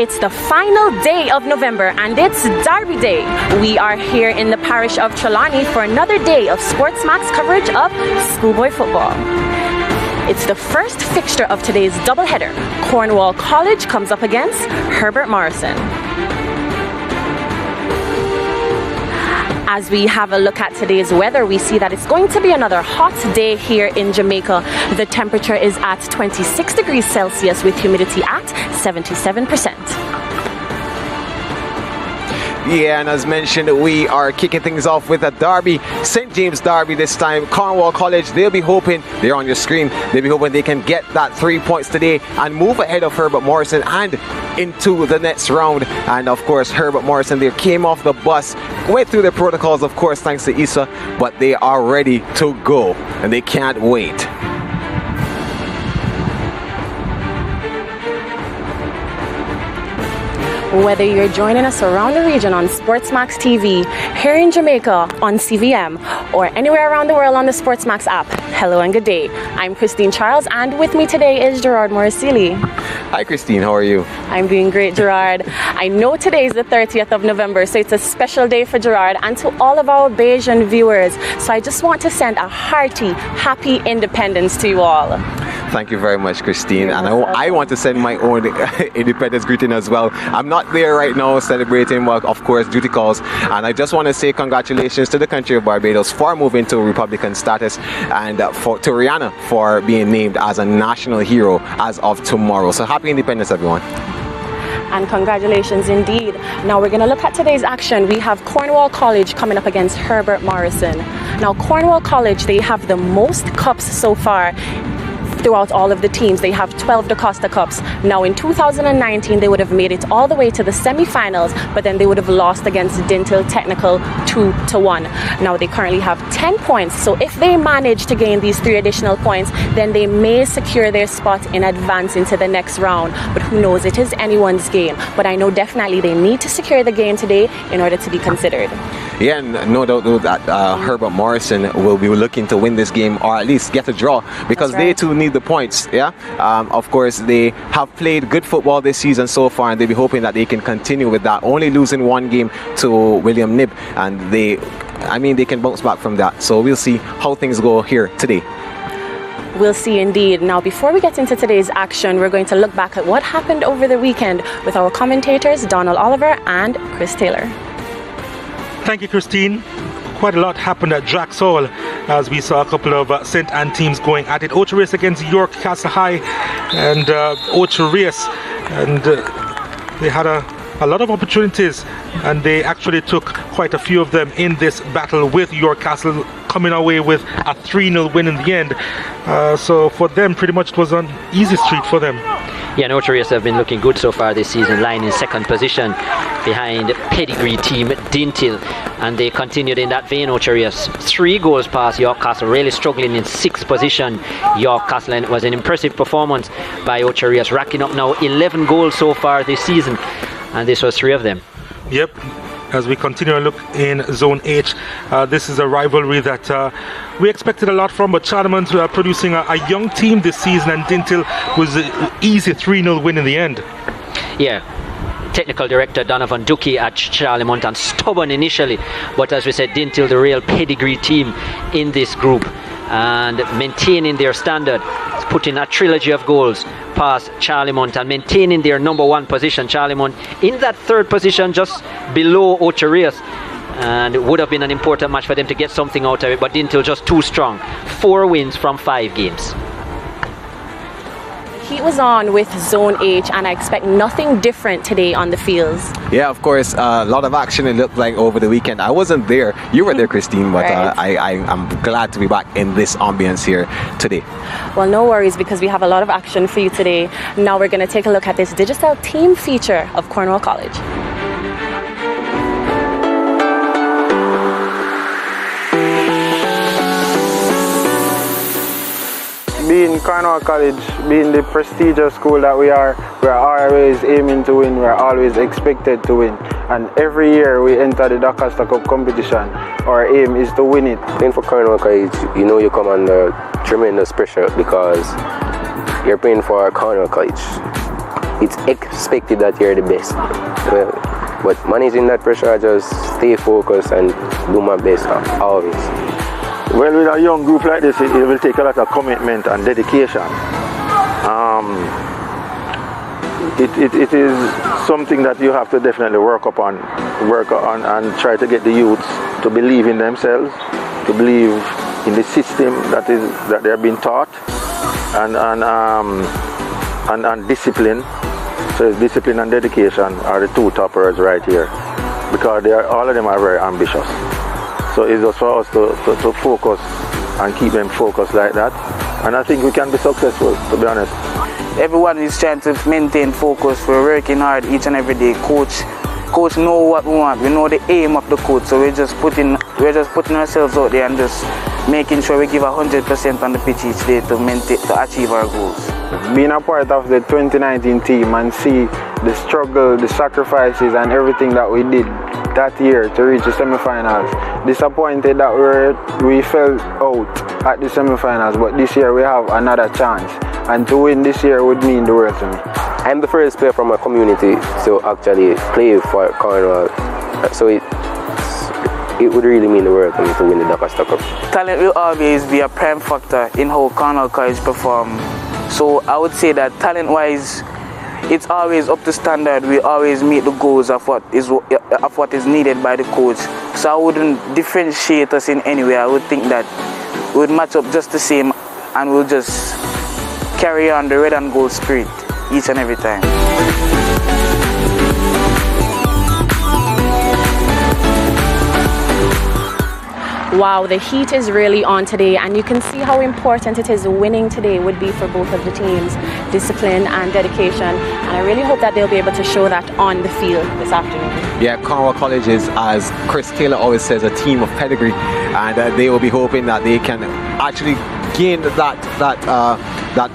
It's the final day of November and it's Derby Day. We are here in the parish of Trelawney for another day of SportsMax coverage of schoolboy football. It's the first fixture of today's doubleheader. Cornwall College comes up against Herbert Morrison. As we have a look at today's weather, we see that it's going to be another hot day here in Jamaica. The temperature is at 26 degrees Celsius with humidity at 77%. Yeah, and as mentioned, we are kicking things off with a derby, St. James Derby this time. Cornwall College, they'll be hoping, they're on your screen, they'll be hoping they can get that 3 points today and move ahead of Herbert Morrison and into the next round. And of course, Herbert Morrison, they came off the bus, went through the protocols, of course, thanks to Issa, but they are ready to go and they can't wait. Whether you're joining us around the region on SportsMax TV, here in Jamaica on CVM, or anywhere around the world on the SportsMax app, hello and good day. I'm Christine Charles, and with me today is Gerard Morrisili. Hi Christine, how are you? I'm doing great, Gerard. I know today is the 30th of November, so it's a special day for Gerard and to all of our Bayesian viewers. So I just want to send a hearty, happy Independence to you all. Thank you very much, Christine. And I want to send my own Independence greeting as well. I'm not there right now celebrating, but of course, duty calls. And I just want to say congratulations to the country of Barbados for moving to Republican status and to Rihanna for being named as a national hero as of tomorrow. So happy Independence, everyone. And congratulations indeed. Now we're going to look at today's action. We have Cornwall College coming up against Herbert Morrison. Now Cornwall College, they have the most cups so far throughout all of the teams. They have 12 DaCosta Cups. Now in 2019 they would have made it all the way to the semi-finals, but then they would have lost against Dintle Technical 2-1. Now they currently have 10 points, so if they manage to gain these 3 additional points, then they may secure their spot in advance into the next round. But who knows, it is anyone's game. But I know definitely they need to secure the game today in order to be considered. Yeah, and no doubt that Herbert Morrison will be looking to win this game or at least get a draw, because they too need the points. Yeah, of course they have played good football this season so far, and they'll be hoping that they can continue with that, only losing 1 game to William Knibb, and they can bounce back from that. So we'll see how things go here today. We'll see indeed. Now, before we get into today's action, we're going to look back at what happened over the weekend with our commentators Donald Oliver and Chris Taylor. Thank you, Christine. Quite a lot happened at Draxall as we saw a couple of St. Anne teams going at it. Ocho Race against York Castle High and Ocho Race, and they had a lot of opportunities, and they actually took quite a few of them in this battle with York Castle, coming away with a 3-0 win in the end. So for them, pretty much it was an easy street for them. Yeah, and Ocho Race have been looking good so far this season, lying in second position behind pedigree team Dintil, and they continued in that vein. Ocho Race 3 goals past York Castle, really struggling in 6th position. York Castle, and it was an impressive performance by Ocho Race, racking up now 11 goals so far this season, and this was 3 of them. Yep. As we continue to look in Zone H, this is a rivalry that we expected a lot from, but Charlemont producing a young team this season, and Dintil was an easy 3-0 win in the end. Yeah, technical director Donovan Ducky at Charlemont, and stubborn initially, but as we said, Dintil, the real pedigree team in this group, and maintaining their standard, putting a trilogy of goals past Charlemont and maintaining their number 1 position. Charlemont in that 3rd position, just below Ocho Race, and it would have been an important match for them to get something out of it, but Dintil just too strong. 4 wins from 5 games. Heat was on with Zone H, and I expect nothing different today on the fields. Yeah, of course, a lot of action it looked like over the weekend. I wasn't there. You were there, Christine, but I'm glad to be back in this ambience here today. Well, no worries, because we have a lot of action for you today. Now we're going to take a look at this digital team feature of Cornwall College. Being Cornwall College, being the prestigious school that we are always aiming to win, we're always expected to win. And every year we enter the DaCosta Cup competition, our aim is to win it. Playing for Cornwall College, you know you come under tremendous pressure because you're playing for Cornwall College. it's expected that you're the best. Well, but managing that pressure, I just stay focused and do my best always. Well, with a young group like this, it will take a lot of commitment and dedication. It is something that you have to definitely work on and try to get the youths to believe in themselves, to believe in the system that they're being taught, and discipline. So discipline and dedication are the two top words right here, because all of them are very ambitious. So it's just for us to focus and keep them focused like that, and I think we can be successful, to be honest. Everyone is trying to maintain focus. We're working hard each and every day. Coach know what we want. We know the aim of the coach, so we're just putting ourselves out there and just making sure we give 100% on the pitch each day to achieve our goals. Being a part of the 2019 team and see the struggle, the sacrifices and everything that we did that year to reach the semi-finals. Disappointed that we fell out at the semi-finals, but this year we have another chance. And to win this year would mean the world to me. I'm the first player from my community to actually play for Cornwall, so it would really mean the world to me to win the DaCosta Cup. Talent will always be a prime factor in how Cornwall College perform. So I would say that talent-wise, it's always up to standard. We always meet the goals of what is needed by the coach. So I wouldn't differentiate us in any way. I would think that we would match up just the same, and we'll just carry on the red and gold spirit each and every time. Wow, the heat is really on today, and you can see how important it is winning today would be for both of the teams. Discipline and dedication, and I really hope that they'll be able to show that on the field this afternoon. Yeah, Cornwall College is, as Chris Taylor always says, a team of pedigree, and they will be hoping that they can actually gain that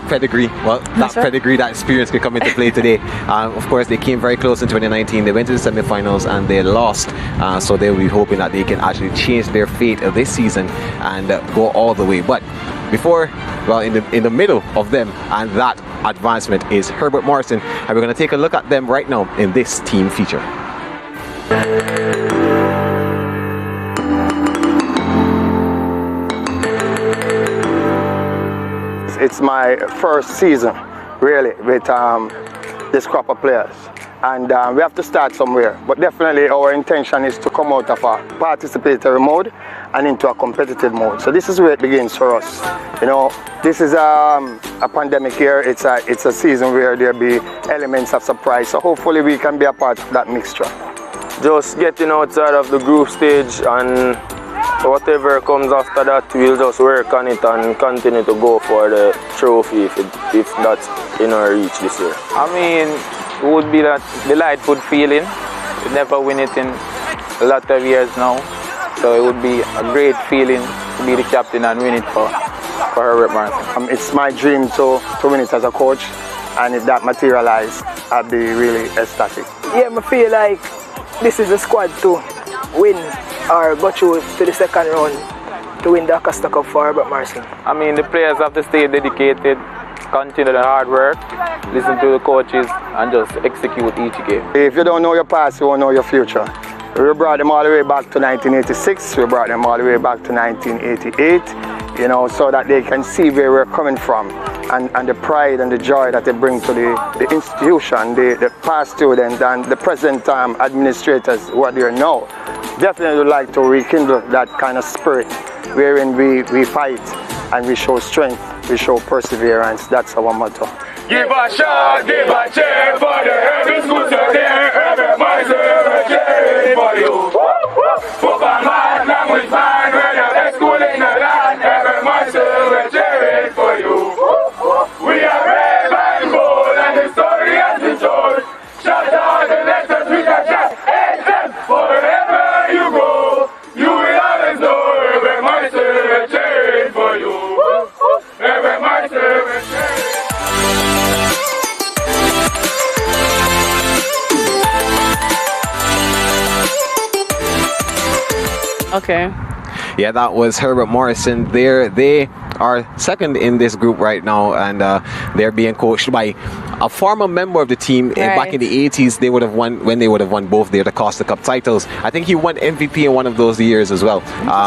pedigree. Well, that pedigree, that experience can come into play today. Of course, they came very close in 2019. They went to the semi-finals and they lost. So they will be hoping that they can actually change their fate this season and go all the way. But before, well, in the middle of them and that advancement is Herbert Morrison, and we're going to take a look at them right now in this team feature. It's my first season, really, with this crop of players. And we have to start somewhere. But definitely our intention is to come out of a participatory mode and into a competitive mode. So this is where it begins for us. You know, this is a pandemic year. It's a season where there'll be elements of surprise. So hopefully we can be a part of that mixture. Just getting outside of the group stage, and whatever comes after that, we'll just work on it and continue to go for the trophy if that's in our reach this year. I mean, it would be that delightful feeling. We never win it in a lot of years now, so it would be a great feeling to be the captain and win it for Herbert Morrison. It's my dream to win it as a coach, and if that materializes, I'd be really ecstatic. Yeah, I feel like this is a squad to win or go through to the second round to win the DaCosta Cup for Herbert Morrison. I mean, the players have to stay dedicated, continue the hard work, listen to the coaches, and just execute each game. If you don't know your past, you won't know your future. We brought them all the way back to 1986, we brought them all the way back to 1988, you know, so that they can see where we're coming from and the pride and the joy that they bring to the institution, the past students and the present administrators who are there now. Definitely would like to rekindle that kind of spirit wherein we fight and we show strength, we show perseverance. That's our motto. Give a shot, give a cheer for the Herbert schools out there. Herbert Morrison, we're cheering for you. Football man, language man, we're the best school in the land. Herbert Morrison, we're cheering for you. We are brave and bold, and the story has been told. Shout out the letters we can chat. Forever you go, you will always know Herbert Morrison, we're cheering for you. Herbert Morrison, we're cheering. Okay. Yeah, that was Herbert Morrison there. They are second in this group right now, and they're being coached by a former member of the team. Back in the 80s. They would have won when they would have won both their DaCosta Cup titles. I think he won MVP in one of those years as well.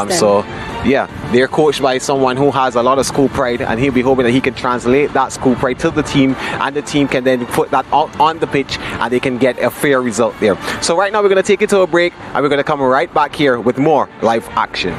So yeah, they're coached by someone who has a lot of school pride, and he'll be hoping that he can translate that school pride to the team, and the team can then put that out on the pitch and they can get a fair result there. So right now we're going to take it to a break, and we're going to come right back here with more live action.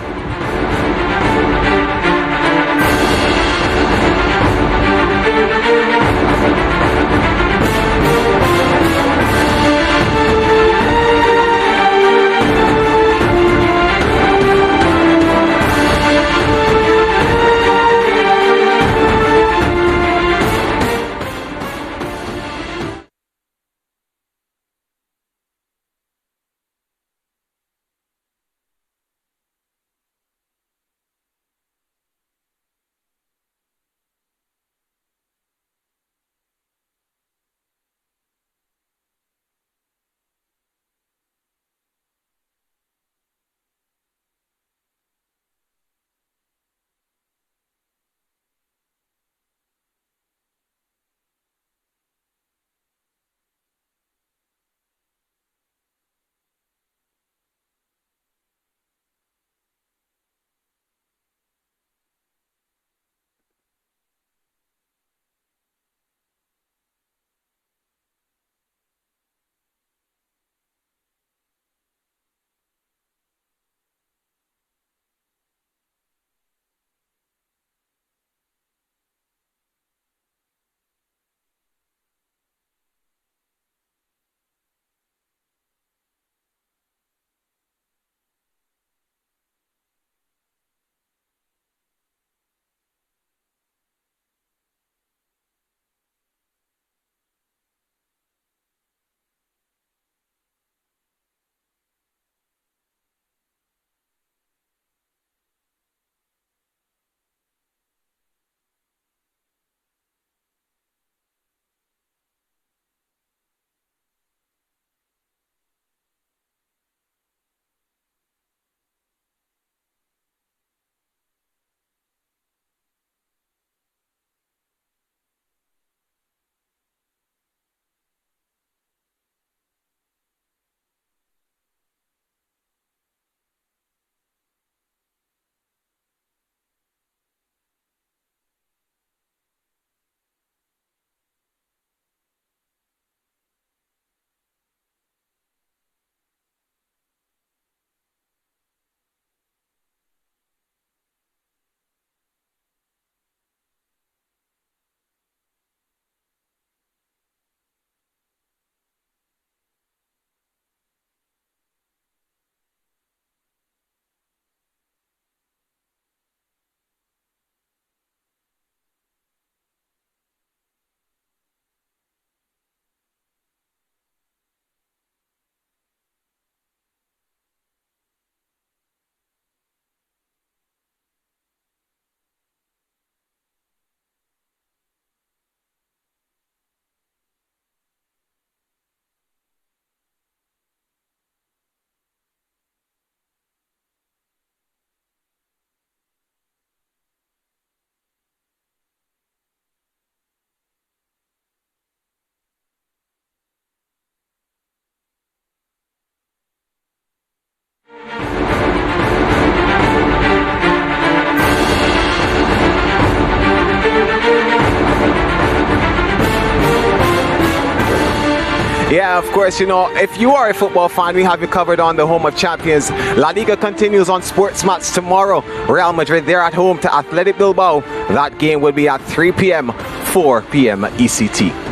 Yeah, of course, you know, if you are a football fan, we have you covered on the Home of Champions. La Liga continues on SportsMax tomorrow. Real Madrid, they're at home to Athletic Bilbao. That game will be at 3 p.m., 4 p.m. ECT.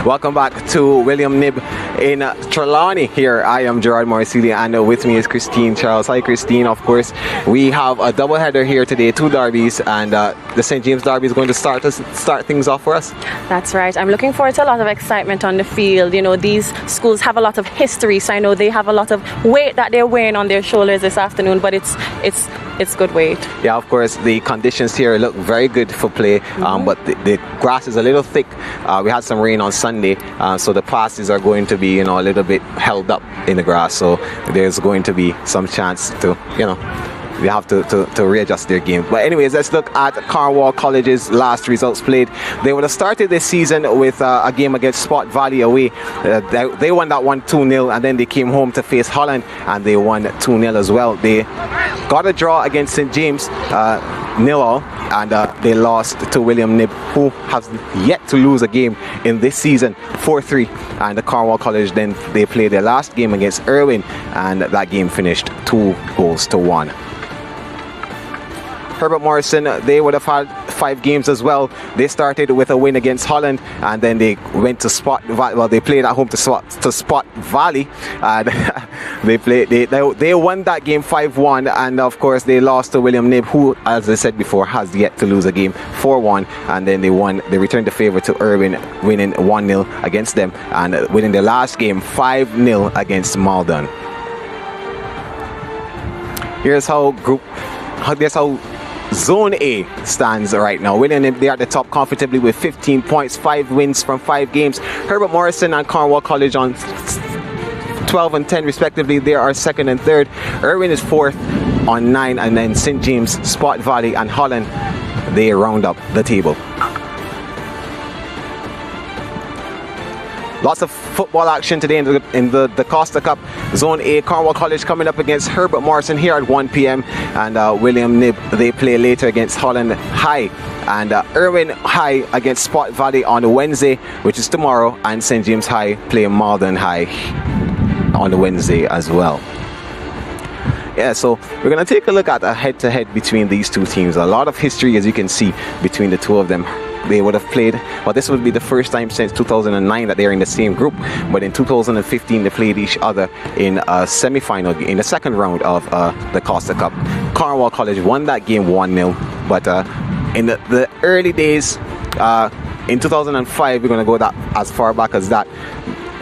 Welcome back to William Nib in Trelawney. Here I am, Gerard Morrison, and with me is Christine Charles. Hi Christine. Of course, we have a double header here today, two derbies, and the St. James derby is going to start things off for us. That's right. I'm looking forward to a lot of excitement on the field. You know, these schools have a lot of history, so I know they have a lot of weight that they're weighing on their shoulders this afternoon, but it's good weight. Yeah, of course, the conditions here look very good for play, but the grass is a little thick. We had some rain on Sunday, so the passes are going to be, you know, a little bit held up in the grass, so there's going to be some chance to, you know, they have to readjust their game. But anyways, let's look at Cornwall College's last results played. They would have started this season with a game against Spot Valley away. They won that one 2-0, and then they came home to face Holland and they won 2-0 as well. They got a draw against St. James, 0-0, and they lost to William Knibb, who has yet to lose a game in this season, 4-3. And the Cornwall College, then they played their last game against Irwin, and that game finished 2-1. Herbert Morrison, they would have had 5 games as well. They started with a win against Holland, and then they went to Spot Valley. Well, they played at home to Spot Valley, and they won that game 5-1, and of course they lost to William Knibb, who, as I said before, has yet to lose a game, 4-1. And then they returned the favor to Irwin, winning 1-0 against them, and winning their last game 5-0 against Malden. Here's how Zone A stands right now. William Knibb, they are at the top comfortably with 15 points, 5 wins from 5 games. Herbert Morrison and Cornwall College on 12 and 10 respectively. They are 2nd and 3rd. Irwin is 4th on 9, and then St. James, Spot Valley and Holland, they round up the table. Lots of football action today in the DaCosta Cup. Zone A, Cornwall College coming up against Herbert Morrison here at 1 p.m. And William Knibb, they play later against Holland High. And Irwin High against Spot Valley on Wednesday, which is tomorrow. And St. James High play Malden High on the Wednesday as well. Yeah, so we're going to take a look at a head-to-head between these two teams. A lot of history, as you can see, between the two of them. They would have played, well, this would be the first time since 2009 that they're in the same group, but in 2015 they played each other in a semi-final, in the second round of the Costa Cup. Cornwall College won that game 1-0, but in the early days, in 2005, we're going to go that as far back as that,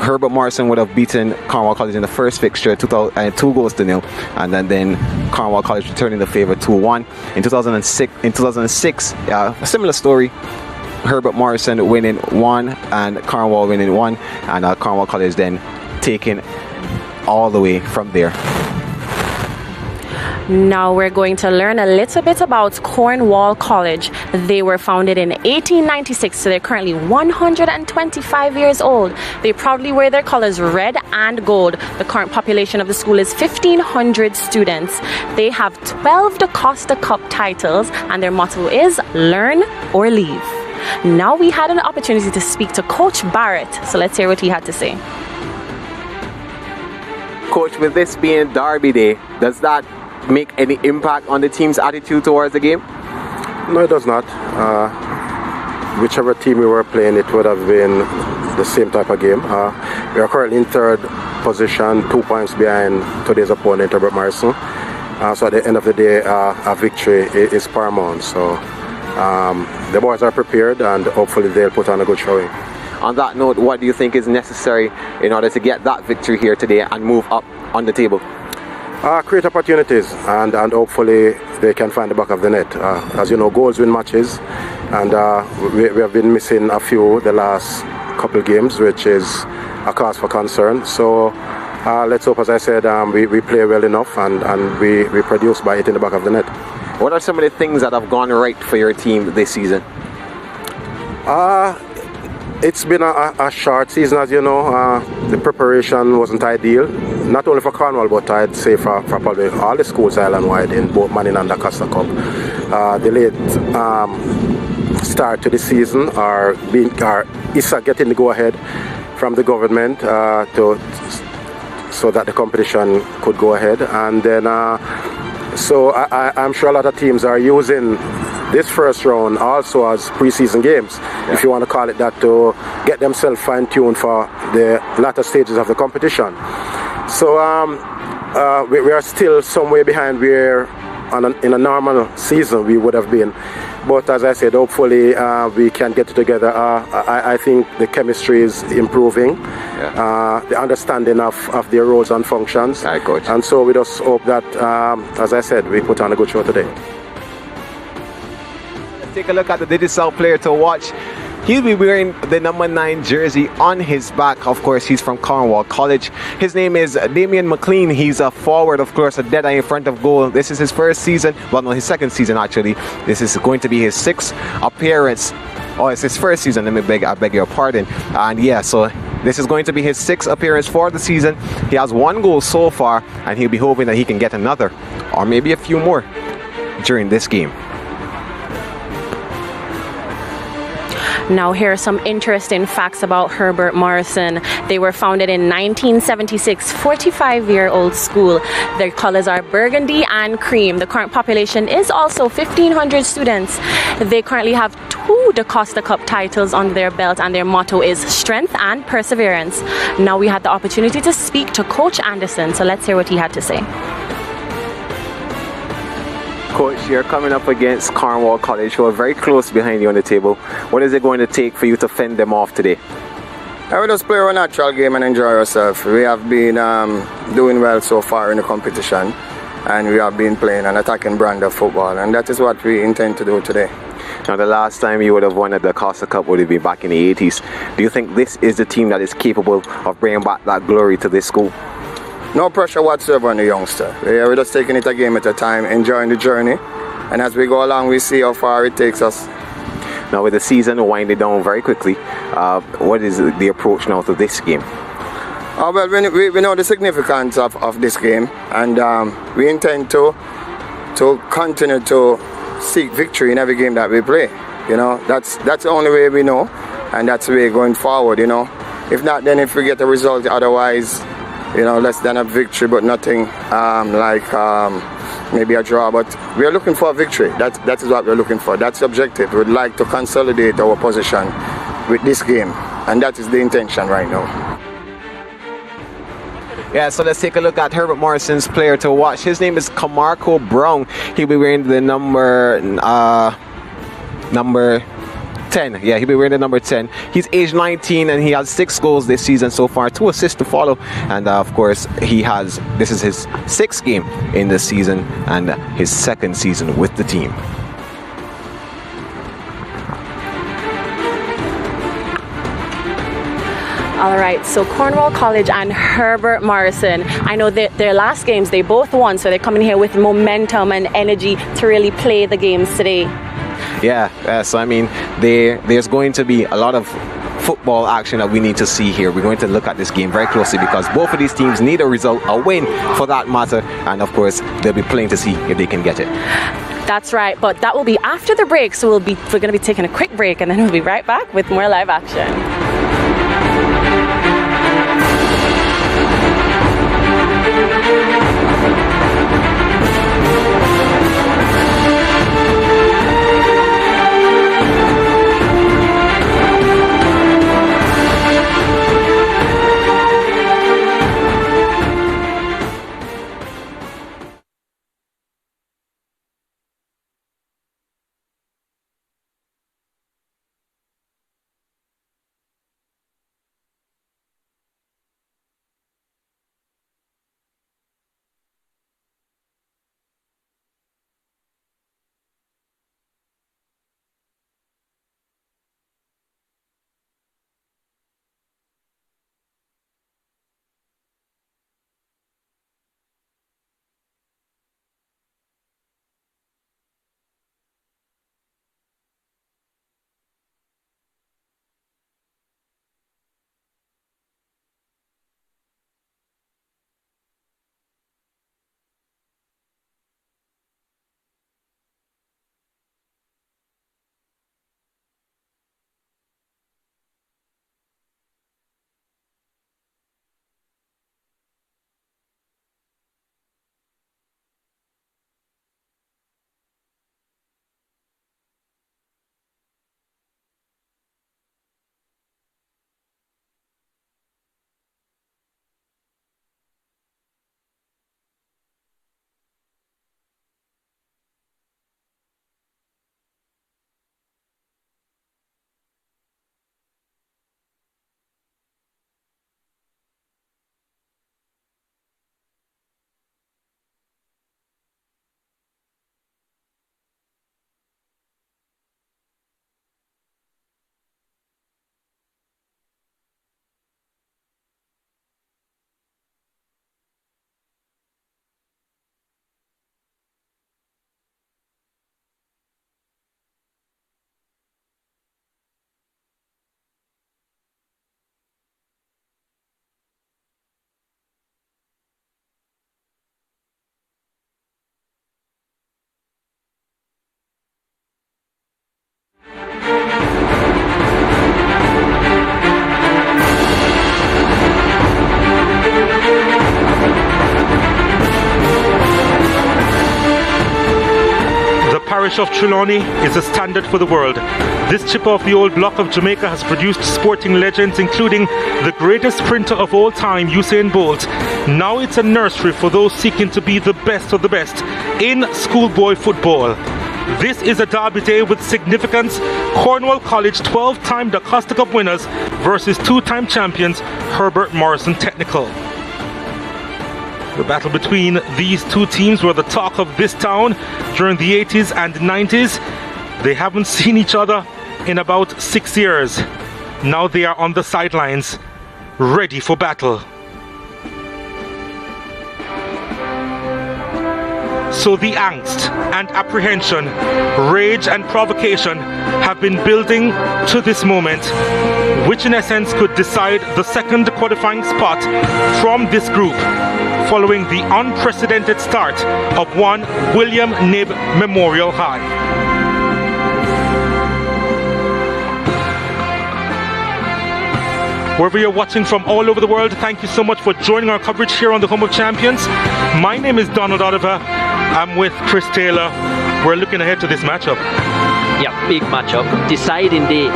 Herbert Morrison would have beaten Cornwall College in the first fixture 2-0, and then Cornwall College returning the favor 2-1. In 2006, a similar story. Herbert Morrison winning 1 and Cornwall winning 1, and Cornwall College then taking all the way from there. Now we're going to learn a little bit about Cornwall College. They were founded in 1896, so they're currently 125 years old. They proudly wear their colors red and gold. The current population of the school is 1,500 students. They have 12 DaCosta Cup titles, and their motto is learn or leave. Now we had an opportunity to speak to Coach Barrett, so let's hear what he had to say. Coach, with this being Derby Day, does that make any impact on the team's attitude towards the game? No, it does not. Whichever team we were playing, it would have been the same type of game. We are currently in 3rd position, 2 points behind today's opponent, Herbert Morrison. So at the end of the day, a victory is paramount. So the boys are prepared, and hopefully they'll put on a good showing. On that note, what do you think is necessary in order to get that victory here today and move up on the table? Create opportunities, and hopefully they can find the back of the net. As you know, goals win matches, and we have been missing a few the last couple games, which is a cause for concern. So let's hope, as I said, we play well enough and we produce by hitting the back of the net. What are some of the things that have gone right for your team this season? It's been a short season, as you know. The preparation wasn't ideal, not only for Cornwall, but I'd say for probably all the schools island-wide in both Manning and DaCosta Cup. The late start to the season, or ISSA getting the go-ahead from the government so that the competition could go ahead. And then, so I'm sure a lot of teams are using this first round also as pre-season games, if you want to call it that, to get themselves fine-tuned for the latter stages of the competition. So we are still some way behind where in a normal season we would have been. But as I said, hopefully we can get it together. I think the chemistry is improving, the understanding of their roles and functions. Hi, Coach. And so we just hope that, as I said, we put on a good show today. Take a look at the digital player to watch. He'll be wearing the number 9 jersey on his back. Of course, he's from Cornwall College. His name is Damian McLean. He's a forward, of course, a dead eye in front of goal. This is his first season. Well, no, his second season, actually. This is going to be his 6th appearance. Oh, it's his first season. I beg your pardon. And yeah, so this is going to be his 6th appearance for the season. He has 1 goal so far, and he'll be hoping that he can get another, or maybe a few more, during this game. Now, here are some interesting facts about Herbert Morrison. They were founded in 1976, 45-year-old school. Their colors are burgundy and cream. The current population is also 1,500 students. They currently have 2 DaCosta Cup titles under their belt, and their motto is strength and perseverance. Now, we had the opportunity to speak to Coach Anderson, so let's hear what he had to say. Coach, you're coming up against Cornwall College, who are very close behind you on the table. What is it going to take for you to fend them off today? I will just play our natural game and enjoy ourselves. We have been doing well so far in the competition, and we have been playing an attacking brand of football, and that is what we intend to do today. Now, the last time you would have won at the DaCosta Cup would have been back in the 80s. Do you think this is the team that is capable of bringing back that glory to this school? No pressure whatsoever on the youngster. We're just taking it a game at a time, enjoying the journey, and as we go along, we see how far it takes us. Now, with the season winding down very quickly, what is the approach now to this game? Well, we know the significance of this game, and we intend to continue to seek victory in every game that we play. You know, that's the only way we know, and that's the way going forward. You know, if not, then if we get a result, otherwise, you know, less than a victory, but nothing maybe a draw. But we are looking for a victory. That is what we're looking for. That's the objective. We'd like to consolidate our position with this game, and that is the intention right now. Yeah, so let's take a look at Herbert Morrison's player to watch. His name is Camarco Brown. He'll be wearing the number 10. Yeah, he'll be wearing the number 10. He's age 19 and he has 6 goals this season so far, 2 assists to follow. And of course, this is his 6th game in the season and his 2nd season with the team. All right, so Cornwall College and Herbert Morrison, I know that their last games, they both won, so they're coming here with momentum and energy to really play the games today. Yeah, so I mean, there's going to be a lot of football action that we need to see here. We're going to look at this game very closely because both of these teams need a result, a win for that matter, and of course, they'll be playing to see if they can get it. That's right, but that will be after the break, so we're going to be taking a quick break and then we'll be right back with more live action. Fresh off Trelawney is a standard for the world. This chip off the old block of Jamaica has produced sporting legends, including the greatest sprinter of all time, Usain Bolt. Now it's a nursery for those seeking to be the best of the best in schoolboy football. This is a derby day with significance. Cornwall College 12-time DaCosta Cup winners versus 2-time champions Herbert Morrison Technical. The battle between these two teams were the talk of this town during the 80s and 90s. They haven't seen each other in about 6 years. Now they are on the sidelines, ready for battle. So the angst and apprehension, rage and provocation have been building to this moment, which in essence could decide the second qualifying spot from this group, following the unprecedented start of one William Knibb Memorial High. Wherever you're watching from all over the world, thank you so much for joining our coverage here on the Home of Champions. My name is Donald Oliver. I'm with Chris Taylor. We're looking ahead to this matchup. Yeah, big matchup. Deciding day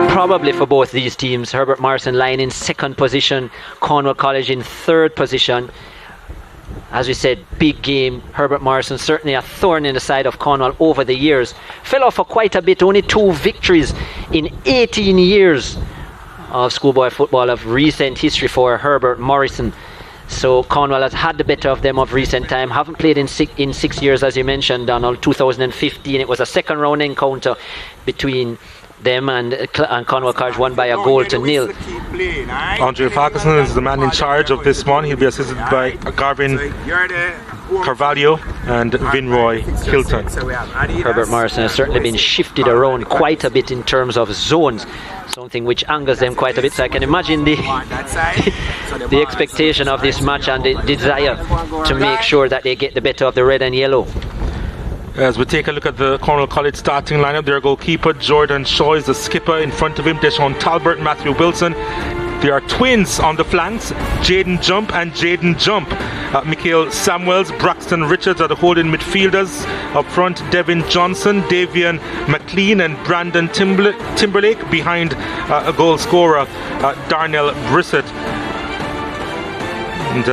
probably for both these teams. Herbert Morrison lying in second position, Cornwall College in third position. As we said, big game. Herbert Morrison certainly a thorn in the side of Cornwall over the years. Fell off for quite a bit, only 2 victories in 18 years of schoolboy football of recent history for Herbert Morrison. So Cornwall has had the better of them of recent time. Haven't played in 6 years, as you mentioned, Donald. 2015, it was a second round encounter between them and Cornwall College, won by a goal to nil. Andre Parkinson is the man in charge of this one. He'll be assisted by Garvin Carvalho and Vinroy Hilton. Herbert Morrison has certainly been shifted around quite a bit in terms of zones, something which angers them quite a bit. So I can imagine the expectation of this match and the desire to make sure that they get the better of the red and yellow. As we take a look at the Cornwall College starting lineup, their goalkeeper Jordan Shaw is the skipper. In front of him, Deshaun Talbert, Matthew Wilson. There are twins on the flanks, Jaden Jump and Jaden Jump. Mikhail Samuels, Braxton Richards are the holding midfielders. Up front, Devin Johnson, Davian McLean and Brandon Timberlake. Behind a goal scorer, Darnell Brissett. And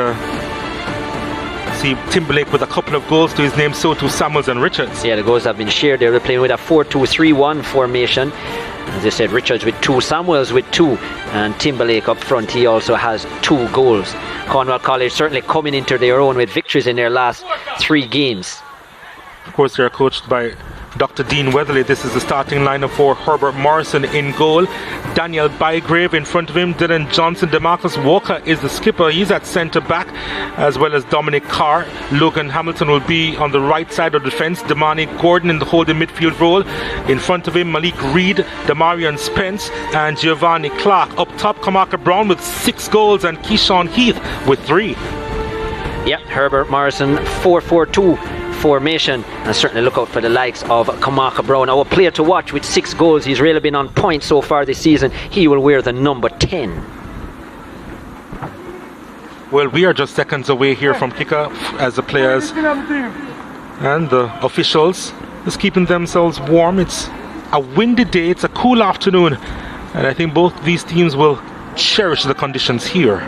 see Timberlake with a couple of goals to his name, so too Samuels and Richards. Yeah, the goals have been shared. They're playing with a 4-2-3-1 formation. As I said, Richards with 2, Samuels with 2, and Timberlake up front, he also has 2 goals. Cornwall College certainly coming into their own with victories in their last 3 games. Of course, they're coached by Dr. Dean Weatherly. This is the starting lineup for Herbert Morrison in goal. Daniel Bygrave in front of him. Dylan Johnson. DeMarcus Walker is the skipper. He's at centre back, as well as Dominic Carr. Logan Hamilton will be on the right side of the defence. Damani Gordon in the holding midfield role. In front of him, Malik Reed, Damarian Spence, and Giovanni Clark. Up top, Kamaka Brown with 6 goals, and Keyshawn Heath with 3. Yep, Herbert Morrison 4-4-2 formation, and certainly look out for the likes of Kamaka Brown, our player to watch with 6 goals. He's really been on point so far this season. He will wear the number 10. Well, we are just seconds away here from kickoff as the players and the officials just keeping themselves warm. It's a windy day, it's a cool afternoon, and I think both these teams will cherish the conditions here.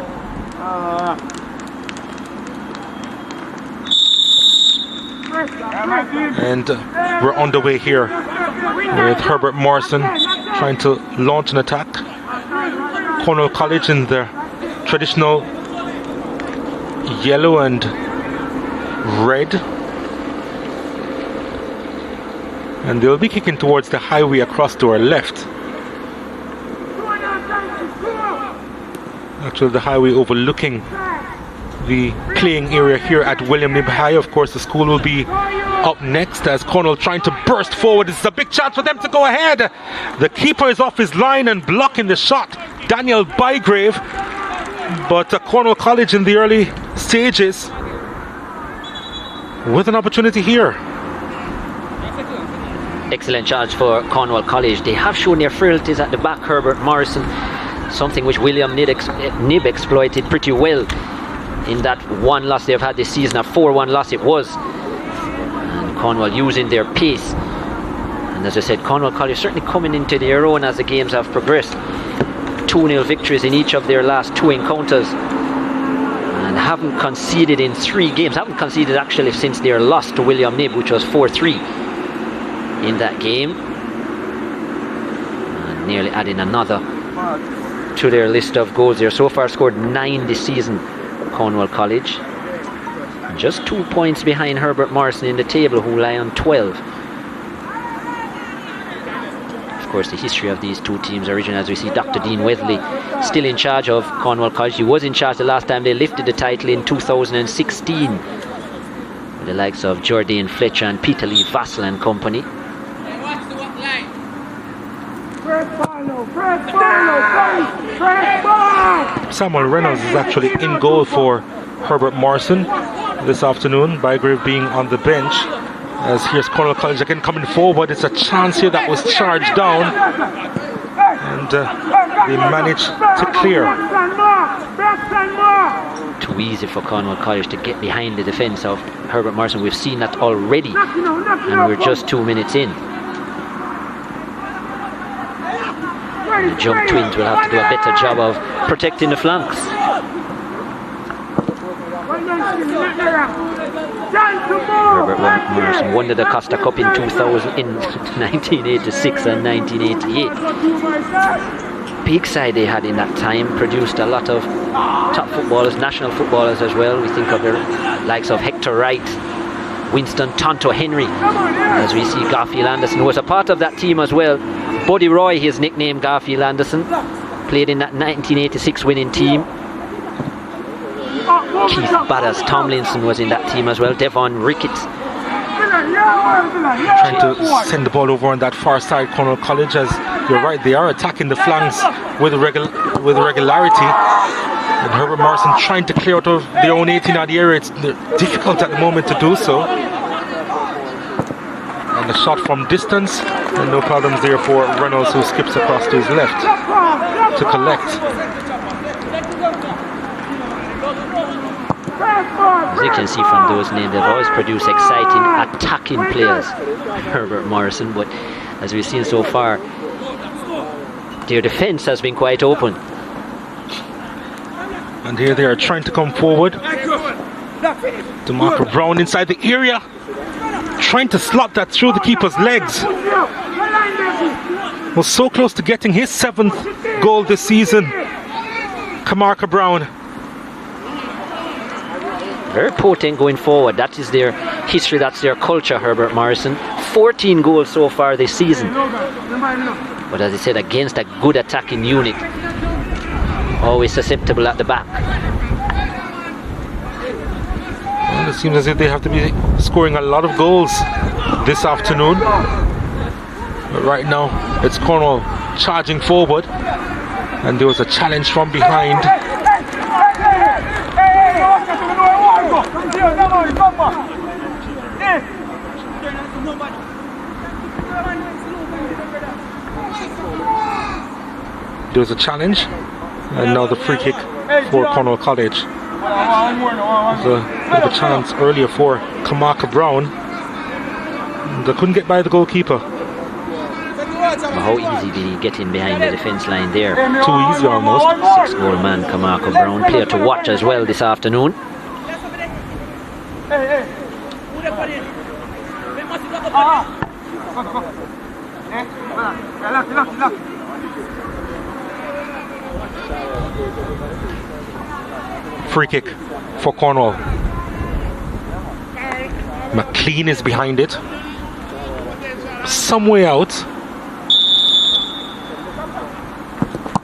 And we're on the way here with Herbert Morrison trying to launch an attack. Cornwall College in their traditional yellow and red, and they'll be kicking towards the highway across to our left. Actually, the highway overlooking the playing area here at William Knibb High. Of course, the school will be up next as Cornwall trying to burst forward. This is a big chance for them to go ahead. The keeper is off his line and blocking the shot, Daniel Bygrave. But Cornwall College in the early stages with an opportunity here. Excellent charge for Cornwall College. They have shown their frailties at the back. Herbert Morrison, something which William Knibb exploited pretty well in that one loss they've had this season, a 4-1 loss it was. And Cornwall using their pace. And as I said, Cornwall College certainly coming into their own as the games have progressed. 2-0 victories in each of their last 2 encounters. And haven't conceded in 3 games. Haven't conceded actually since their loss to William Knibb, which was 4-3 in that game. And nearly adding another to their list of goals. They're so far scored 9 this season, Cornwall College. And just 2 points behind Herbert Morrison in the table, who lie on 12. Of course, the history of these two teams originally, as we see Dr. Dean Weatherly still in charge of Cornwall College. He was in charge the last time they lifted the title in 2016 with the likes of Jordan Fletcher and Peter Lee Vassell and company. Samuel Reynolds is actually in goal for Herbert Morrison this afternoon, Bygrave being on the bench. As here's Cornwall College again coming forward. It's a chance here that was charged down, and they managed to clear. Too easy for Cornwall College to get behind the defence of Herbert Morrison. We've seen that already, and we're just 2 minutes in. And the Jump Twins will have to do a better job of protecting the flanks. Herbert Morrison won the DaCosta Cup in 1986 and 1988. Big side they had in that time, produced a lot of top footballers, national footballers as well. We think of the likes of Hector Wright, Winston Tonto Henry, as we see Garfield Anderson, who was a part of that team as well. Buddy Roy, his nickname, Garfield Anderson, played in that 1986 winning team. Keith Badders Tomlinson was in that team as well. Devon Ricketts. Trying to send the ball over on that far side, Cornwall College, as you're right, they are attacking the flanks with regularity. And Herbert Morrison trying to clear out of their own 18-yard area. It's difficult at the moment to do so. And the shot from distance, and no problems there for Reynolds, who skips across to his left to collect. As you can see from those names, they've always produced exciting attacking players, Herbert Morrison, but as we've seen so far, their defence has been quite open. And here they are trying to come forward. DeMarco Brown inside the area, trying to slot that through the keeper's legs. Was so close to getting his 7th goal this season, Kamarka Brown. Very potent going forward. That is their history, that's their culture, Herbert Morrison. 14 goals so far this season. But as I said, against a good attacking unit. Always susceptible at the back. Well, it seems as if they have to be scoring a lot of goals this afternoon. But right now, it's Cornwall charging forward. And there was a challenge from behind. There was a challenge, and now the free kick for Cornwall College. There's a bit of a chance earlier for Kamarka Brown. They couldn't get by the goalkeeper. How easy did he get in behind the defence line there? Too easy almost. 6-goal man Kamarka Brown, player to watch as well this afternoon. Free kick for Cornwall. McLean is behind it. Some way out.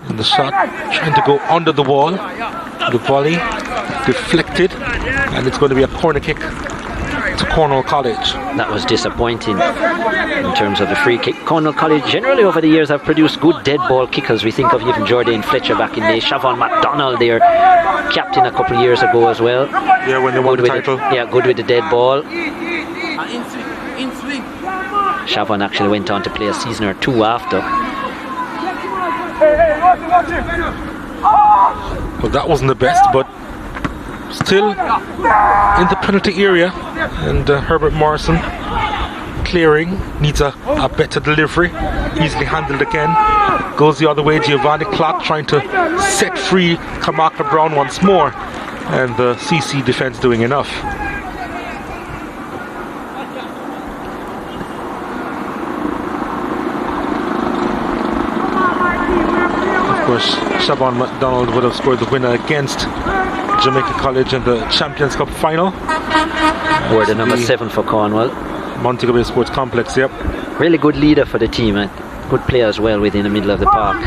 And the shot trying to go under the wall. The volley deflected, and it's going to be a corner kick to Cornwall College. That was disappointing in terms of the free kick. Cornwall College generally over the years have produced good dead ball kickers. We think of even Jordan Fletcher back in the day, Siobhan MacDonald, their captain a couple of years ago as well. Yeah, when they won the title. Good with the dead ball. Siobhan actually went on to play a season or two after. Well, that wasn't the best, but still in the penalty area, and Herbert Morrison clearing, needs a better delivery. Easily handled again. Goes the other way. Giovanni Clark trying to set free Kamaka Brown once more. And the CC defense doing enough. Of course, Siobhan McDonald would have scored the winner against Jamaica College in the Champions Cup final. We're the number 7 for Cornwall. Montego Bay Sports Complex, yep. Really good leader for the team, and good player as well within the middle of the park.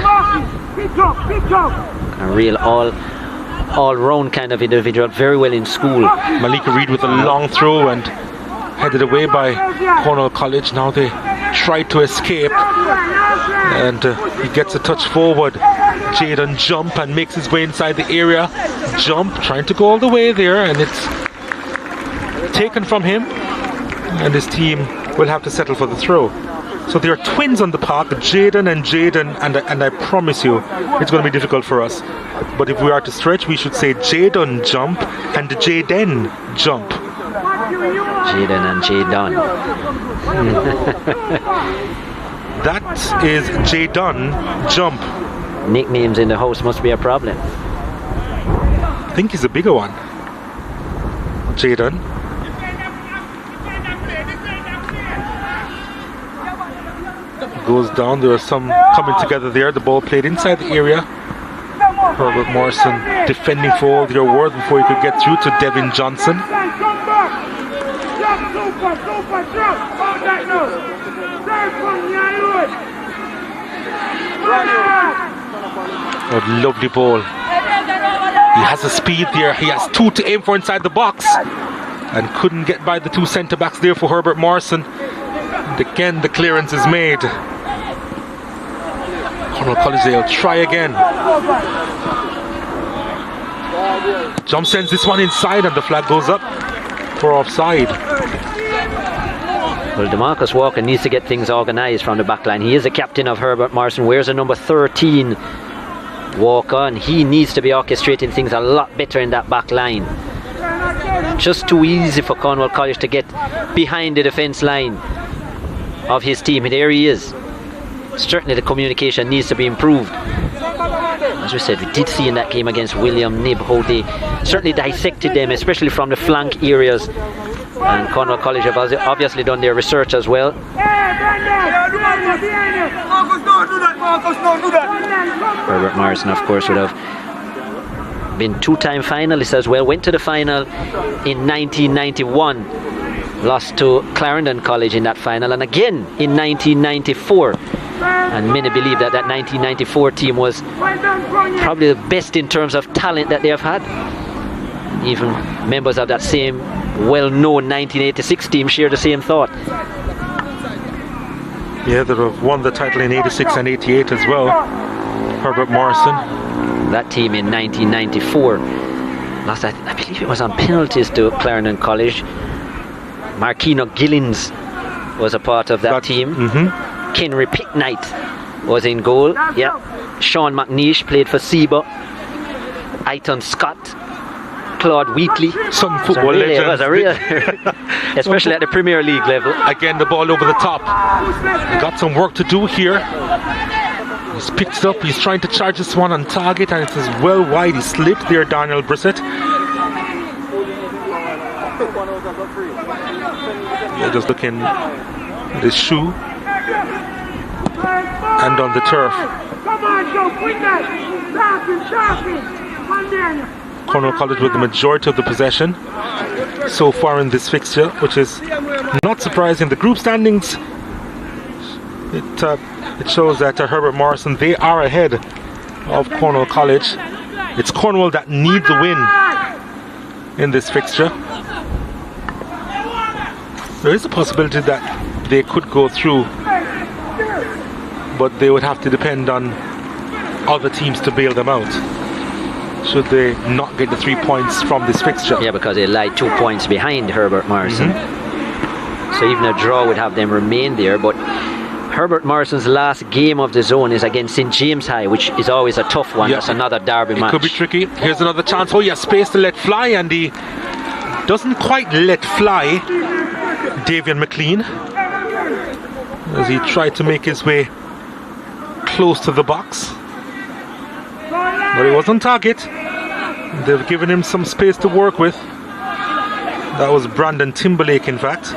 A real all-round kind of individual, very well in school. Malika Reed with a long throw and headed away by Cornwall College. Now they try to escape, and he gets a touch forward. Jaden jump and makes his way inside the area. Jump, trying to go all the way there, and it's taken from him, and his team will have to settle for the throw. So there are twins on the park, Jaden and Jaden, and I promise you it's going to be difficult for us. But if we are to stretch, we should say Jaden jump and Jaden jump. Jaden and Jaden. That is Jaden jump. Nicknames in the house must be a problem. I think he's a bigger one. Jaden. Goes down. There are some coming together there. The ball played inside the area. Herbert Morrison defending for all the award before he could get through to Devin Johnson. Oh, lovely ball. He has the speed there. He has 2 to aim for inside the box, and couldn't get by the 2 centre backs there for Herbert Morrison. And again, the clearance is made. Cornwall College, they'll try again. Jump sends this one inside, and the flag goes up for offside. Well, DeMarcus Walker needs to get things organised from the back line. He is the captain of Herbert Morrison. Wears a number 13, Walker, and he needs to be orchestrating things a lot better in that back line. Just too easy for Cornwall College to get behind the defence line of his team. And there he is. Certainly the communication needs to be improved. As we said, we did see in that game against William Knibb how they certainly dissected them, especially from the flank areas. And Cornwall College have obviously done their research as well. Herbert Morrison, of course, would have been 2-time finalists as well. Went to the final in 1991. Lost to Clarendon College in that final, and again in 1994. And many believe that that 1994 team was probably the best in terms of talent that they have had. Even members of that same well-known 1986 team share the same thought. Yeah, they have won the title in 86 and 88 as well. Herbert Morrison. That team in 1994 lost, I believe it was on penalties to Clarendon College. Markino Gillins was a part of that team. Kenry Picknight was in goal. Yeah. Sean McNeish played for Seba. Aiton Scott, Claude Wheatley. Some football legends. It was a real, especially at the Premier League level. Again, the ball over the top. Got some work to do here. He's picked it up. He's trying to charge this one on target, and it is well wide. He slipped there, Daniel Brissett. Yeah, just looking at his shoe and on the turf. Cornwall College with the majority of the possession so far in this fixture, which is not surprising. The group standings, it shows that Herbert Morrison, they are ahead of Cornwall College. It's Cornwall that need the win in this fixture. There is a possibility that they could go through, but they would have to depend on other teams to bail them out should they not get the 3 points from this fixture. Yeah, because they lie 2 points behind Herbert Morrison. So even a draw would have them remain there. But Herbert Morrison's last game of the zone is against St. James High, which is always a tough one. That's another derby match. It could be tricky. Here's another chance. Oh, he has space to let fly, and he doesn't quite let fly. Davian McLean. as he tried to make his way close to the box. But he was on target. They've given him some space to work with. That was Brandon Timberlake, in fact.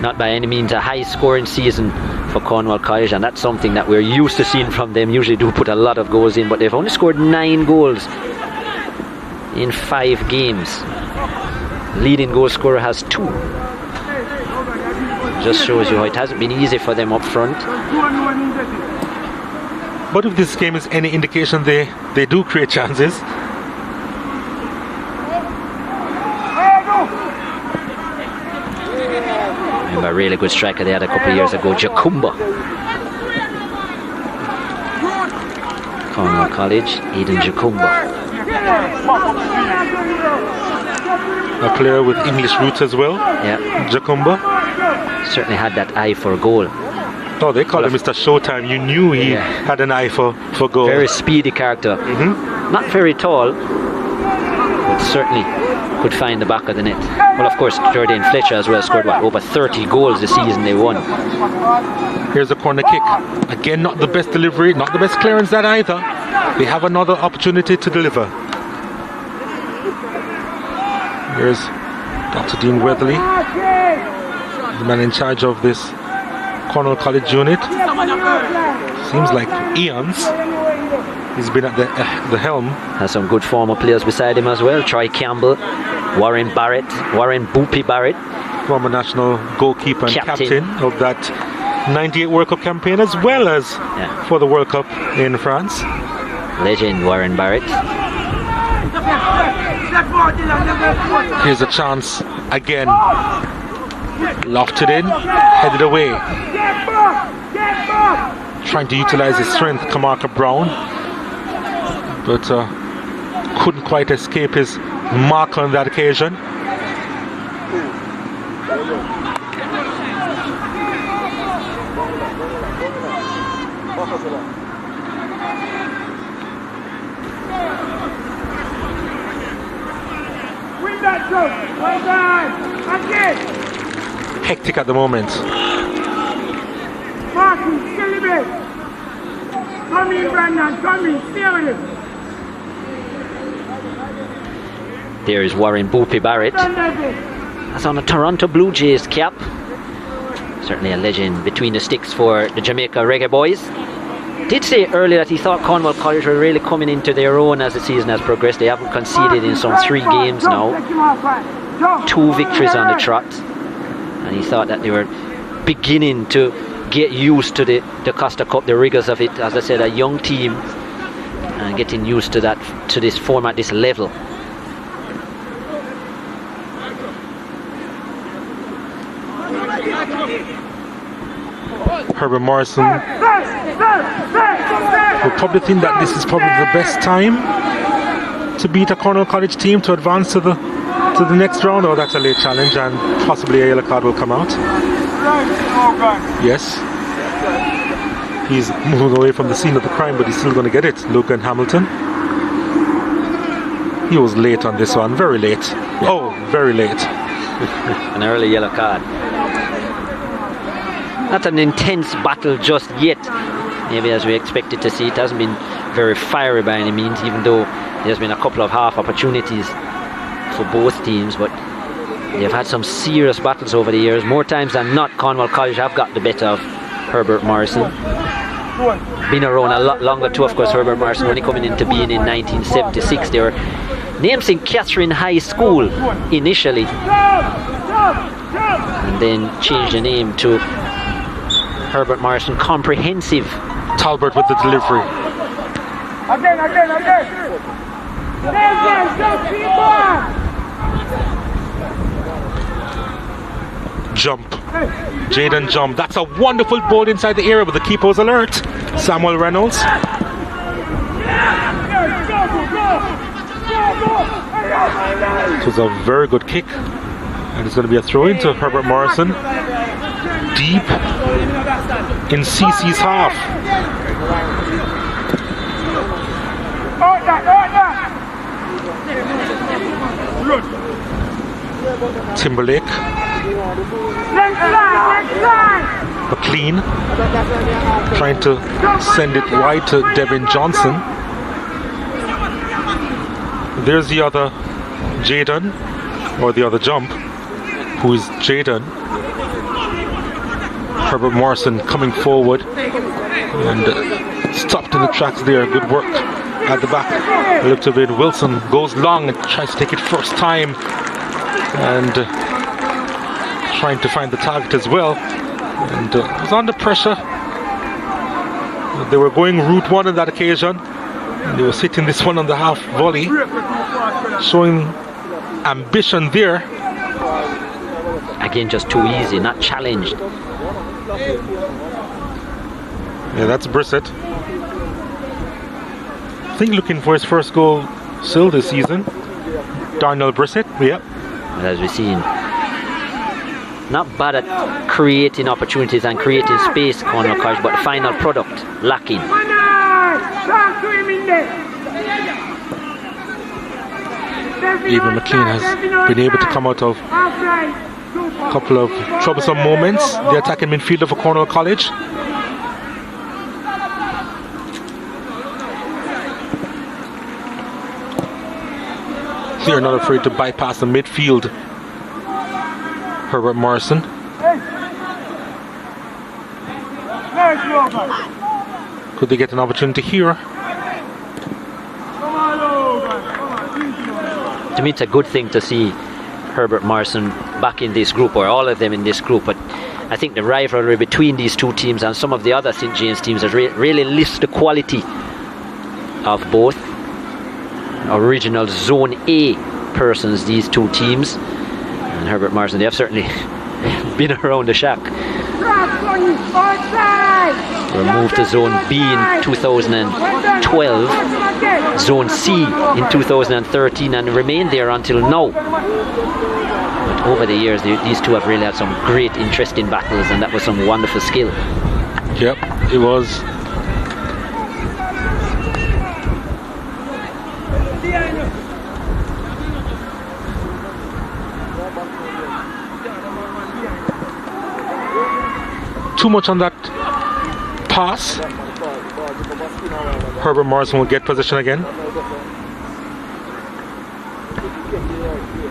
Not by any means a high scoring season for Cornwall College, and that's something that we're used to seeing from them. Usually do put a lot of goals in, but they've only scored 9 goals in 5 games. Leading goal scorer has 2. Just shows you how it hasn't been easy for them up front. But if this game is any indication, they do create chances. Remember a really good striker they had a couple of years ago, Jacumba. Cornwall College, Eden Jacumba. A player with English roots as well. Yeah. Jacumba. Certainly had that eye for goal. Oh, they called him Mr. Showtime. You knew he had an eye for goal. Very speedy character. Not very tall, but certainly could find the back of the net. Well, of course, Jordan Fletcher as well scored over 30 goals the season they won. Here's a corner kick. Again, not the best delivery, not the best clearance that either. They have another opportunity to deliver. Here's Dr. Dean Weatherly, the man in charge of this Cornwall College unit. Seems like eons he's been at the helm. Has some good former players beside him as well. Troy Campbell, Warren Barrett, Warren Boopy Barrett. Former national goalkeeper and captain of that 98 World Cup campaign, as well as for the World Cup in France. Legend Warren Barrett. Here's a chance again. Lofted in, headed away. Trying to utilize his strength, Kamarka Brown, but couldn't quite escape his mark on that occasion. Hectic at the moment. Come in, Brandon, come in, stay with him. There is Warren Boopy Barrett. That's on a Toronto Blue Jays cap. Certainly a legend between the sticks for the Jamaica Reggae Boys. Did say earlier that he thought Cornwall College were really coming into their own as the season has progressed. They haven't conceded in some 3 games now. 2 victories on the trot. And he thought that they were beginning to get used to the DaCosta Cup, the rigors of it. As I said, a young team and getting used to that, to this format, this level. Herbert Morrison will probably think that this is probably the best time to beat a Cornwall College team to advance to the next round. Or that's a late challenge and possibly a yellow card will come out. Yes, he's moving away from the scene of the crime, but he's still going to get it. Logan Hamilton. He was late on this one, very late. Yeah. Oh, very late. An early yellow card. Not an intense battle just yet. Maybe as we expected to see. It hasn't been very fiery by any means, even though there's been a couple of half opportunities for both teams, but they've had some serious battles over the years. More times than not, Cornwall College have got the better of Herbert Morrison. Been around a lot longer too, of course. Herbert Morrison only coming into being in 1976. They were named St. Catherine High School initially, and then changed the name to Herbert Morrison Comprehensive. Talbot with the delivery. Again. Jump. Jaden jump. That's a wonderful ball inside the area, but the keeper was alert. Samuel Reynolds. It was a very good kick. And it's going to be a throw in to Herbert Morrison. Deep in CC's half. Timberlake. McLean trying to send it wide to Devin Johnson. There's the other Jaden, or the other jump, who is Jaden. Herbert Morrison coming forward and stopped in the tracks there. Good work at the back. A little bit. Wilson goes long and tries to take it first time and trying to find the target as well. And was under pressure. They were going route one on that occasion. And they were hitting this one on the half volley, showing ambition there. Again, just too easy, not challenged. Yeah, that's Brissett. I think looking for his first goal still this season. Darnell Brissett, yeah. And as we've seen, not bad at creating opportunities and creating space, Cornwall College, but the final product lacking. Even McLean has been able to come out of a couple of troublesome moments. The attacking midfielder for Cornwall College. They're not afraid to bypass the midfield. Herbert Morrison. Could they get an opportunity here? To me, it's a good thing to see Herbert Morrison back in this group, or all of them in this group. But I think the rivalry between these two teams and some of the other St. James teams has really lifts the quality of both original Zone A persons, these two teams. And Herbert Morrison, they have certainly been around the shack. They were moved to Zone B in 2012, Zone C in 2013, and remained there until now. But over the years, these two have really had some great, interesting battles, and that was some wonderful skill. Yep, it was. Too much on that pass. Herbert Morrison will get possession again.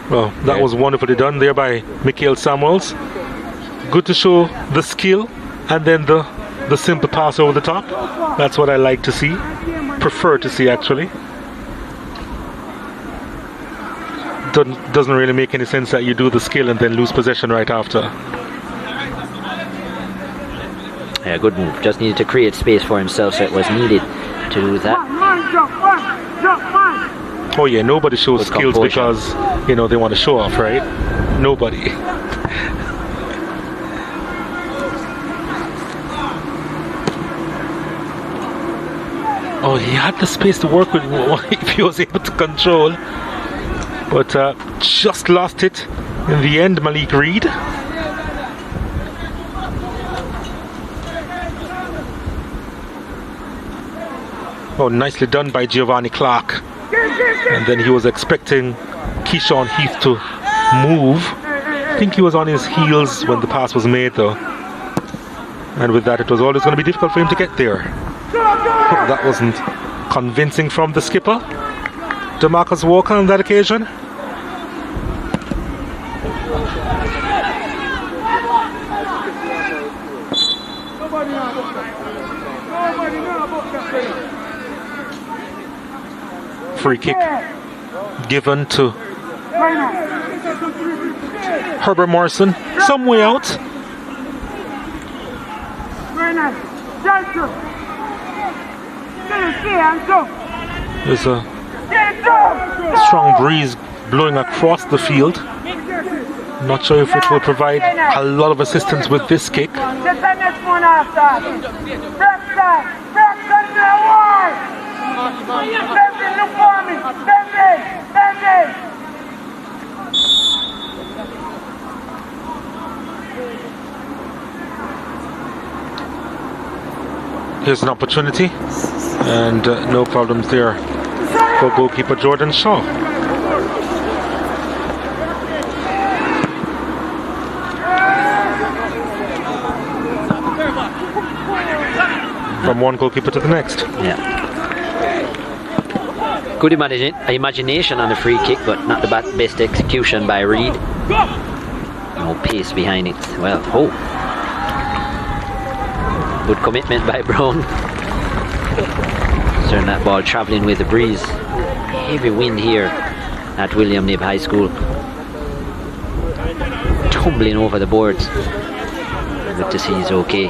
Well, that was wonderfully done there by Mikael Samuels. Good to show the skill and then the simple pass over the top. That's what I like to see. Prefer to see, actually. Doesn't really make any sense that you do the skill and then lose possession right after. Yeah, good move. Just needed to create space for himself, so it was needed to do that. Oh yeah, nobody shows skills because, you know, they want to show off, right? Nobody. Oh, he had the space to work with if he was able to control. But just lost it in the end, Malik Reed. Oh, nicely done by Giovanni Clark. And then he was expecting Keyshawn Heath to move. I think he was on his heels when the pass was made, though. And with that, it was always going to be difficult for him to get there. Oh, that wasn't convincing from the skipper, DeMarcus Walker, on that occasion. Free kick given to Herbert Morrison, some way out. There's a strong breeze blowing across the field. Not sure if it will provide a lot of assistance with this kick. Here's an opportunity, and no problems there for goalkeeper Jordan Shaw. from one goalkeeper to the next. Yeah. Good imagination on the free kick, but not the best execution by Reed. No pace behind it. Well, good commitment by Brown. Turn that ball travelling with the breeze. Heavy wind here at William Knibb High School. Tumbling over the boards. Good to see he's okay.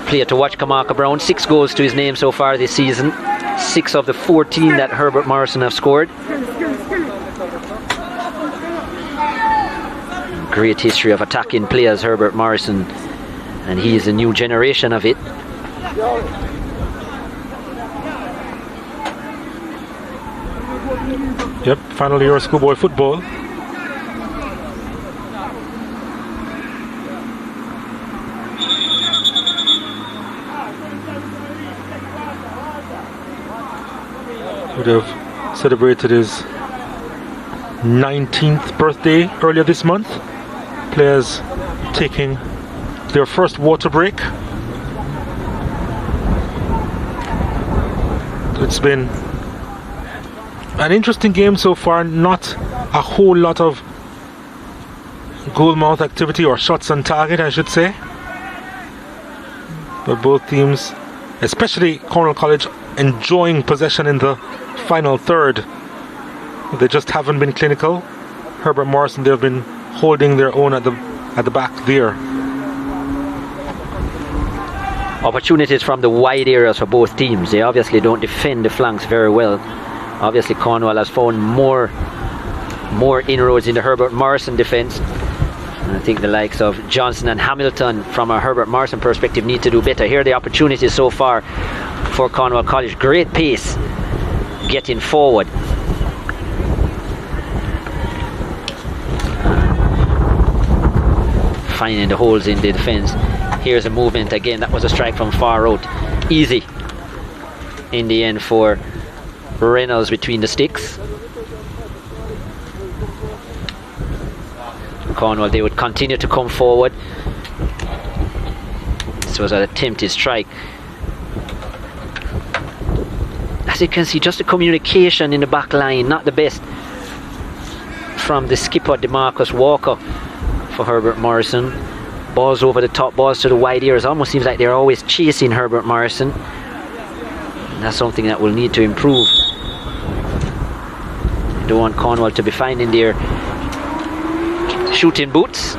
Player to watch, Kamaka Brown. 6 goals to his name so far this season. 6 of the 14 that Herbert Morrison have scored. Great history of attacking players, Herbert Morrison, and he is a new generation of it. Yep, final year of schoolboy football. Would have celebrated his 19th birthday earlier this month. Players taking their first water break. It's been an interesting game so far. Not a whole lot of goal mouth activity, or shots on target I should say, but both teams, especially Cornwall College, enjoying possession in the final third. They just haven't been clinical. Herbert Morrison, they've been holding their own at the back there. Opportunities from the wide areas for both teams. They obviously don't defend the flanks very well. Obviously Cornwall has found more inroads in the Herbert Morrison defence. I think the likes of Johnson and Hamilton, from a Herbert Morrison perspective, need to do better. Here are the opportunities so far for Cornwall College. Great pace getting forward. Finding the holes in the defence. Here's a movement again. That was a strike from far out. Easy in the end for Reynolds between the sticks. Cornwall, they would continue to come forward. This was an attempted strike. As you can see, just the communication in the back line, not the best from the skipper, DeMarcus Walker, for Herbert Morrison. Balls over the top, balls to the wide areas. Almost seems like they're always chasing Herbert Morrison. And that's something that will need to improve. You don't want Cornwall to be finding their shooting boots.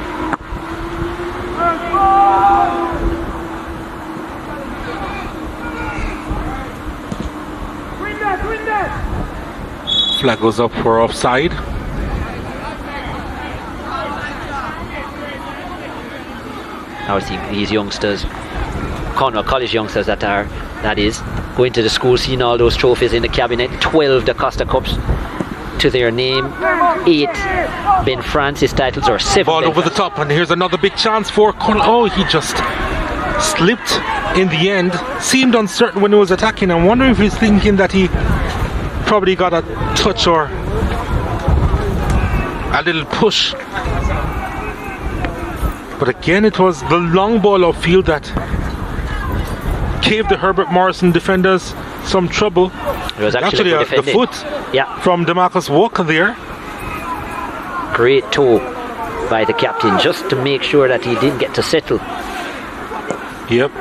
Flag goes up for offside. Obviously these youngsters, Cornwall College youngsters that is, going to the school, seeing all those trophies in the cabinet. 12 DaCosta Cups to their name, 8 Ben Francis titles, or 7. Ball over the top, and here's another big chance for Cornwall. Oh, he just slipped in the end. Seemed uncertain when he was attacking. I'm wondering if he's thinking that he probably got a touch or a little push. But again, it was the long ball upfield that gave the Herbert Morrison defenders some trouble. It was actually the foot from DeMarcus Walker there. Great toe by the captain, just to make sure that he didn't get to settle. Yep.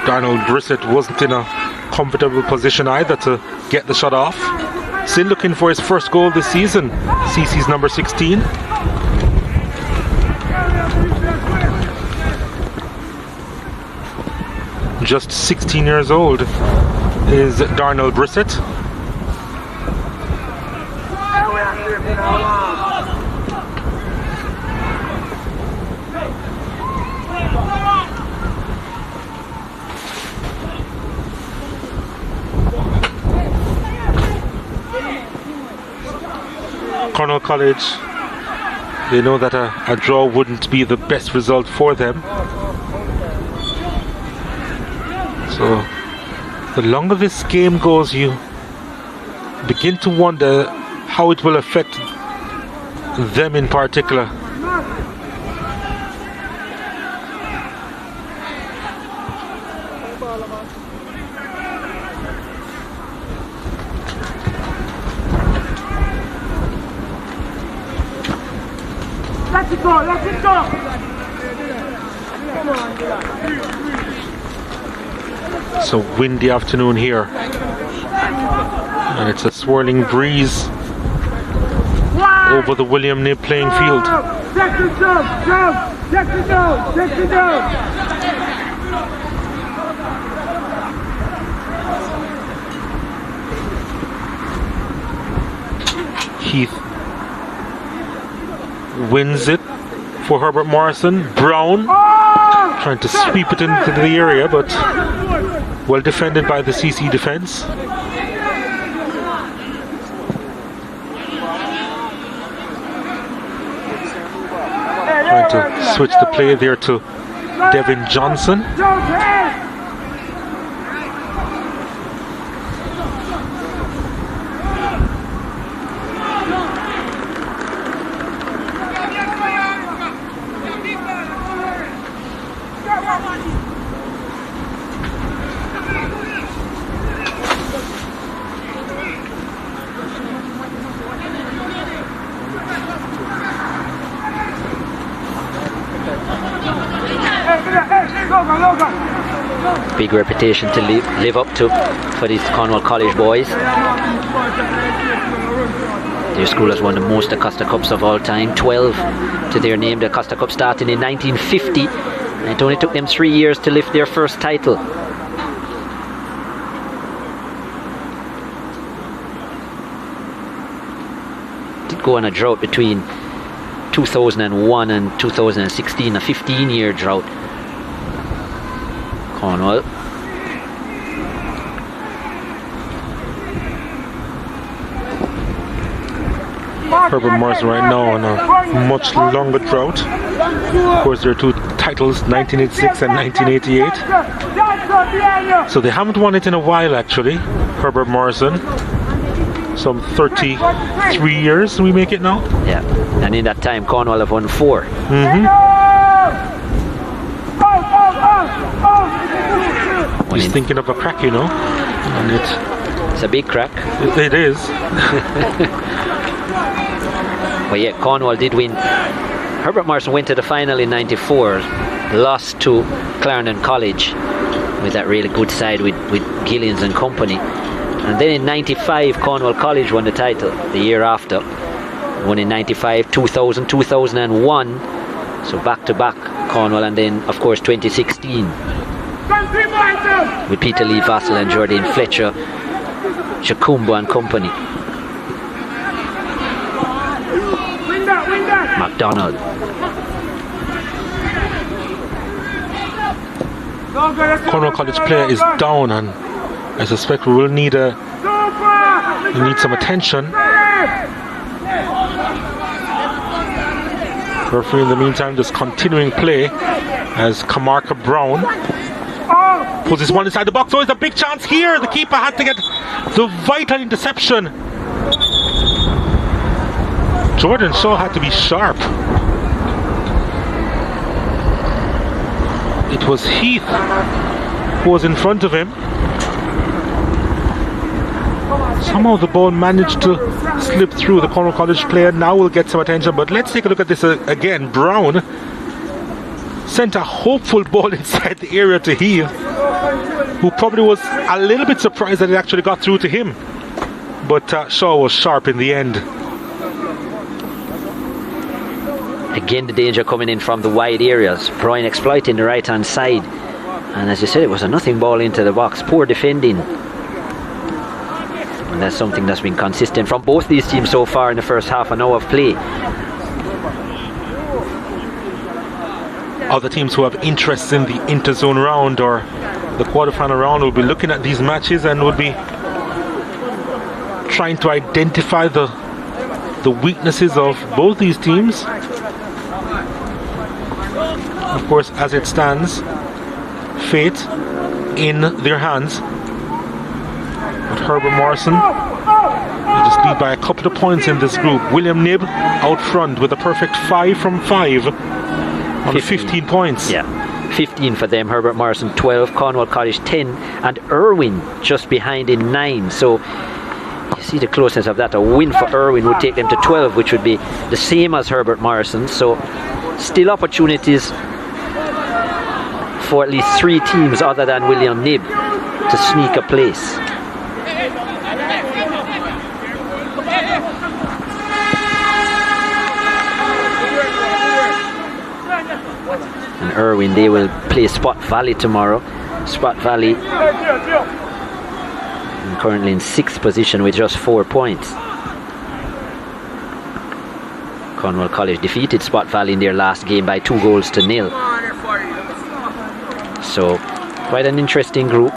Darnell Brissett wasn't in a comfortable position either to get the shot off. Still looking for his first goal this season. CC's number 16. Just 16 years old is Darnell Brissett. Cornwall College, they know that a draw wouldn't be the best result for them. So the longer this game goes, you begin to wonder how it will affect them in particular. Let it go, let it go. It's a windy afternoon here, and it's a swirling breeze over the William Knibb playing field. Check it down, check it down, check it down. Heath wins it for Herbert Morrison. Brown trying to sweep it into the area, but well defended by the CC defense. Trying to switch the play there to Devin Johnson. Big reputation to live up to for these Cornwall College boys. Their school has won the most DaCosta Cups of all time, 12 to their name. The DaCosta Cup started in 1950, and it only took them 3 years to lift their first title. Did go on a drought between 2001 and 2016, a 15-year drought. Cornwall. Herbert Morrison right now on a much longer drought. Of course, there are two titles, 1986 and 1988. So they haven't won it in a while, actually. Herbert Morrison. Some 33 years we make it now. Yeah, and in that time, Cornwall have won 4. He's thinking of a crack, you know, and it's a big crack. It is. But yeah, Cornwall did win. Herbert Morrison went to the final in '94, lost to Clarendon College with that really good side with Gillians and company. And then in '95, Cornwall College won the title the year after. Won in '95, 2000, 2001. So back to back, Cornwall, and then of course 2016. With Peter Lee Vassell and Jordan Fletcher, Shakumbo and company. McDonald. Cornwall College player is down, and I suspect we will need some attention. Referee in the meantime just continuing play as Kamarka Brown pulls this one inside the box. Oh, it's a big chance here. The keeper had to get the vital interception. Jordan Shaw had to be sharp. It was Heath who was in front of him. Somehow the ball managed to slip through. The Cornwall College player now will get some attention, but let's take a look at this again. Brown sent a hopeful ball inside the area to Heath, who probably was a little bit surprised that it actually got through to him. But Shaw was sharp in the end. Again, the danger coming in from the wide areas. Brian exploiting the right hand side. And as you said, it was a nothing ball into the box. Poor defending. And that's something that's been consistent from both these teams so far in the first half an hour of play. Other teams who have interests in the interzone round or the quarterfinal round will be looking at these matches and will be trying to identify the weaknesses of both these teams. Of course, as it stands, fate in their hands. But Herbert Morrison, they just lead by a couple of points in this group. William Knibb out front with a perfect 5 from 5 on 15 points. Yeah, 15 for them. Herbert Morrison 12, Cornwall College 10, and Irwin just behind in 9. So you See the closeness of that. A win for Irwin would take them to 12, which would be the same as Herbert Morrison. So still opportunities for at least 3 teams other than William Knibb to sneak a place. And Irwin, they will play Spot Valley tomorrow. Spot Valley currently in 6th position with just 4 points. Cornwall College defeated Spot Valley in their last game by 2-0. So quite an interesting group.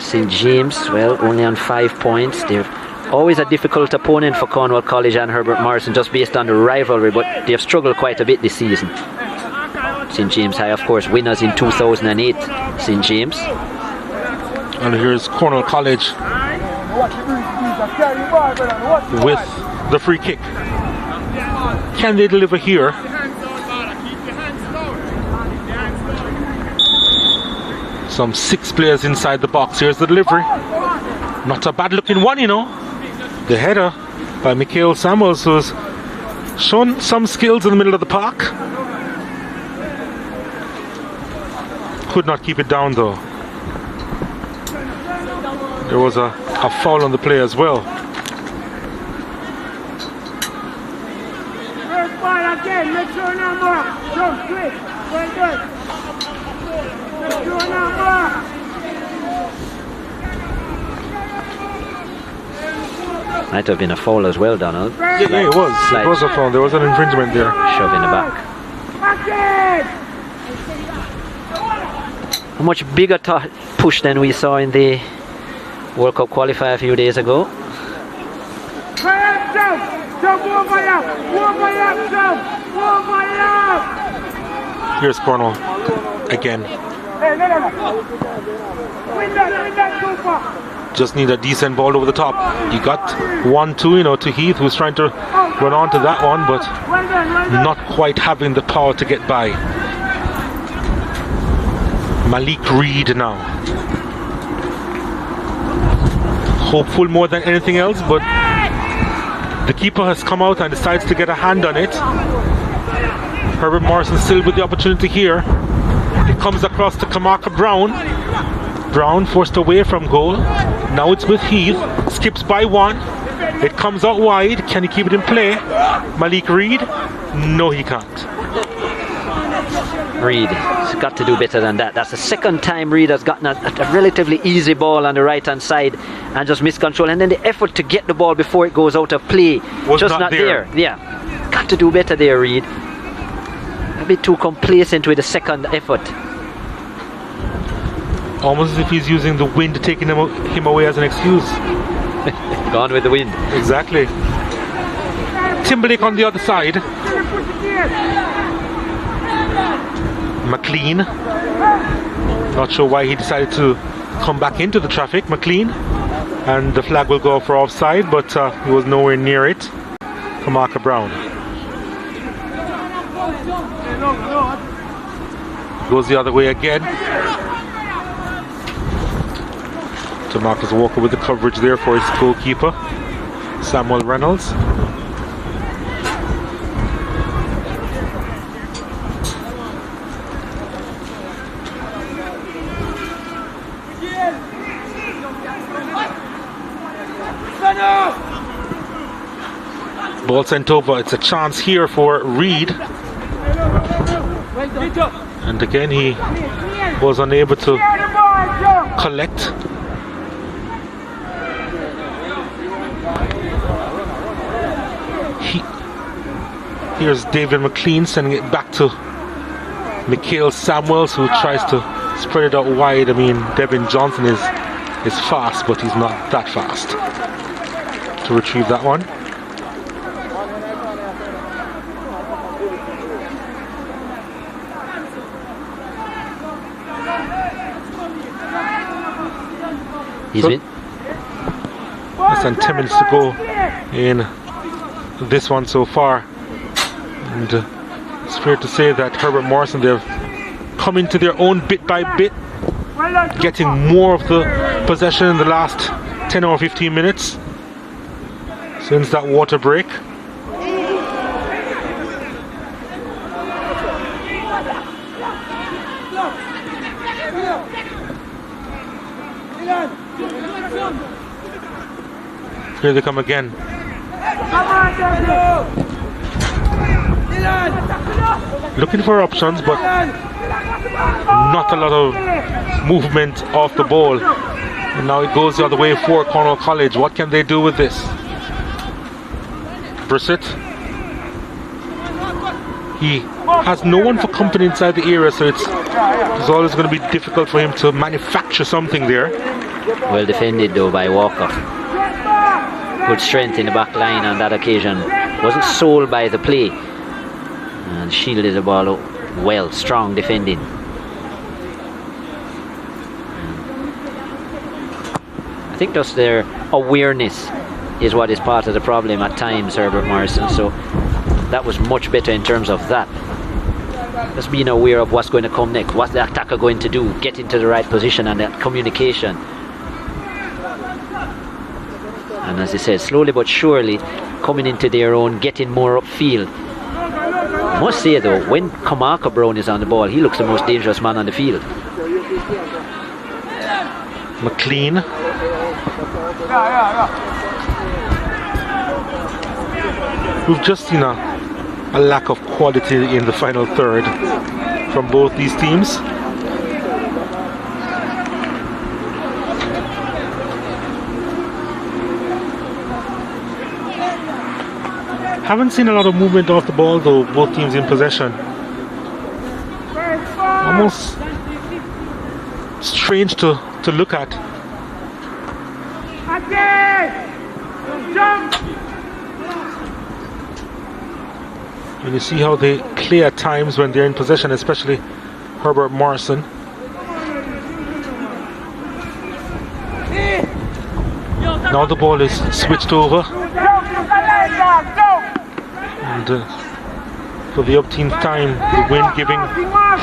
St. James, well, only on 5 points. They're always a difficult opponent for Cornwall College and Herbert Morrison, just based on the rivalry, but they've struggled quite a bit this season. St. James High, of course, winners in 2008. St. James. And here's Cornwall College with the free kick. Can they deliver here? Some 6 players inside the box. Here's the delivery. Not a bad looking one, you know. The header by Mikhail Samuels, who's shown some skills in the middle of the park. Could not keep it down though. There was a foul on the play as well. Might have been a foul as well, Donald. Yeah, it was. It was a foul. There was an infringement there. Shove in the back. A much bigger push than we saw in the World Cup qualifier a few days ago. Here's Cornwall again. Just need a decent ball over the top. You got 1-2, you know, to Heath, who's trying to run on to that one, but not quite having the power to get by. Malik Reed now. Hopeful more than anything else, but the keeper has come out and decides to get a hand on it. Herbert Morrison still with the opportunity here. It comes across to Kamaka Brown. Brown forced away from goal. Now it's with Heath. Skips by one. It comes out wide. Can he keep it in play? Malik Reed? No, he can't. Reed has got to do better than that. That's the second time Reed has gotten a relatively easy ball on the right hand side and just missed control. And then the effort to get the ball before it goes out of play was just not there. Yeah, got to do better there, Reed. A bit too complacent with the second effort. Almost as if he's using the wind, taking him away as an excuse. Gone with the wind. Exactly. Timberlake on the other side. McLean. Not sure why he decided to come back into the traffic. McLean. And the flag will go for offside, but he was nowhere near it. Kamaka Brown. Goes the other way again. To Marcus Walker with the coverage there for his goalkeeper, Samuel Reynolds. Ball sent over. It's a chance here for Reed. And again he was unable to collect. Here's David McLean sending it back to Mikhail Samuels, who tries to spread it out wide. I mean, Devin Johnson is fast, but he's not that fast to retrieve that one. He's been less than 10 minutes to go in this one so far. And it's fair to say that Herbert Morrison, they've come into their own bit by bit, getting more of the possession in the last 10 or 15 minutes. since that water break. Here they come again. Looking for options, but not a lot of movement off the ball. And now it goes the other way for Cornwall College. What can they do with this? Brissett. He has no one for company inside the area, so it's always going to be difficult for him to manufacture something there. Well defended though by Walker. Good strength in the back line on that occasion. Wasn't sold by the play. And shielded the ball well. Strong defending. I think just their awareness is what is part of the problem at times, Herbert Morrison. So that was much better in terms of that. Just being aware of what's going to come next. What's the attacker going to do? Get into the right position and that communication. And as I said, slowly but surely coming into their own, getting more upfield. I must say though, when Kamaka Brown is on the ball, he looks the most dangerous man on the field. McLean. We've just seen a lack of quality in the final third from both these teams. Haven't seen a lot of movement off the ball though, both teams in possession. Almost strange to look at. And you see how they play at times when they're in possession, especially Herbert Morrison. Now the ball is switched over. And for the 18th time, the wind giving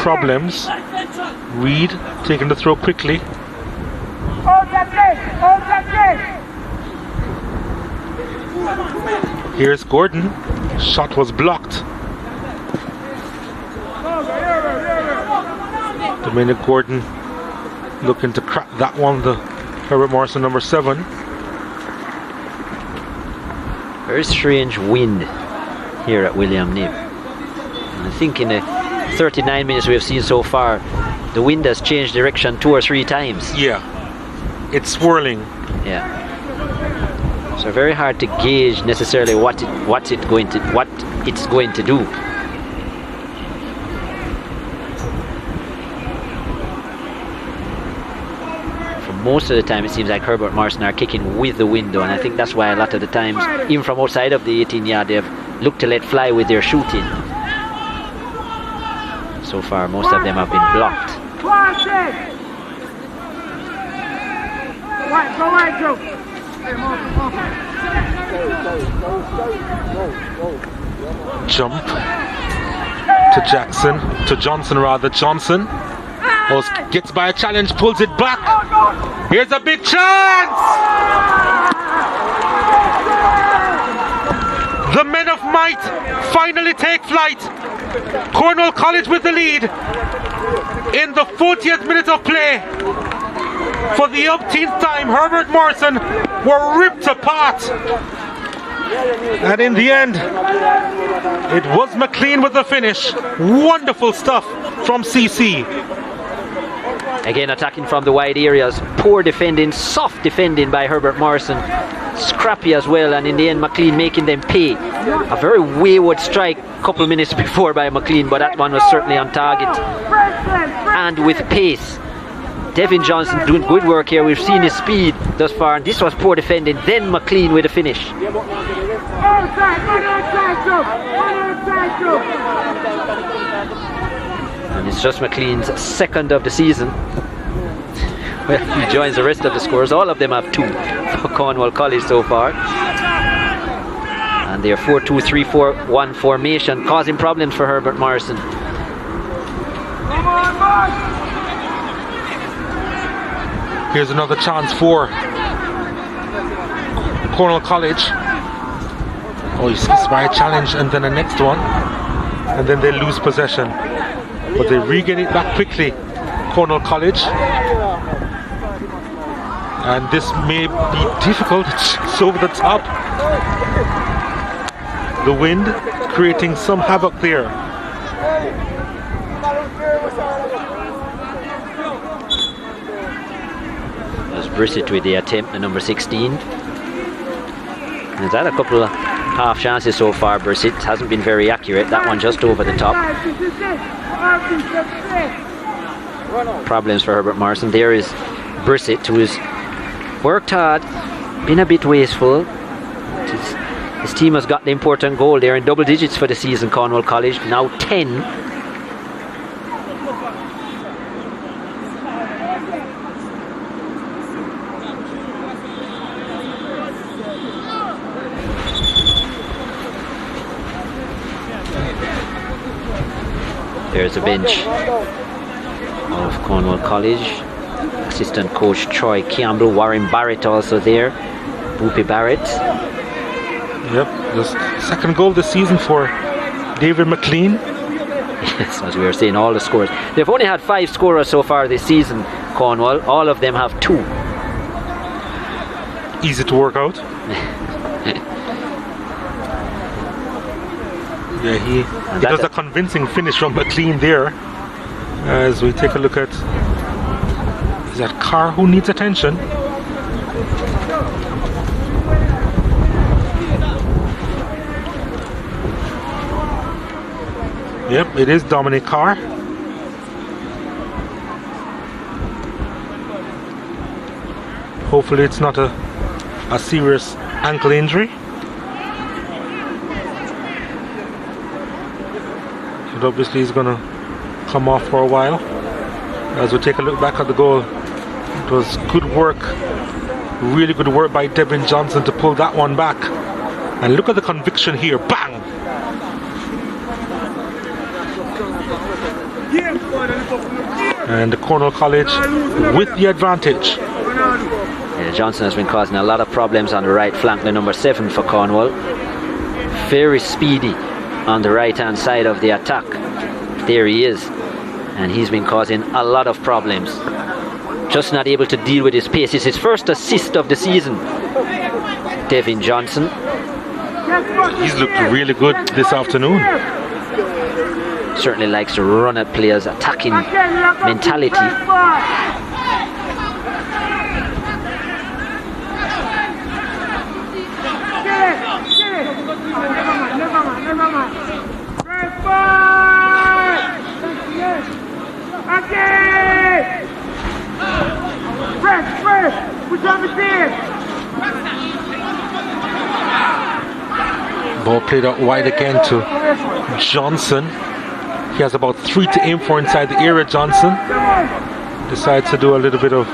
problems. Reed taking the throw quickly. Here's Gordon. Shot was blocked. Dominic Gordon looking to crack that one, the Herbert Morrison number 7. Very strange wind here at William Knibb. And I think in the 39 minutes we have seen so far, the wind has changed direction 2 or 3 times. Yeah, it's swirling. Yeah. So very hard to gauge necessarily what it's going to do. For most of the time, it seems like Herbert Morrison are kicking with the window, and I think that's why a lot of the times, even from outside of the 18-yard, they've looked to let fly with their shooting. So far, most of them have been blocked. Jump to Jackson, to Johnson rather. Johnson gets by a challenge, pulls it back. Here's a big chance! The men of might finally take flight. Cornwall College with the lead in the 40th minute of play. For the 18th time, Herbert Morrison were ripped apart. And in the end, it was McLean with the finish. Wonderful stuff from CC. Again, attacking from the wide areas. Poor defending, soft defending by Herbert Morrison. Scrappy as well, and in the end, McLean making them pay. A very wayward strike a couple minutes before by McLean, but that one was certainly on target. And with pace. Devin Johnson doing good work here. We've seen his speed thus far, and this was poor defending. Then McLean with the finish. And it's just McLean's second of the season. Well, he joins the rest of the scores. All of them have 2 for Cornwall College so far. And their 4-2-3-4-1 formation causing problems for Herbert Morrison. Here's another chance for Cornwall College. Oh, you see, by a challenge and then the next one. And then they lose possession. But they regain it back quickly. Cornwall College. And this may be difficult. It's over the top. The wind creating some havoc there. There's Brissett with the attempt, the number 16. He's had a couple of half chances so far. Brissett hasn't been very accurate. That one just over the top. Problems for Herbert Morrison. There is Brissett, who has worked hard, been a bit wasteful. His team has got the important goal. They're in double digits for the season, Cornwall College. Now 10. There's a bench of Cornwall College. Assistant coach Troy Campbell, Warren Barrett also there. Boopy Barrett. Yep, the second goal this season for David McLean. Yes, as we were saying, all the scores. They've only had 5 scorers so far this season, Cornwall. All of them have 2. Easy to work out. Yeah, he does a convincing finish from McLean there. As we take a look at, is that Carr who needs attention? Yep, it is Dominic Carr. Hopefully it's not a serious ankle injury. But obviously he's going to come off for a while. As we take a look back at the goal, it was good work, really good work by Devin Johnson to pull that one back. And look at the conviction here, bang! And the Cornwall College with the advantage. Yeah, Johnson has been causing a lot of problems on the right flank, the number 7 for Cornwall. Very speedy on the right hand side of the attack. There he is, and he's been causing a lot of problems. Just not able to deal with his pace. It's his first assist of the season, Devin Johnson. He's looked really good this afternoon. Certainly likes to run at players, attacking mentality. Ball played out wide again to Johnson. He has about 3 to aim for inside the area. Johnson decides to do a little bit of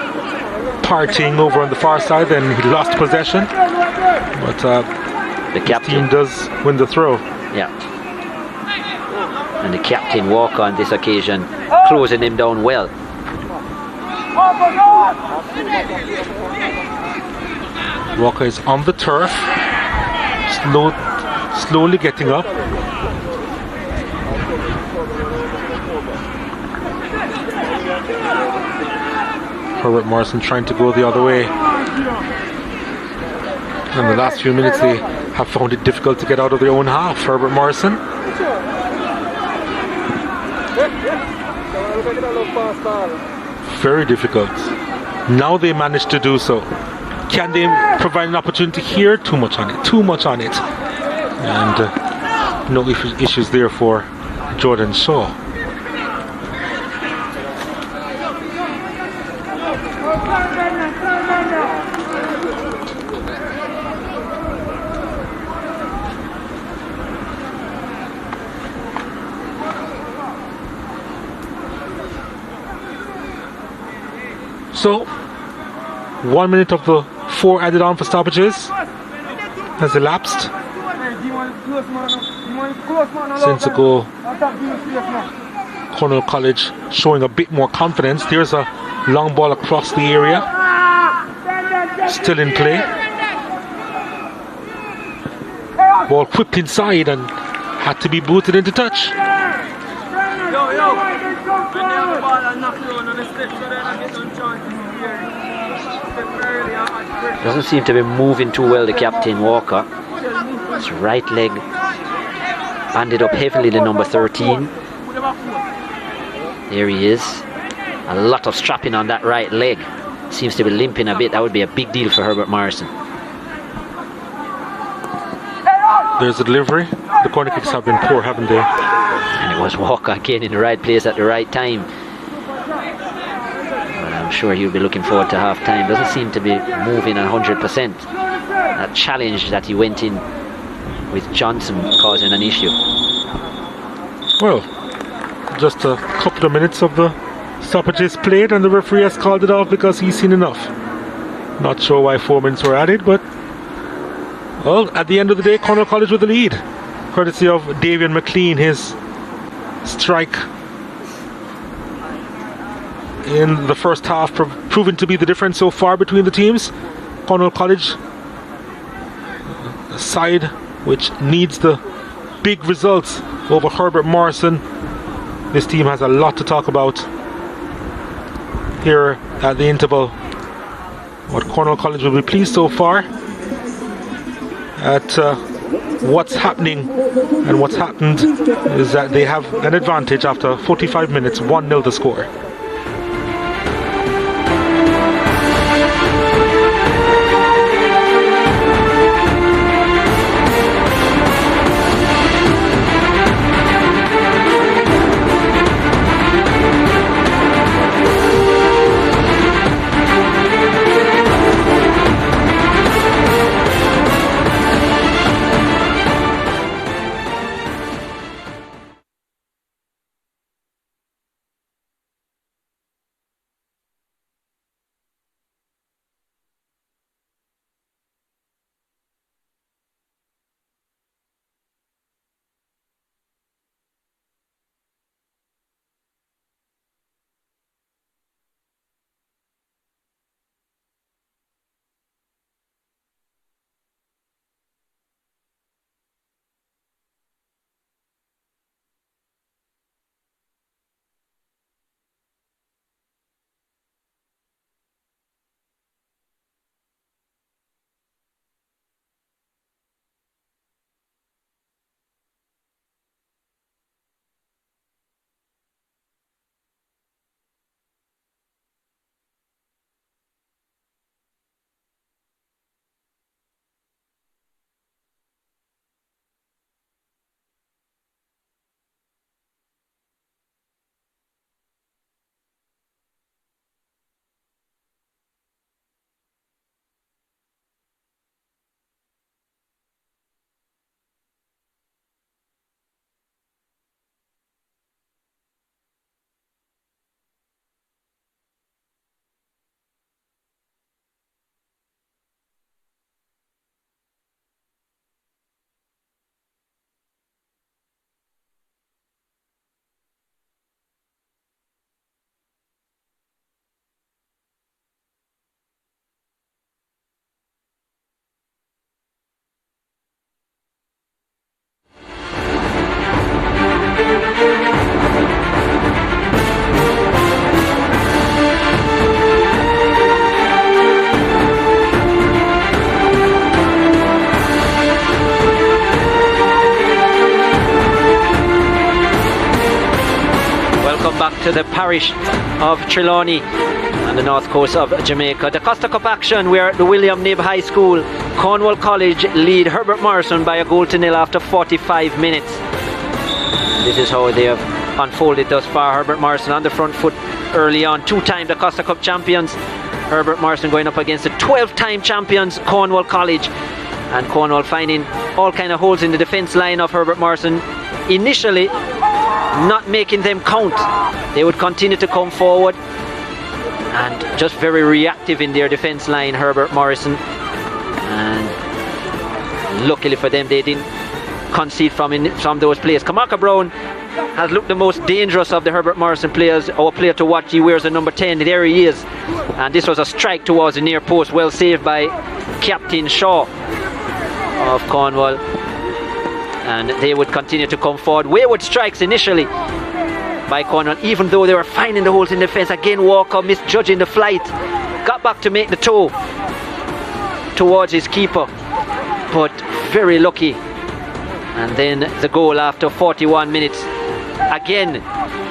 partying over on the far side, and he lost possession. But the captain team does win the throw. Yeah. And the captain walk on this occasion, closing him down well. Walker is on the turf, slowly getting up. Herbert Morrison trying to go the other way. In the last few minutes they have found it difficult to get out of their own half. Herbert Morrison. Very difficult. Now they managed to do so. Can they provide an opportunity here? Too much on it. And no issues there for Jordan Shaw. So, 1 minute of the 4 added on for stoppages has elapsed since the goal. Cornwall College showing a bit more confidence. There's a long ball across the area, still in play. Ball whipped inside and had to be booted into touch. Doesn't seem to be moving too well, the captain, Walker. His right leg banded up heavily, the number 13. There he is. A lot of strapping on that right leg. Seems to be limping a bit. That would be a big deal for Herbert Morrison. There's the delivery. The corner kicks have been poor, haven't they? And it was Walker again in the right place at the right time. But I'm sure he'll be looking forward to half time. Doesn't seem to be moving 100%. That challenge that he went in with Johnson causing an issue. Well, just a couple of minutes of the stoppages played, and the referee has called it off because he's seen enough. Not sure why 4 minutes were added, but well, at the end of the day, Cornwall College with the lead, courtesy of Davian McLean. His strike in the first half proven to be the difference so far between the teams. Cornwall College, a side which needs the big results over Herbert Morrison. This team has a lot to talk about here at the interval. But Cornwall College will be pleased so far at what's happening, and what's happened is that they have an advantage after 45 minutes, 1-0 the score. To the parish of Trelawney on the north coast of Jamaica. DaCosta Cup action, where at the William Knibb High School, Cornwall College lead Herbert Morrison by 1-0 after 45 minutes. This is how they have unfolded thus far. Herbert Morrison on the front foot early on, two-time DaCosta Cup champions. Herbert Morrison going up against the 12-time champions Cornwall College, and Cornwall finding all kind of holes in the defence line of Herbert Morrison. Initially not making them count. They would continue to come forward, and just very reactive in their defence line, Herbert Morrison. And luckily for them, they didn't concede from those players. Kamaka Brown has looked the most dangerous of the Herbert Morrison players. Our player to watch, he wears the number 10. There he is. And this was a strike towards the near post, well saved by Captain Shaw of Cornwall. and they would continue to come forward. Wayward strikes initially by Cornwall, even though they were finding the holes in the fence. Again, Walker misjudging the flight, got back to make the toe towards his keeper, but very lucky. And then the goal after 41 minutes. Again,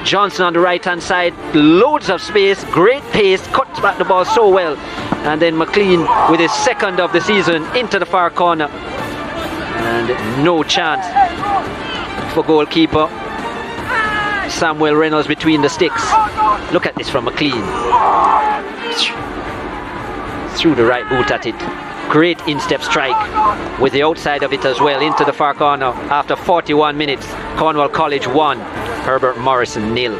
Johnson on the right hand side, loads of space, great pace, cuts back the ball so well. And then McLean with his second of the season into the far corner. And no chance for goalkeeper Samuel Reynolds between the sticks. Look at this from McLean. Through the right boot at it. Great instep strike with the outside of it as well into the far corner. After 41 minutes, Cornwall College 1, Herbert Morrison 0.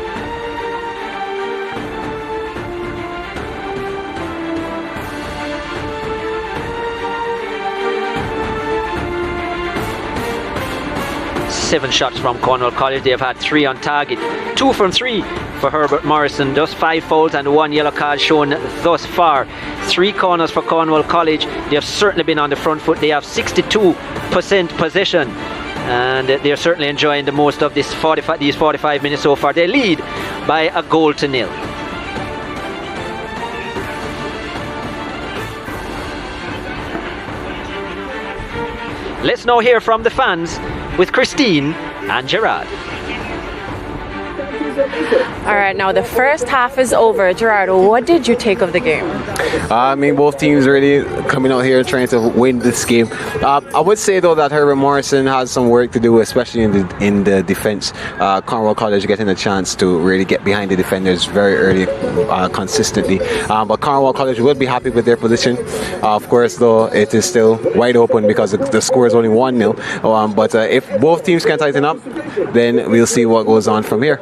Seven shots from Cornwall College. They have had 3 on target, 2 from 3 for Herbert Morrison. Thus 5 fouls and 1 yellow card shown thus far. 3 corners for Cornwall College. They have certainly been on the front foot. They have 62% possession, and they're certainly enjoying the most of these 45 minutes so far. They lead by a goal to 0. Let's now hear from the fans with Christine and Gerard. All right, now the first half is over. Gerard, what did you take of the game? I mean, both teams really coming out here trying to win this game. I would say though that Herbert Morrison has some work to do, especially in the defense. Cornwall College getting a chance to really get behind the defenders very early, consistently. But Cornwall College will be happy with their position. Of course, though, it is still wide open because the score is only 1-0. But if both teams can tighten up, then we'll see what goes on from here.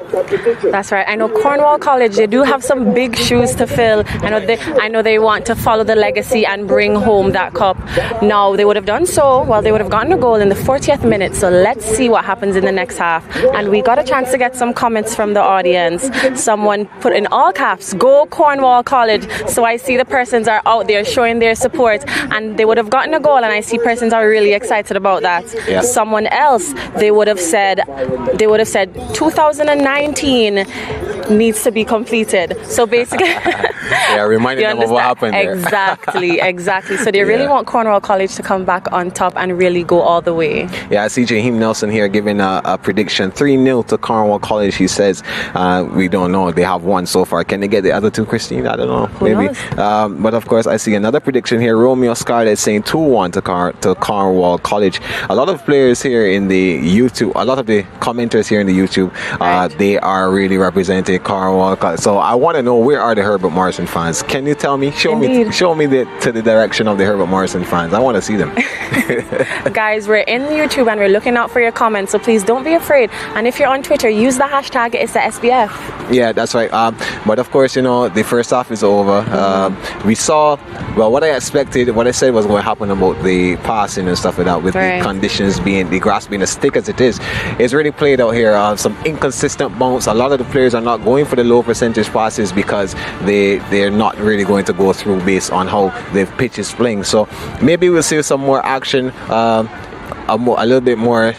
That's right. I know Cornwall College, they do have some big shoes to fill. I know they want to follow the legacy and bring home that cup. Now, they would have done so, well, they would have gotten a goal in the 40th minute. So let's see what happens in the next half. And we got a chance to get some comments from the audience. Someone put in all caps, "Go Cornwall College." So I see the persons are out there showing their support, and they would have gotten a goal, and I see persons are really excited about that. Yeah. Someone else, they would have said 2019 needs to be completed. So basically, yeah, reminding them of what happened there. Exactly. So they really want Cornwall College to come back on top and really go all the way. Yeah, I see Jaheim Nelson here giving a prediction 3-0 to Cornwall College. He says we don't know. They have 1 so far. Can they get the other 2, Christine? I don't know. Maybe. But of course, I see another prediction here. Romeo Scarlett saying 2-1 to Cornwall College. A lot of players here in the YouTube, a lot of the commenters here in the YouTube, they are really representing Cornwall College. So I want to know, where are the Herbert Morrison fans? Can you tell me? Show me to the direction of the Herbert Morrison fans. I want to see them. Guys, we're in YouTube and we're looking out for your comments, so please don't be afraid. And if you're on Twitter, use the hashtag ISSASBF. Yeah, that's right. But of course, the first half is over. We saw, well, what I expected, what I said was going to happen about the passing and stuff like that, with the conditions being, the grass being as thick as it is. It's really played out here. Some inconsistent bounce. A lot of the players are not going for the low percentage passes because they're not really going to go through based on how the pitch is playing. So maybe we'll see some more action, a little bit more.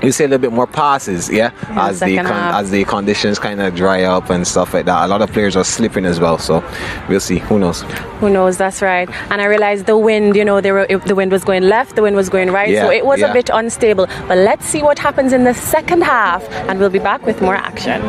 You see a little bit more passes, as the conditions kind of dry up and stuff like that. A lot of players are slipping as well, so we'll see. Who knows? Who knows? That's right. And I realized the wind. The wind was going left, the wind was going right, so it was a bit unstable. But let's see what happens in the second half, and we'll be back with more action.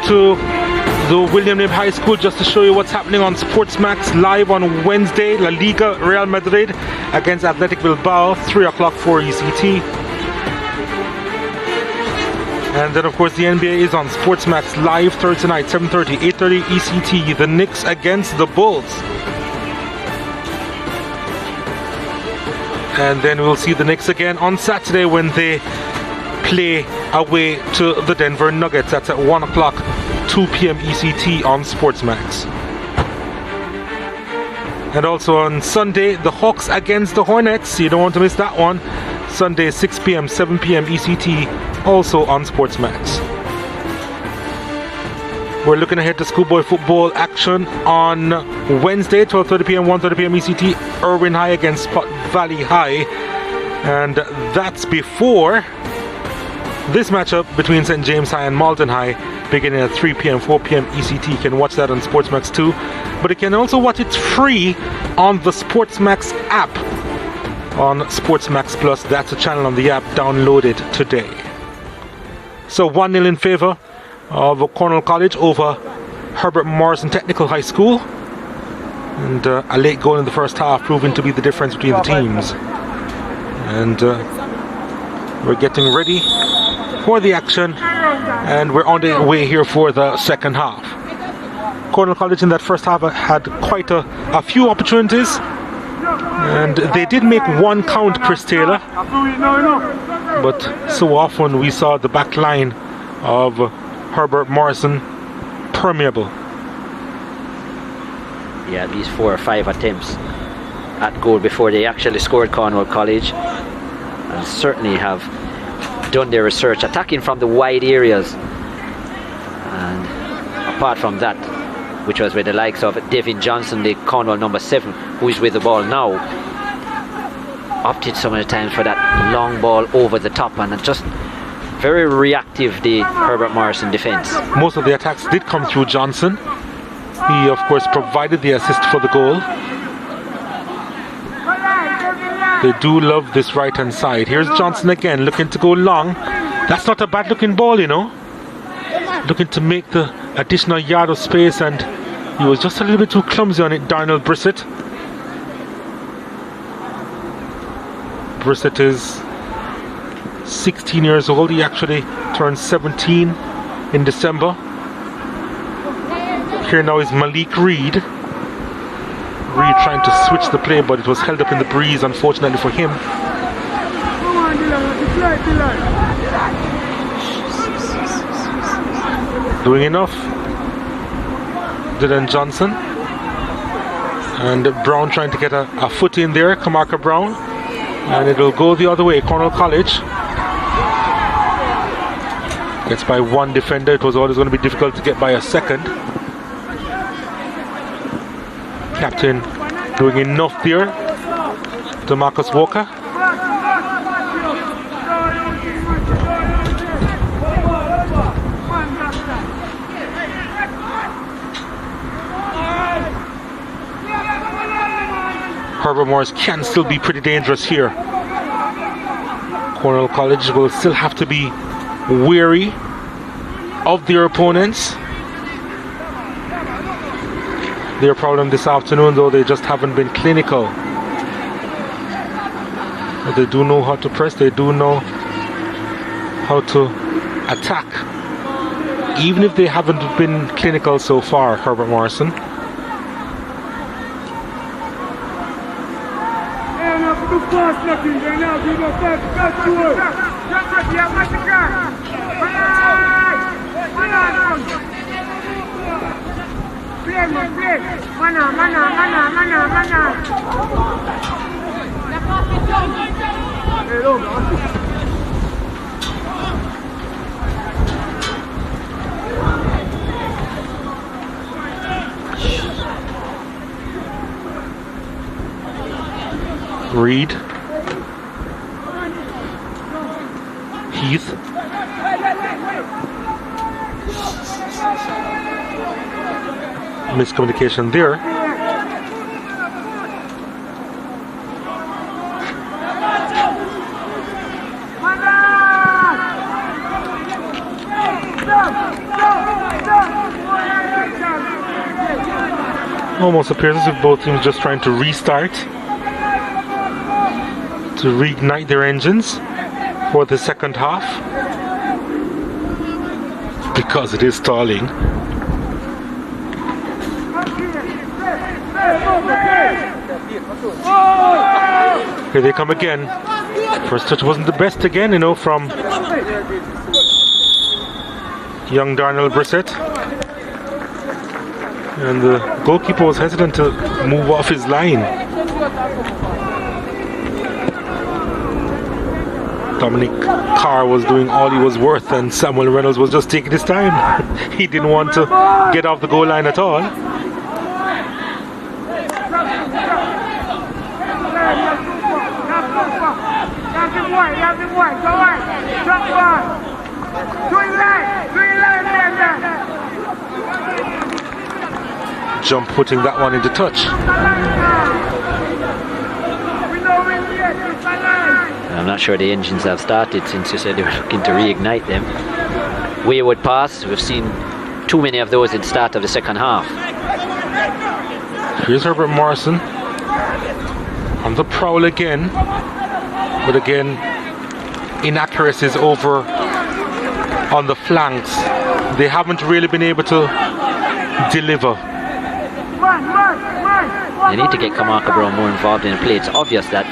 to the William Knibb High School just to show you what's happening on SportsMax live on Wednesday. La Liga Real Madrid against Athletic Bilbao, 3 o'clock for ECT. And then of course the NBA is on SportsMax live Thursday night, 7:30, 8:30 ECT. The Knicks against the Bulls. And then we'll see the Knicks again on Saturday when they play away to the Denver Nuggets. That's at 1 o'clock, 2 p.m. ECT on SportsMax. And also on Sunday, the Hawks against the Hornets. You don't want to miss that one. Sunday, 6 p.m., 7 p.m. ECT, also on SportsMax. We're looking ahead to schoolboy football action on Wednesday, 12:30 p.m., 1:30 p.m. ECT. Irwin High against Spot Valley High. And that's before this matchup between St. James High and Malton High, beginning at 3 p.m., 4 p.m. ECT. You can watch that on SportsMax too. But you can also watch it free on the SportsMax app on SportsMax Plus. That's a channel on the app. Download it today. So 1-0 in favor of Cornwall College over Herbert Morrison Technical High School. And a late goal in the first half proving to be the difference between the teams. And we're getting ready for the action, and we're on the way here for the second half. Cornwall College in that first half had quite a few opportunities, and they did make one count, Chris Taylor, but so often we saw the back line of Herbert Morrison permeable. Yeah, at least 4 or 5 attempts at goal before they actually scored, Cornwall College, and certainly have done their research, attacking from the wide areas. And apart from that, which was with the likes of Devin Johnson, the Cornwall number 7, who is with the ball now, opted some of the times for that long ball over the top, and just very reactive, the Herbert Morrison defense. Most of the attacks did come through Johnson. He of course provided the assist for the goal. They do love this right hand side. Here's Johnson again, looking to go long. That's not a bad looking ball, you know. Looking to make the additional yard of space, and he was just a little bit too clumsy on it, Darnell Brissett. Brissett is 16 years old. He actually turned 17 in December. Here now is Malik Reed. Reed trying to switch the play, but it was held up in the breeze, unfortunately for him. Doing enough. Dylan Johnson. And Brown trying to get a foot in there, Kamarka Brown. And it will go the other way, Cornwall College. Gets by one defender. It was always going to be difficult to get by a second. Captain doing enough there to Marcus Walker. Herbert Morris can still be pretty dangerous here. Cornwall College will still have to be wary of their opponents. Their problem this afternoon, though, they just haven't been clinical. But they do know how to press, they do know how to attack. Even if they haven't been clinical so far, Herbert Morrison. Reed, Heath, miscommunication there. Almost appears as if both teams just trying to restart, to reignite their engines for the second half, because it is stalling. Here they come again. First touch wasn't the best again, you know, from young Darnell Brissett. And the goalkeeper was hesitant to move off his line. Dominic Carr was doing all he was worth, and Samuel Reynolds was just taking his time. He didn't want to get off the goal line at all. Jump putting that one into touch. I'm not sure the engines have started since you said they were looking to reignite them. Wayward pass, we've seen too many of those at the start of the second half. Here's Herbert Morrison on the prowl again, but again inaccuracies over on the flanks. They haven't really been able to deliver. They need to get Kamaka Brown more involved in the play. It's obvious that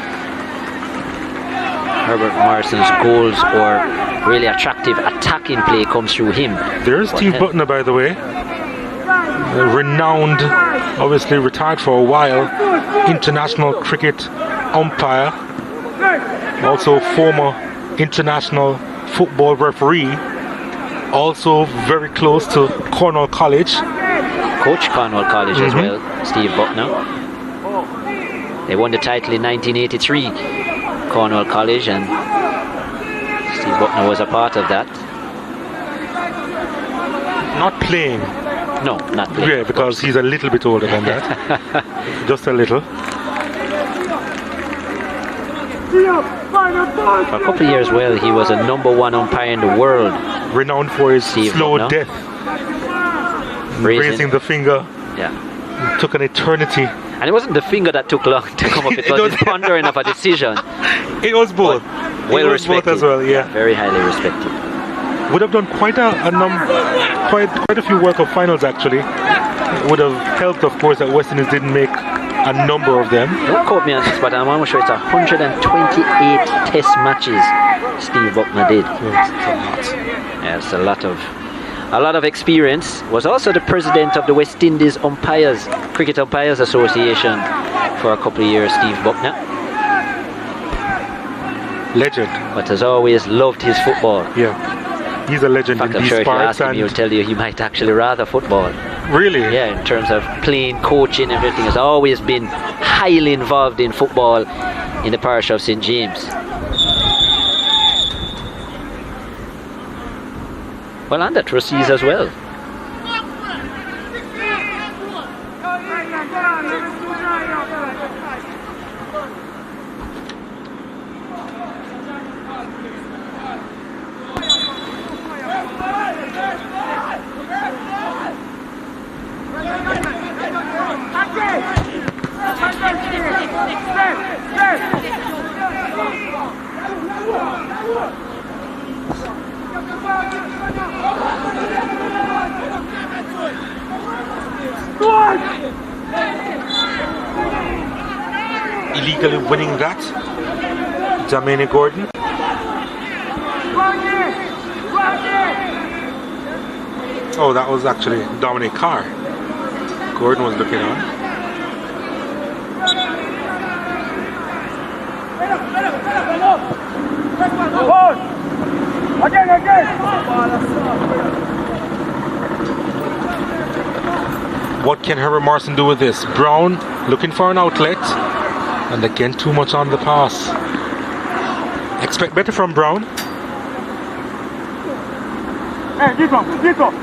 Herbert Morrison's goals or really attractive attacking play comes through him. There's Steve Butner, by the way, a renowned, obviously retired for a while, international cricket umpire, also former international football referee, also very close to Cornwall College. Coach Cornwall College as well, Steve Butner. They won the title in 1983, Cornwall College, and Steve Butner was a part of that. Not playing. No, not playing. Yeah, because he's a little bit older than that. Just a little. For a couple of years, well, he was a #1 umpire in the world. Renowned for his Steve slow Butner. death. Raising the finger. Yeah. It took an eternity. And it wasn't the finger that took long to come up, it was the pondering of a decision. It was both. Well it was respected. both as well, yeah. Very highly respected. Would have done quite a few World Cup finals actually. It would have helped, of course, that West Indies didn't make a number of them. Don't quote me on this, but I'm almost sure it's 128 test matches Steve Butner did. Yeah, it's a lot of experience. Was also the president of the West Indies Cricket Umpires Association for a couple of years, Steve Butner. Legend. But has always loved his football. Yeah. He's a legend in fact, in I'm these sure if you parts. ask him, he'll tell you he might actually rather football. Really? Yeah, in terms of playing, coaching, everything. Has always been highly involved in football in the parish of St. James. Well, and the trustees as well. Illegally winning that, Jermaine Gordon. Oh, that was actually Dominic Carr. Gordon was looking on. What can Herbert Morrison do with this? Brown looking for an outlet, and again too much on the pass. Expect better from Brown. Hey, get go.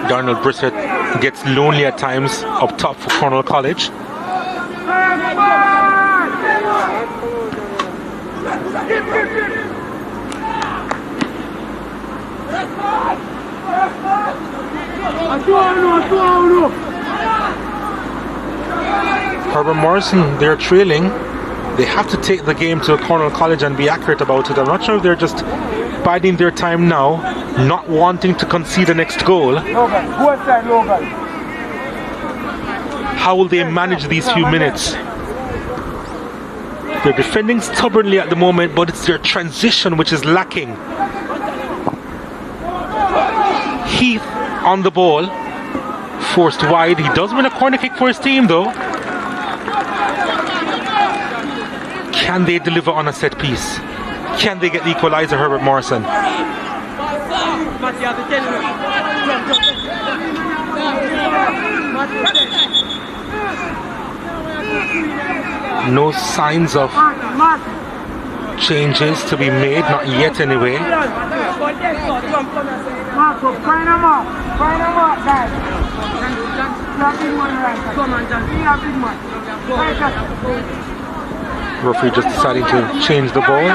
Darnell Brissett gets lonely at times up top for Cornwall College. Herbert Morrison, they're trailing. They have to take the game to Cornwall College and be accurate about it. I'm not sure if they're just biding their time now, not wanting to concede the next goal. How will they manage these few minutes? They're defending stubbornly at the moment, but it's their transition which is lacking. Heath on the ball, forced wide. He does win a corner kick for his team though. Can they deliver on a set piece? Can they get the equalizer, Herbert Morrison? No signs of changes to be made, not yet anyway. Referee just deciding to change the ball.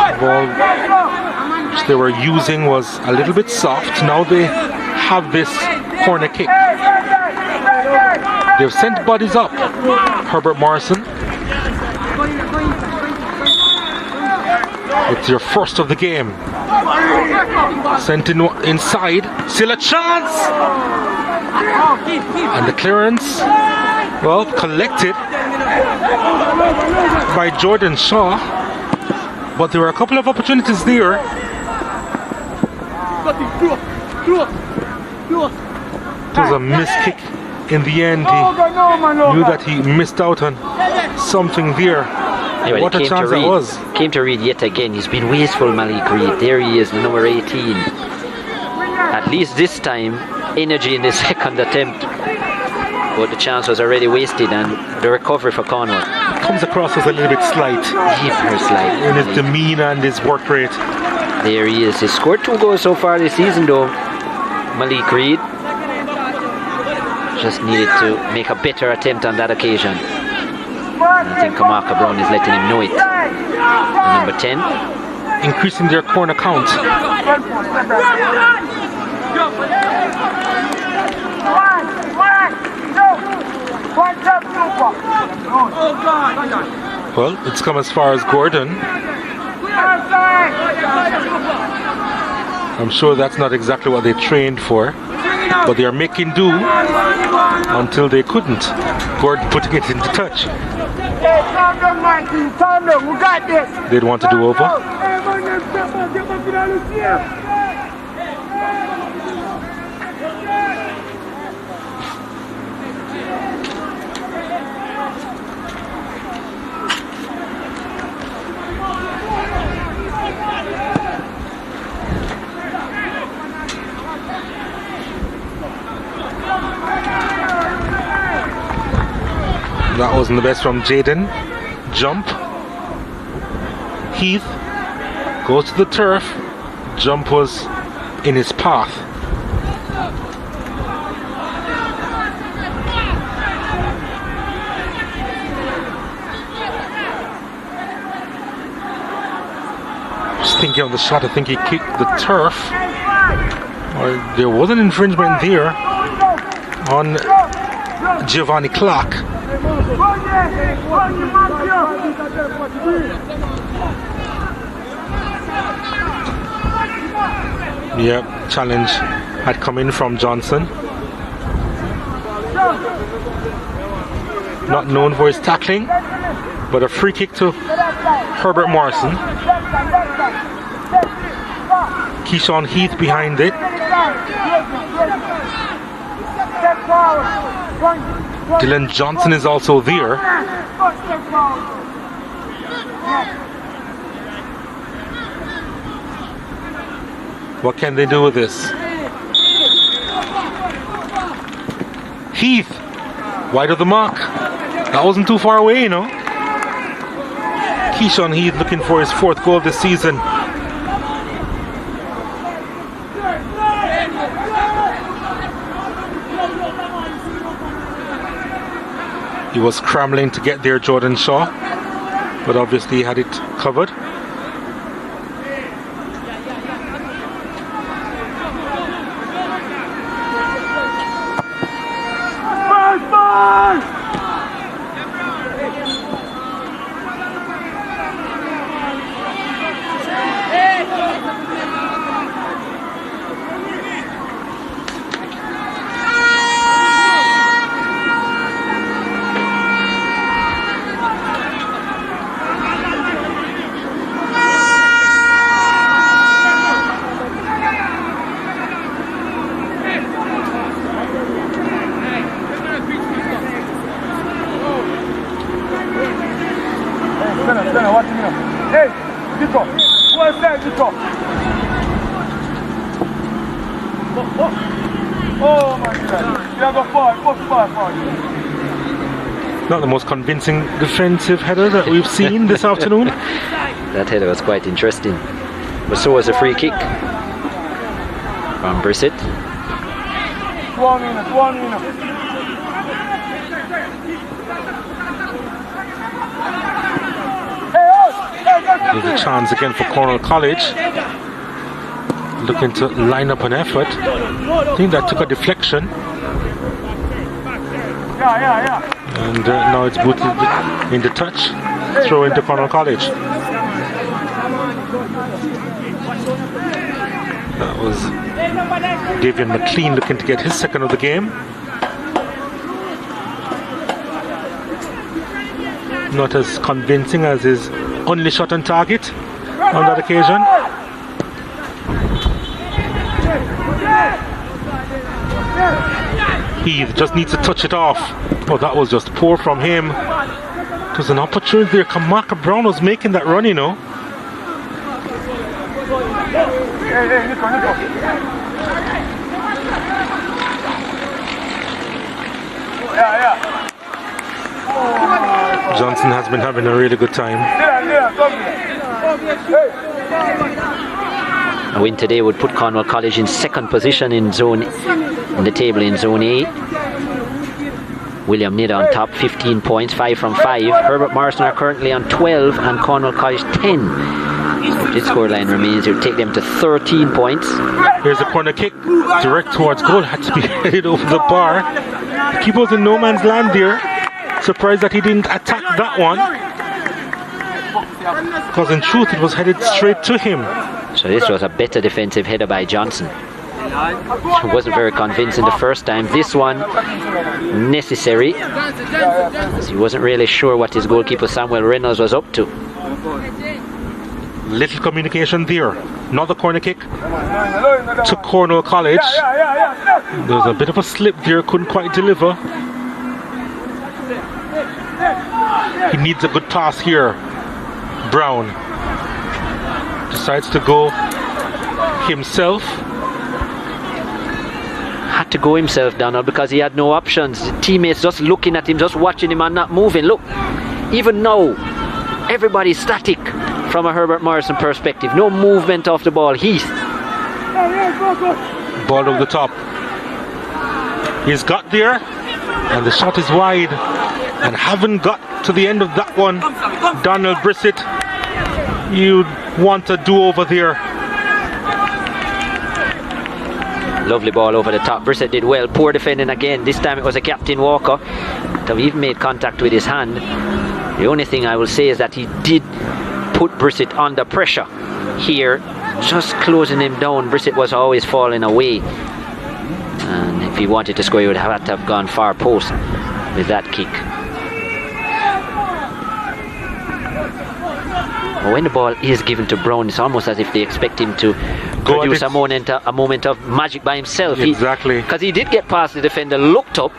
The ball which they were using was a little bit soft. Now they have this corner kick. They've sent bodies up. Herbert Morrison. It's your first of the game. Sent in inside. Still a chance. And the clearance, well, collected by Jordan Shaw. But there were a couple of opportunities there. It was a missed kick. In the end, he knew that he missed out on something there. Anyway, what a chance that was. Came to Reed yet again. He's been wasteful, Malik Reed. There he is, number 18. At least this time, energy in the second attempt. But the chance was already wasted, and the recovery for Cornwall. Comes across as a little bit slight. Very slight. In his demeanor and his work rate. There he is. He scored 2 goals so far this season, though. Malik Reed just needed to make a better attempt on that occasion. I think Kamaka Brown is letting him know it. The number 10. Increasing their corner count. Well, it's come as far as Gordon. I'm sure that's not exactly what they trained for, but they are making do until they couldn't. Gordon putting it into touch. They'd want to do over. That wasn't the best from Jaden. Jump. Heath goes to the turf. Jump was in his path. Just thinking of the shot, I think he kicked the turf. Or there was an infringement there on Giovanni Clark. Yep, challenge had come in from Johnson. Not known for his tackling, but a free kick to Herbert Morrison. Keyshawn Heath behind it. Dylan Johnson is also there. What can they do with this? Heath, wide of the mark. That wasn't too far away, you know. Keyshawn Heath looking for his 4th goal this season. He was scrambling to get there, Jordan Shaw, but obviously he had it covered. Not the most convincing defensive header that we've seen this afternoon. That header was quite interesting. But so was a free kick from Brissett. There's a chance again for Cornwall College. Looking to line up an effort. I think that took a deflection. And now it's booted in the touch. Throw into Cornwall College. That was Davian McLean looking to get his second of the game. Not as convincing as his only shot on target on that occasion. He just needs to touch it off. Oh, that was just poor from him. There's an opportunity there. Kamaka Brown was making that run, you know. Johnson has been having a really good time. A win today would put Cornwall College in second position in the table in Zone A. William Nida on top, 15 points, 5 from 5. Herbert Morrison are currently on 12 and Cornwall College 10. So this scoreline remains, it would take them to 13 points. Here's a corner kick direct towards goal, had to be headed over the bar. The keeper was in no man's land there. Surprised that he didn't attack that one, because in truth it was headed straight to him. So this was a better defensive header by Johnson. It wasn't very convincing the first time. This one necessary, as he wasn't really sure what his goalkeeper Samuel Reynolds was up to. Little communication there. Another corner kick to Cornwall College. There was a bit of a slip there, couldn't quite deliver. He needs a good pass here. Brown decides to go himself. Had to go himself, Donald, because he had no options. The teammates just looking at him, just watching him and not moving. Look, even now, everybody's static from a Herbert Morrison perspective. No movement off the ball. Heath. Ball over the top. He's got there, and the shot is wide. And haven't got to the end of that one. Donald Brissett, you'd want a do-over there. Lovely ball over the top. Brissett did well. Poor defending again. This time it was a Captain Walker that even made contact with his hand. The only thing I will say is that he did put Brissett under pressure here, just closing him down. Brissett was always falling away, and if he wanted to score he would have had to have gone far post with that kick. But when the ball is given to Brown, it's almost as if they expect him to produce a moment of magic by himself. Exactly. Because he did get past the defender, looked up,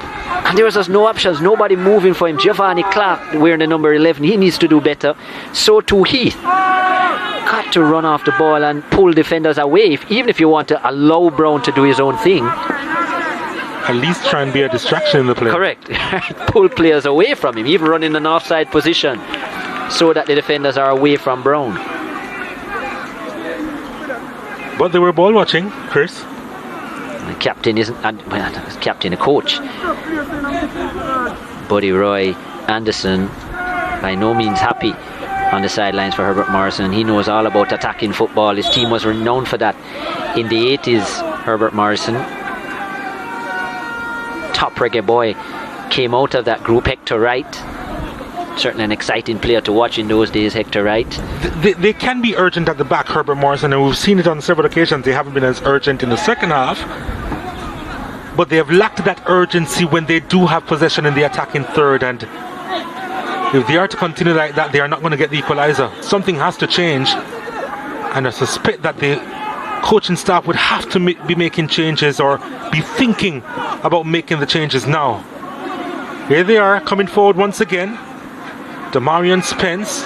and there was just no options, nobody moving for him. Giovanni Clark wearing the number 11, he needs to do better. So too Heath. Got to run off the ball and pull defenders away, even if you want to allow Brown to do his own thing. At least try and be a distraction in the play. Correct. Pull players away from him, even run in an offside position, so that the defenders are away from Brown. But they were ball watching, Chris. The captain isn't, well, captain, a coach. Buddy Roy Anderson, by no means happy on the sidelines for Herbert Morrison. He knows all about attacking football. His team was renowned for that in the 80s. Herbert Morrison, top reggae boy, came out of that group. Hector Wright, certainly an exciting player to watch in those days, Hector Wright. They can be urgent at the back, Herbert Morrison, and we've seen it on several occasions. They haven't been as urgent in the second half, but they have lacked that urgency when they do have possession in the attacking third, and if they are to continue like that, they are not going to get the equalizer. Something has to change, and I suspect that the coaching staff would have to be making changes or be thinking about making the changes now. Here they are, coming forward once again. Damarian Spence.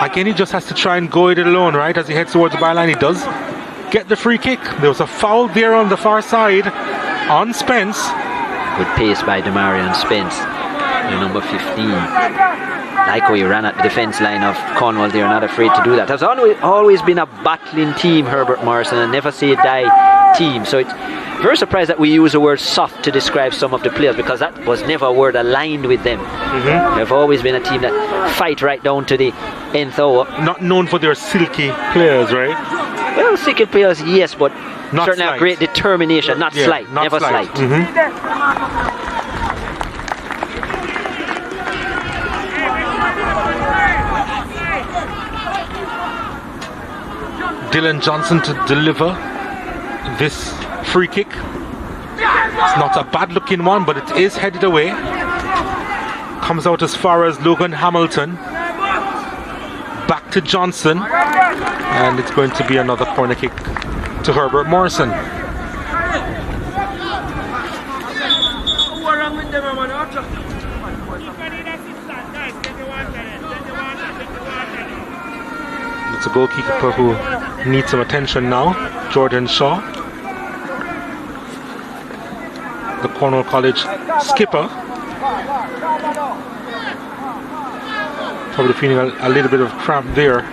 Again, he just has to try and go it alone, right? As he heads towards the byline, he does get the free kick. There was a foul there on the far side on Spence. Good pace by Damarian Spence, the number 15. Like how he ran at the defence line of Cornwall, they're not afraid to do that. There's always been a battling team, Herbert Morrison, and never say die team. So it's very surprised that we use the word soft to describe some of the players, because that was never a word aligned with them. They've always been a team that fight right down to the nth hour. Not known for their silky players, right? Well, silky players, yes, but not certainly slight. have great determination, not slight, not never slight. Dylan Johnson to deliver this free kick. It's not a bad looking one, but it is headed away. Comes out as far as Logan Hamilton. Back to Johnson, and it's going to be another corner kick to Herbert Morrison. It's a goalkeeper who needs some attention now, Jordan Shaw, the Cornwall College skipper. Probably feeling a little bit of cramp there.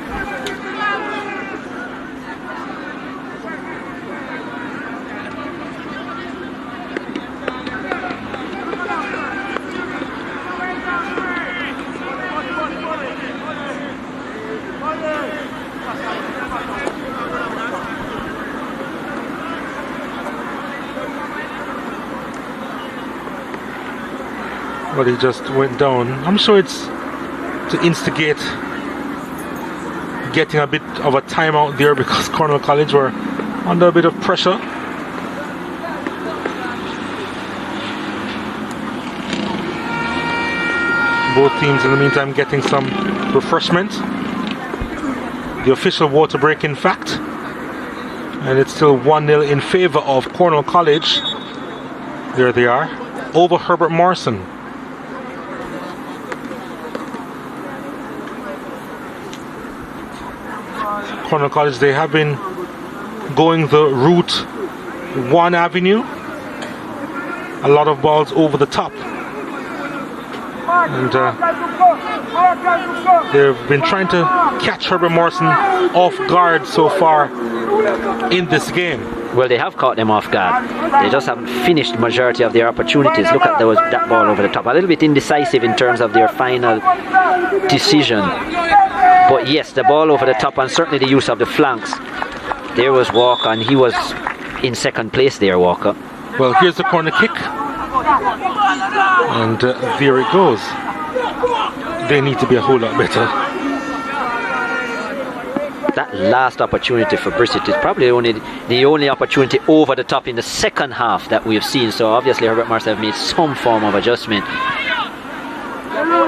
But he just went down. I'm sure it's to instigate getting a bit of a timeout there, because Cornwall College were under a bit of pressure. Both teams in the meantime getting some refreshment. The official water break, in fact. And it's still 1-0 in favor of Cornwall College. There they are, over Herbert Morrison. Cornwall College, they have been going the route 1 Avenue. A lot of balls over the top. And they've been trying to catch Herbert Morrison off guard so far in this game. Well, they have caught them off guard. They just haven't finished the majority of their opportunities. Look at that ball over the top. A little bit indecisive in terms of their final decision. But yes, the ball over the top, and certainly the use of the flanks. There was Walker, and he was in second place there, Walker. Well, here's the corner kick. And there it goes. They need to be a whole lot better. That last opportunity for Bristol is probably the only opportunity over the top in the second half that we've seen. So obviously Herbert Morrison have made some form of adjustment.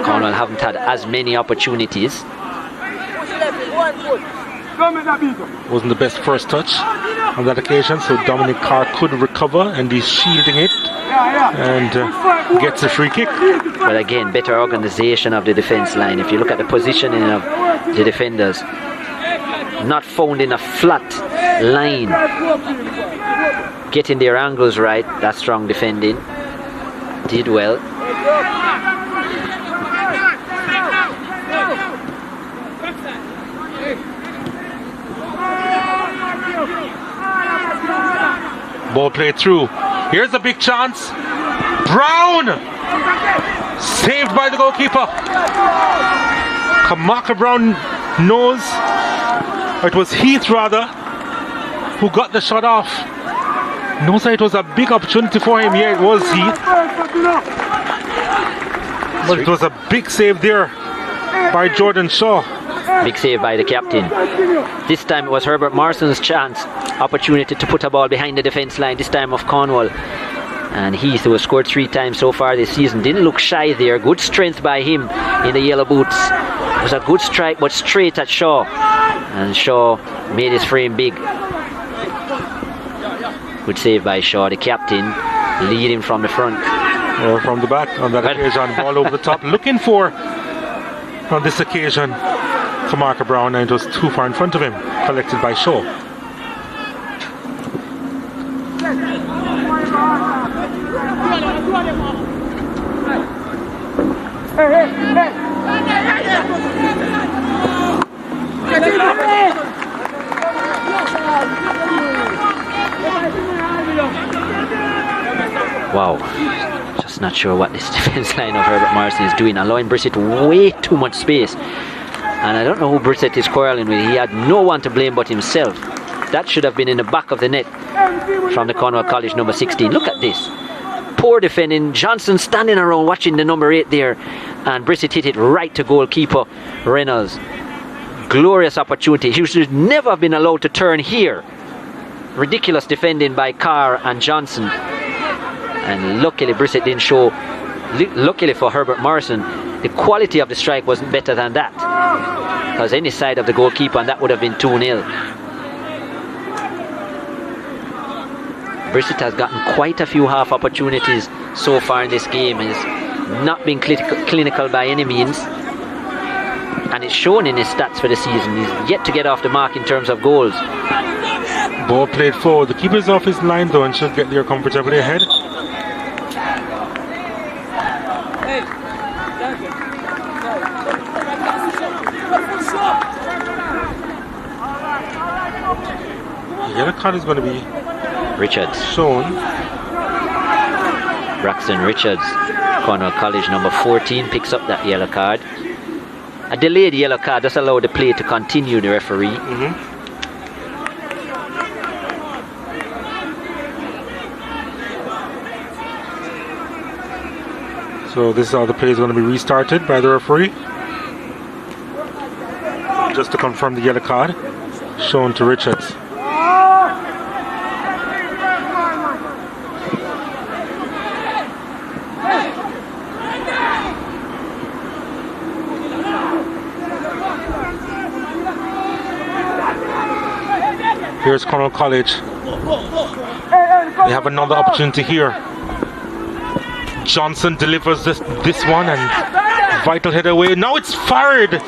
Cornwall haven't had as many opportunities. Wasn't the best first touch on that occasion, so Dominic Carr could recover, and he's shielding it and gets a free kick. But again, better organization of the defense line. If you look at the positioning of the defenders, not found in a flat line, getting their angles right. That's strong defending. Did well. Ball played through Here's a big chance. Brown! Saved by the goalkeeper. Kamaka Brown knows, or it was Heath rather, who got the shot off. Knows that it was a big opportunity for him. Yeah, it was Heath. But it was a big save there by Jordan Shaw. Big save by the captain. This time it was Herbert Morrison's chance, opportunity to put a ball behind the defence line, this time of Cornwall. And Heath, who has scored 3 times so far this season, didn't look shy there. Good strength by him in the yellow boots. It was a good strike, but straight at Shaw. And Shaw made his frame big. Good save by Shaw, the captain, leading from the front. Or from the back on that occasion. Ball over the top. Looking for, on this occasion, Kamaka Brown, and it was too far in front of him. Collected by Shaw. Wow, just not sure what this defense line of Herbert Morrison is doing, allowing Brissett way too much space. And I don't know who Brissett is quarreling with. He had no one to blame but himself. That should have been in the back of the net from the Cornwall College number 16. Look at this. Poor defending. Johnson standing around watching the number 8 there. And Brissett hit it right to goalkeeper Reynolds. Glorious opportunity. He should never have been allowed to turn here. Ridiculous defending by Carr and Johnson. And luckily Brissett didn't show. Luckily for Herbert Morrison, the quality of the strike wasn't better than that. Because any side of the goalkeeper, and that would have been 2-0. Brissett has gotten quite a few half opportunities so far in this game. He's not been clinical by any means. And it's shown in his stats for the season. He's yet to get off the mark in terms of goals. Ball played forward. The keeper's off his line though and should get there comfortably ahead. The yellow card is going to be Richards shown. Braxton Richards, Cornwall College number 14, picks up that yellow card. A delayed yellow card just allowed the play to continue, the referee. So this is how the play is going to be restarted by the referee. Just to confirm the yellow card shown to Richards. Here's Cornwall College. They have another opportunity here. Johnson delivers this one and vital header away. Now it's fired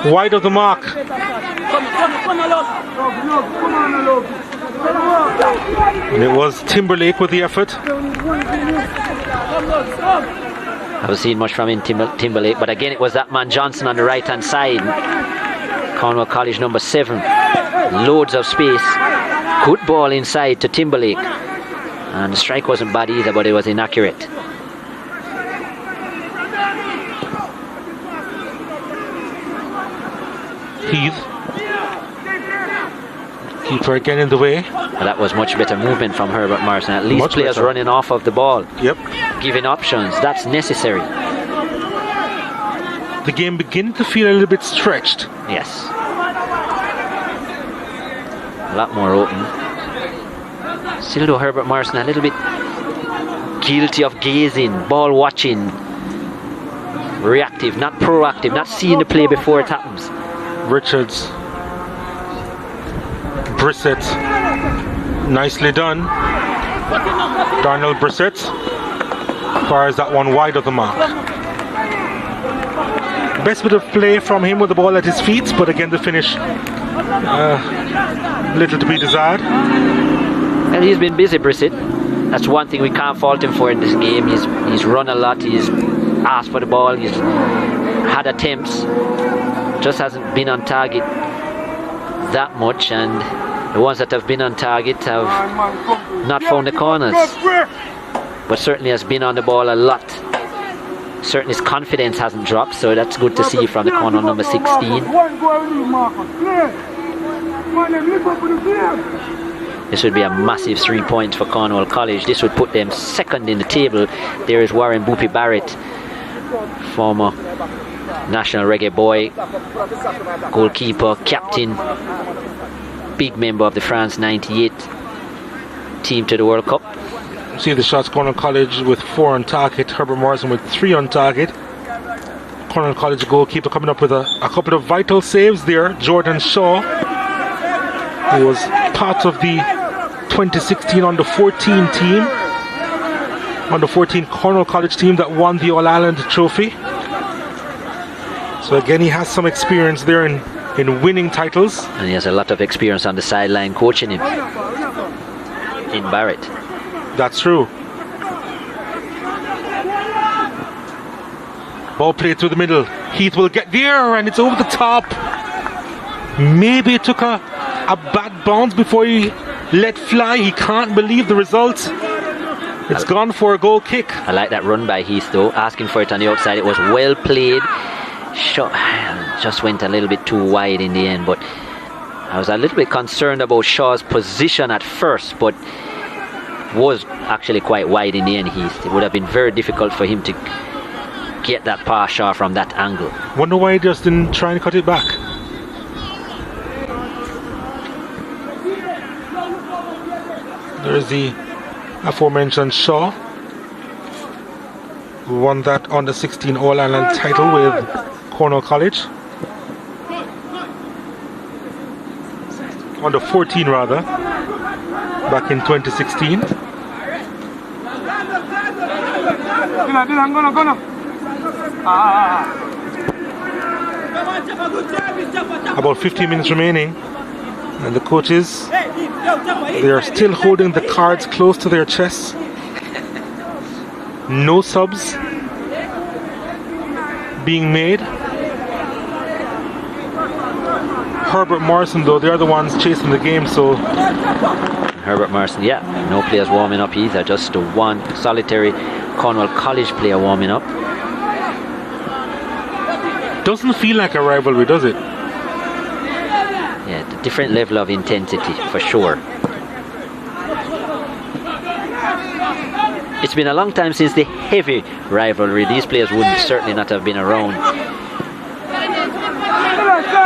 wide of the mark. And it was Timberlake with the effort. I haven't seen much from him, Timberlake, but again it was that man Johnson on the right hand side. Cornwall College number 7. Loads of space. Good ball inside to Timberlake. And the strike wasn't bad either, but it was inaccurate. Heath. Keeper again in the way. Well, that was much better movement from Herbert Morrison. At least Much players better. running off of the ball. Yep. Giving options. That's necessary. The game beginning to feel a little bit stretched. Yes. A lot more open. Still though Herbert Morrison a little bit guilty of gazing, ball watching. Reactive, not proactive, not seeing the play before it happens. Richards. Brissett. Nicely done. Darnell Brissett fires that one wide of the mark. Best bit of play from him with the ball at his feet, but again the finish little to be desired. And he's been busy, Brissett. That's one thing we can't fault him for in this game. He's run a lot, he's asked for the ball, he's had attempts, just hasn't been on target that much, and the ones that have been on target have not found the corners, but certainly has been on the ball a lot. Certainly his confidence hasn't dropped, so that's good to see from the corner number 16. This would be a massive 3 points for Cornwall College. This would put them second in the table. There is Warren Boopy Barrett, former national reggae boy, goalkeeper, captain, big member of the France 98 team to the World Cup. See the shots, Cornwall College with 4 on target, Herbert Morrison with 3 on target. Cornwall College goalkeeper coming up with a couple of vital saves there. Jordan Shaw, who was part of the 2016 under-14 team, under-14 Cornwall College team that won the All-Ireland trophy. So again, he has some experience there in winning titles. And he has a lot of experience on the sideline coaching him in Barrett. That's true. Ball played through the middle. Heath will get there, and it's over the top. Maybe it took a bad bounce before he let fly. He can't believe the result. It's gone for a goal kick. I like that run by Heath though, asking for it on the outside. It was well played. Shot just went a little bit too wide in the end, but I was a little bit concerned about Shaw's position at first, but was actually quite wide in the end. Heath, it would have been very difficult for him to get that pass Shaw from that angle. Wonder why he just didn't try and cut it back. There's the aforementioned Shaw, who won that under 16 All-Ireland title with Cornwall College. Under 14 rather, back in 2016. About 15 minutes remaining, and the coaches, they are still holding the cards close to their chests. No subs being made. Herbert Morrison though, they're the ones chasing the game, so Herbert Morrison, yeah, no players warming up either, just the one solitary Cornwall College player warming up. Doesn't feel like a rivalry, does it? Yeah, the different level of intensity for sure. It's been a long time since the heavy rivalry. These players would certainly not have been around.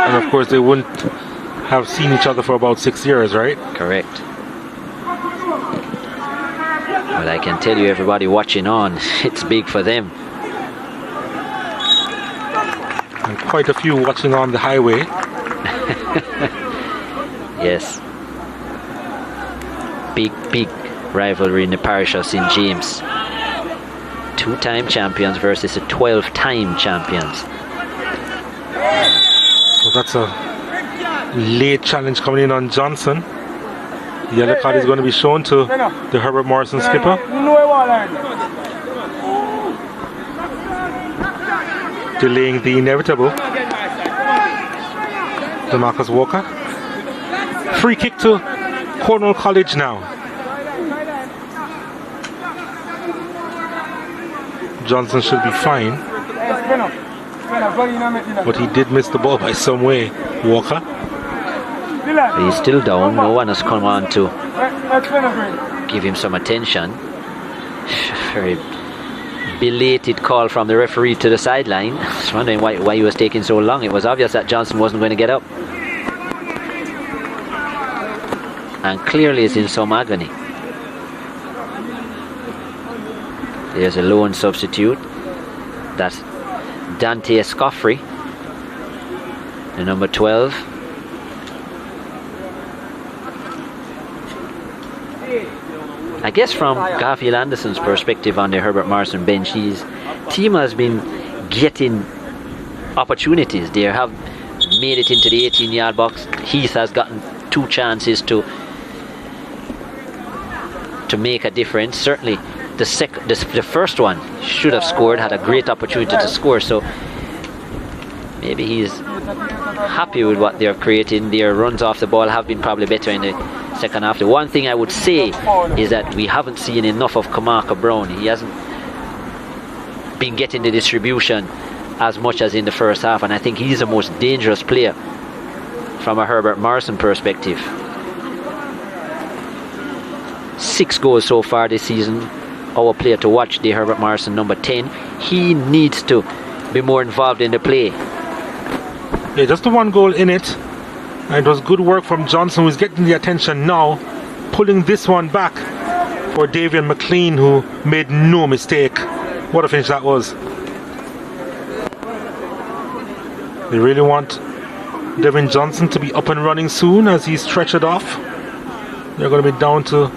And of course they wouldn't have seen each other for about 6 years, right? Correct. But I can tell you, everybody watching on, it's big for them. And quite a few watching on the highway. Yes. Big rivalry in the parish of St. James. 2-time champions versus the 12-time champions. So that's a late challenge coming in on Johnson. The yellow card is going to be shown to the Herbert Morrison skipper. Delaying the inevitable. DeMarcus Walker. Free kick to Cornwall College now. Johnson should be fine, but he did miss the ball by some way. Walker. He's still down. No one has come on to give him some attention. Very belated call from the referee to the sideline. I was wondering why he was taking so long. It was obvious that Johnson wasn't going to get up, and clearly is in some agony. There's a lone substitute. That's Dante Escoffrey, the number 12. I guess from Garfield Anderson's perspective on the Herbert Morrison bench, his team has been getting opportunities. They have made it into the 18-yard box. Heath has gotten 2 chances to make a difference. Certainly the first one should have scored, had a great opportunity to score, so maybe he's happy with what they're creating. Their runs off the ball have been probably better in the second half. The one thing I would say is that we haven't seen enough of Kamaka Brown. He hasn't been getting the distribution as much as in the first half, and I think he's the most dangerous player from a Herbert Morrison perspective. 6 goals so far this season. Our player to watch, the Herbert Morrison, number 10. He needs to be more involved in the play. Yeah, just the 1 goal in it. And it was good work from Johnson, who's getting the attention now, pulling this one back for Davian McLean, who made no mistake. What a finish that was. They really want Devin Johnson to be up and running soon as he's stretched off. They're going to be down to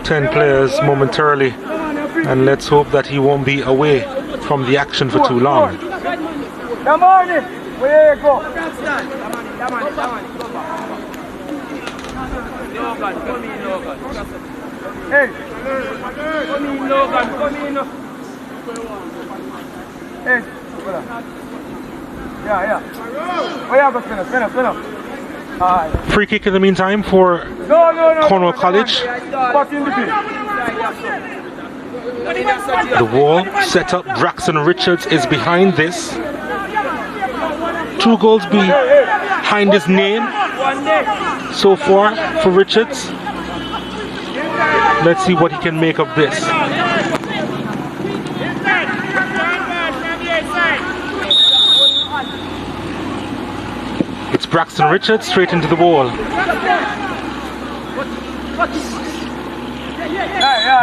10 players momentarily, and let's hope that he won't be away from the action for too long. Come on, where you go? Hey, come in, Logan, come in. Hey, yeah. Where you go, spin up. Free kick in the meantime for Cornwall College. The wall set up. Braxton Richards is behind this. 2 goals behind his name so far for Richards. Let's see what he can make of this. It's Braxton Richards straight into the wall.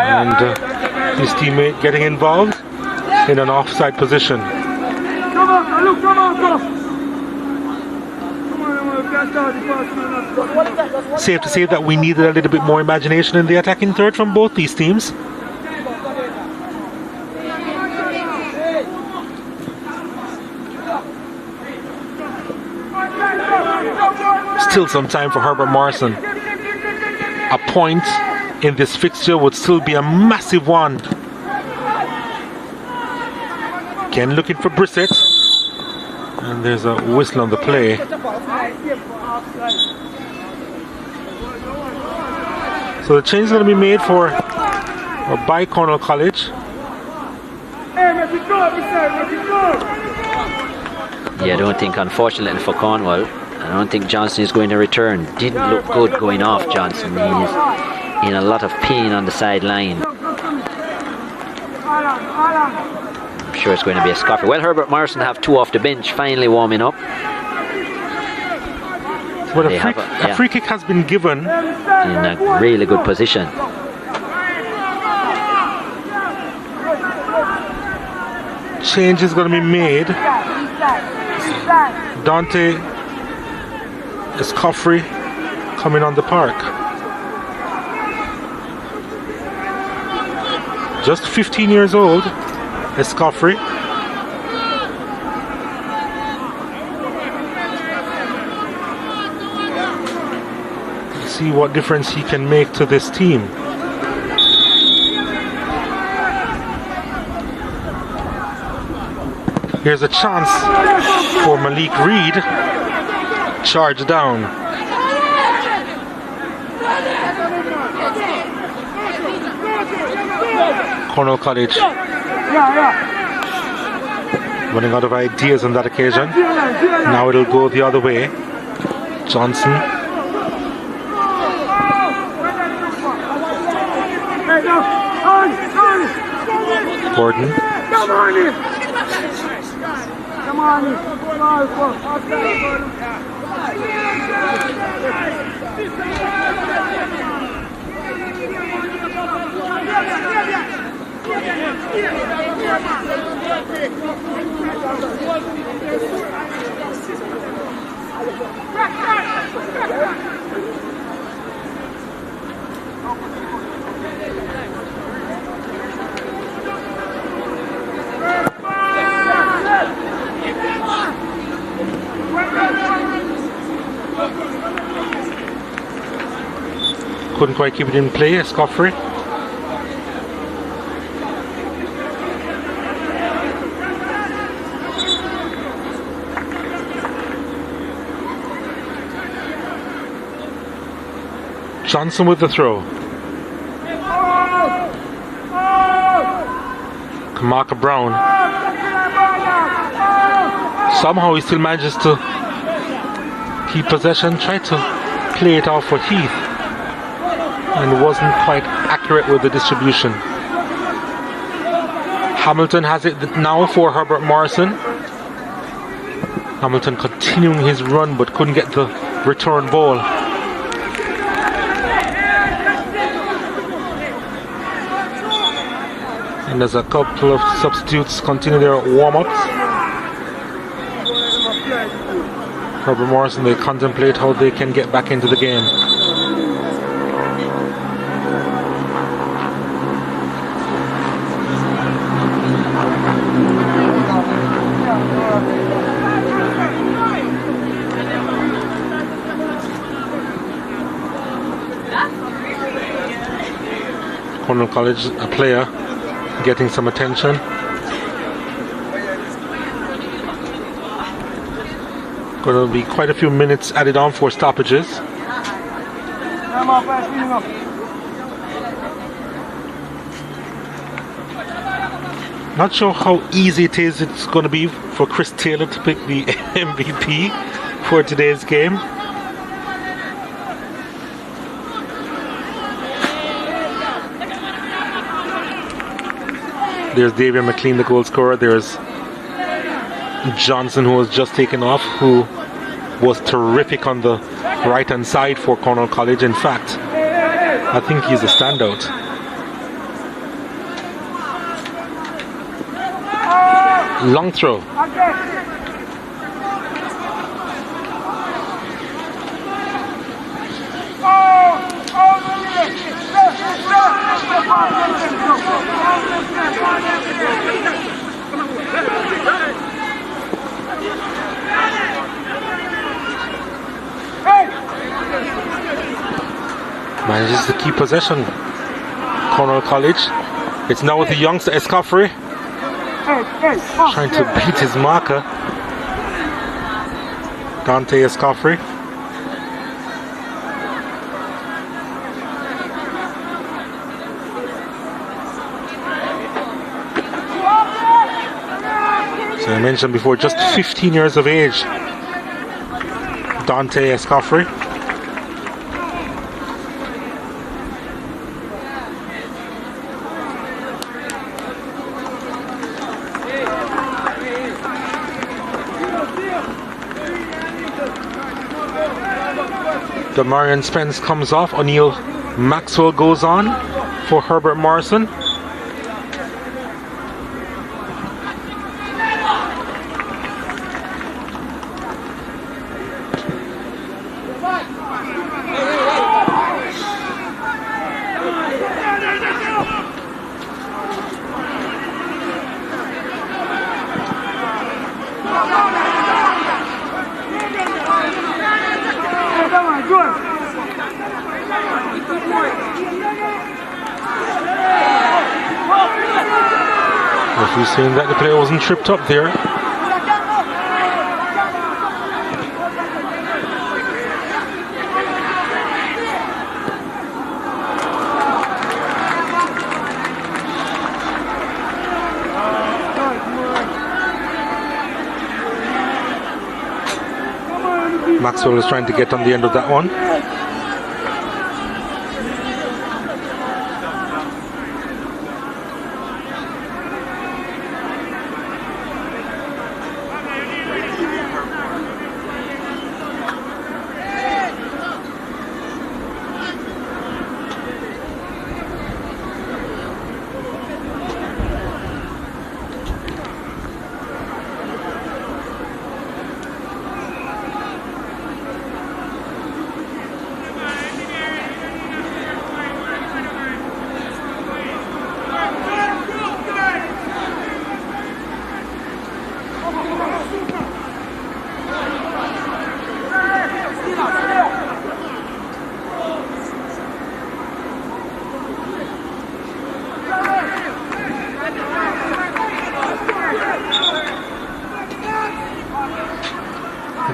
And his teammate getting involved in an offside position. Safe to say that we needed a little bit more imagination in the attacking third from both these teams. Still some time for Herbert Morrison. A point in this fixture would still be a massive one. Again looking for Brissett. And there's a whistle on the play. So the change is going to be made for or by Cornwall College. Yeah, I don't think, unfortunately for Cornwall, I don't think Johnson is going to return. Didn't look good going off, Johnson. He's in a lot of pain on the sideline. I'm sure it's going to be a scoffy. Well, Herbert Morrison have 2 off the bench, finally warming up. Well, a free kick has been given. In a really good position. Change is going to be made. Dante Escoffrey coming on the park. Just 15 years old, Escoffrey. See what difference he can make to this team. Here's a chance for Malik Reed. Charge down. Cornwall College running out of ideas on that occasion. Now it'll go the other way. Johnson. Gordon. Couldn't quite keep it in play, Escoffrey. Johnson with the throw. Kamaka Brown. Somehow he still manages to keep possession, tried to play it off for Heath, and wasn't quite accurate with the distribution. Hamilton has it now for Herbert Morrison. Hamilton continuing his run but couldn't get the return ball. And there's a couple of substitutes continue their warm-ups. Herbert Morrison, they contemplate how they can get back into the game. Cornwall College, a player getting some attention. Going to be quite a few minutes added on for stoppages. Not sure how easy it's going to be for Chris Taylor to pick the MVP for today's game. There's Davian McLean, the goal scorer. There's Johnson, who was just taken off, who was terrific on the right-hand side for Cornwall College. In fact, I think he's a standout. Long throw. Manages to keep possession. Cornwall College. It's now with the youngster Escoffrey. Trying to beat his marker. Dante Escoffrey. So I mentioned before, just 15 years of age. Dante Escoffrey. The Marion Spence comes off. O'Neill Maxwell goes on for Herbert Morrison. Referee saying that the player wasn't tripped up there. Maxwell is trying to get on the end of that one.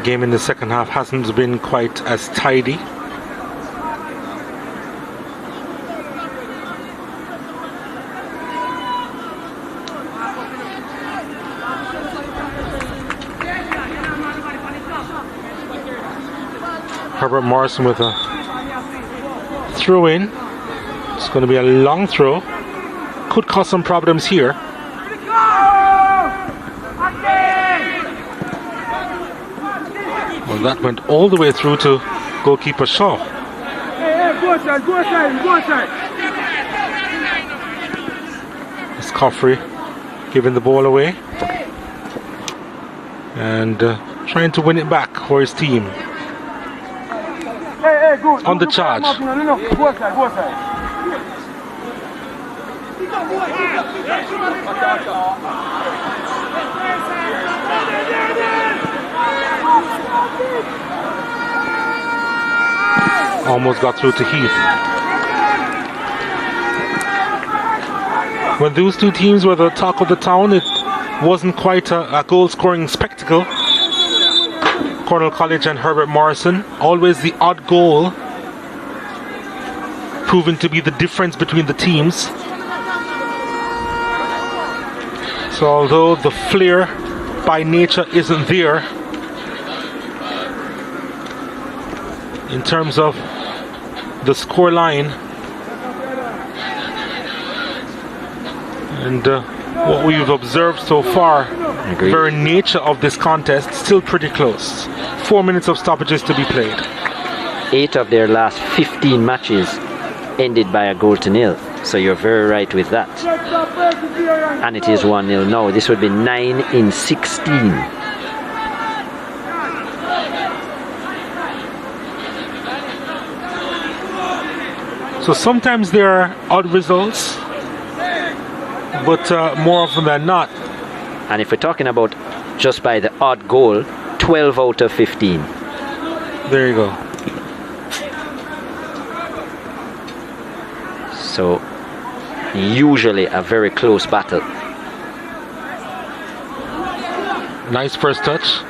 Game in the second half hasn't been quite as tidy. Herbert Morrison with a throw in. It's going to be a long throw. Could cause some problems here. Well, that went all the way through to goalkeeper Shaw. Go inside. It's Coffrey giving the ball away and trying to win it back for his team. On the charge. Go inside. Almost got through to Heath. When those two teams were the talk of the town, it wasn't quite a goal-scoring spectacle. Cornwall College and Herbert Morrison, always the odd goal, proving to be the difference between the teams. So although the flair by nature isn't there, in terms of the score line and what we've observed so far, the very nature of this contest, still pretty close. 4 minutes of stoppages to be played. 8 of their last 15 matches ended by a goal to nil. So you're very right with that. And it is 1-0 now. This would be 9 in 16. So sometimes there are odd results, but more often than not. And if we're talking about just by the odd goal, 12 out of 15. There you go. So usually a very close battle. Nice first touch.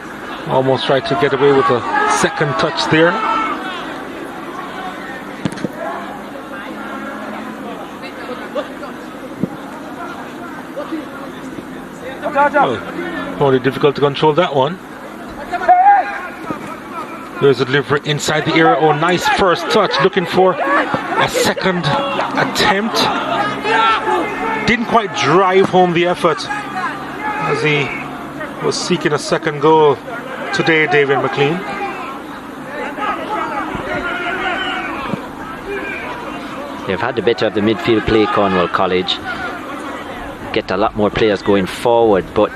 Almost tried to get away with a second touch there. Well, only difficult to control that one. There's a delivery inside the area. Oh, nice first touch. Looking for a second attempt. Didn't quite drive home the effort as he was seeking a second goal today, David McLean. They've had the better of the midfield play, Cornwall College. Get a lot more players going forward, but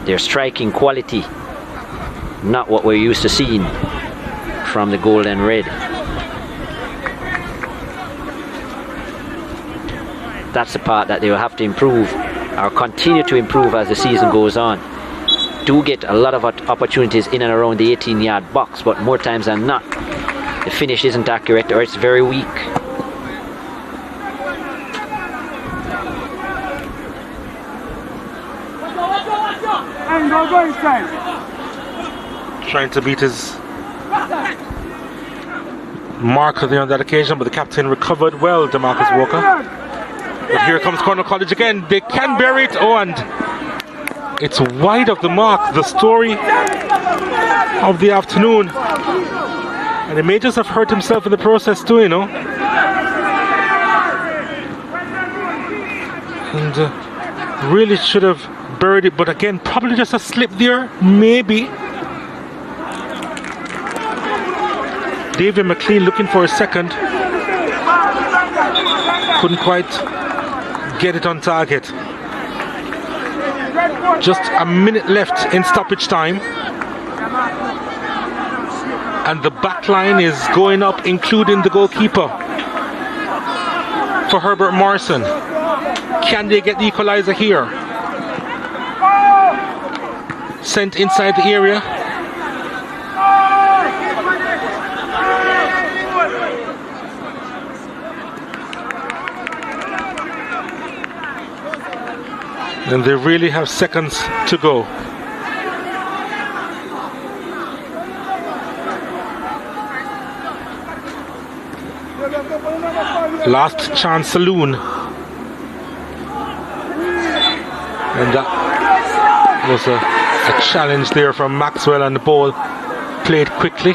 their striking quality, not what we're used to seeing from the gold and red. That's the part that they will have to improve or continue to improve as the season goes on. Do get a lot of opportunities in and around the 18-yard box, but more times than not, the finish isn't accurate or it's very weak. Go inside. Trying to beat his marker there on that occasion, but the captain recovered well, DeMarcus Walker. But here comes Cornwall College again. They can bury it. Oh, and it's wide of the mark. The story of the afternoon. And he may just have hurt himself in the process too, you know. And really should have buried it, but again, probably just a slip there, maybe. David McLean looking for a second. Couldn't quite get it on target. Just a minute left in stoppage time. And the back line is going up, including the goalkeeper for Herbert Morrison. Can they get the equalizer here? Sent inside the area. And they really have seconds to go. Last chance saloon. And that was a challenge there from Maxwell, and the ball played quickly.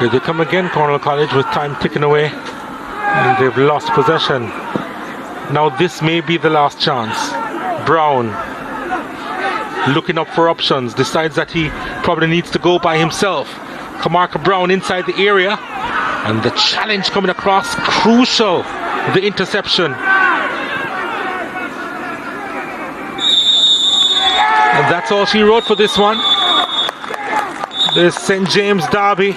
Here they come again, Cornwall College, with time ticking away, and they've lost possession. Now this may be the last chance. Brown, looking up for options, decides that he probably needs to go by himself. Kamarka Brown inside the area, and the challenge coming across, crucial, the interception. And that's all she wrote for this one. The St. James derby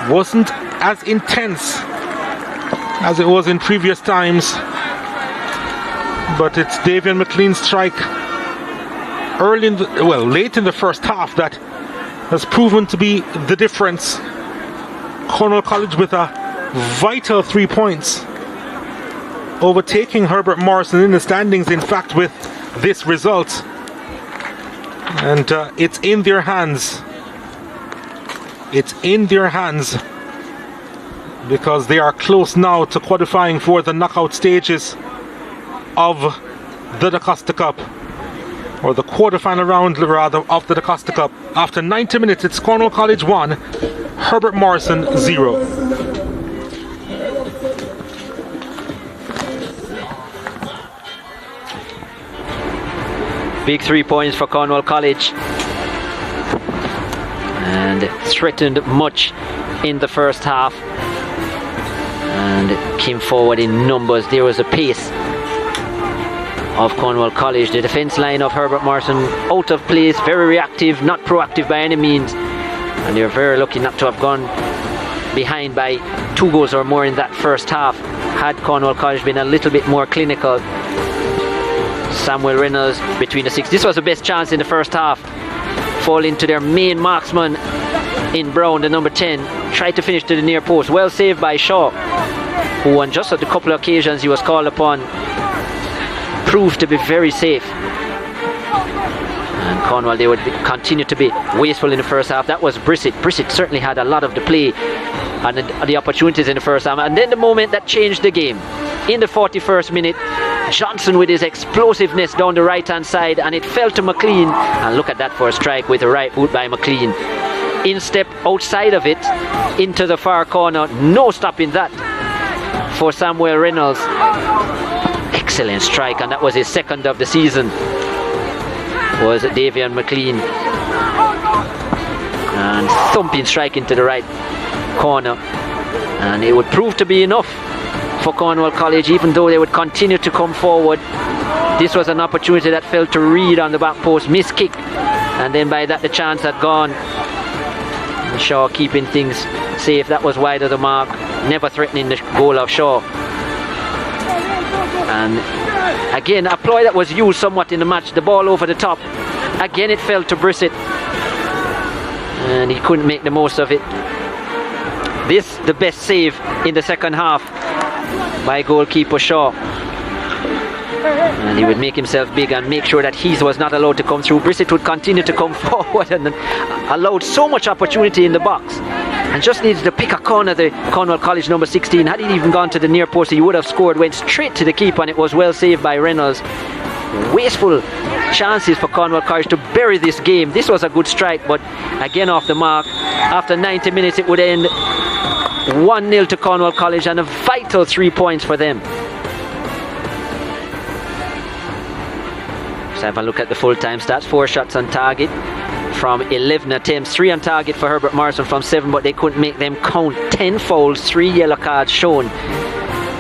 wasn't as intense as it was in previous times, but it's Davian McLean's strike late in the first half that has proven to be the difference. Cornwall College with a vital 3 points, overtaking Herbert Morrison in the standings, in fact, with this result. And it's in their hands. It's in their hands, because they are close now to qualifying for the knockout stages of the DaCosta Cup, or the quarterfinal round rather of the DaCosta Cup. After 90 minutes, it's Cornwall College 1, Herbert Morrison 0. Big 3 points for Cornwall College, and threatened much in the first half and came forward in numbers. There was a pace of Cornwall College. The defence line of Herbert Morrison out of place, very reactive, not proactive by any means, and they're very lucky not to have gone behind by 2 goals or more in that first half. Had Cornwall College been a little bit more clinical. Samuel Reynolds between the 6. This was the best chance in the first half. Fall into their main marksman in Brown, the number 10. Tried to finish to the near post. Well saved by Shaw, who on just a couple of occasions he was called upon proved to be very safe. And Cornwall, they would continue to be wasteful in the first half. That was Brissett. Brissett certainly had a lot of the play and the opportunities in the first half. And then the moment that changed the game, in the 41st minute, Johnson with his explosiveness down the right hand side, and it fell to McLean, and look at that for a strike with the right boot by McLean. In step outside of it into the far corner, no stopping that for Samuel Reynolds. Excellent strike, and that was his second of the season, was Davian McLean. And thumping strike into the right corner, and it would prove to be enough for Cornwall College, even though they would continue to come forward. This was an opportunity that fell to Reed on the back post, missed kick, and then by that the chance had gone. And Shaw keeping things safe. That was wide of the mark, never threatening the goal of Shaw. And again, a ploy that was used somewhat in the match, the ball over the top. Again it fell to Brissett, and he couldn't make the most of it. This the best save in the second half by goalkeeper Shaw, and he would make himself big and make sure that he was not allowed to come through. Brissett would continue to come forward and allowed so much opportunity in the box, and just needed to pick a corner. The Cornwall College number 16, had he even gone to the near post, he would have scored. Went straight to the keeper, and it was well saved by Reynolds. Wasteful chances for Cornwall College to bury this game. This was a good strike, but again off the mark. After 90 minutes it would end 1-0 to Cornwall College, and a vital 3 points for them. Let's have a look at the full-time stats. 4 shots on target from 11 attempts, 3 on target for Herbert Morrison from 7, but they couldn't make them count. 10 fouls, 3 yellow cards shown.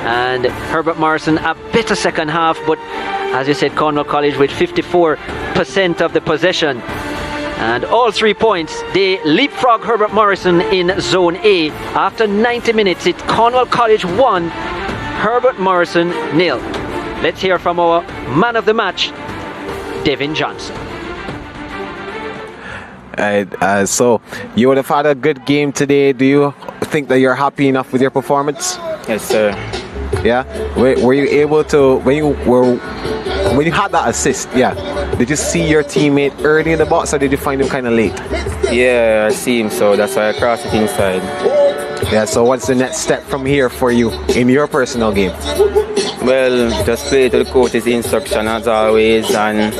And Herbert Morrison a better second half, but as you said, Cornwall College with 54% of the possession. And all 3 points, they leapfrog Herbert Morrison in Zone A. After 90 minutes, it's Cornwall College 1, Herbert Morrison 0. Let's hear from our man of the match, Devin Johnson. So you would have had a good game today. Do you think that you're happy enough with your performance? Yes, sir. Yeah. Were you able to, when you had that assist? Yeah. Did you see your teammate early in the box, or did you find him kind of late? Yeah, I see him, so that's why I crossed it inside. Yeah, so what's the next step from here for you in your personal game? Well, just play to the coach's instruction as always and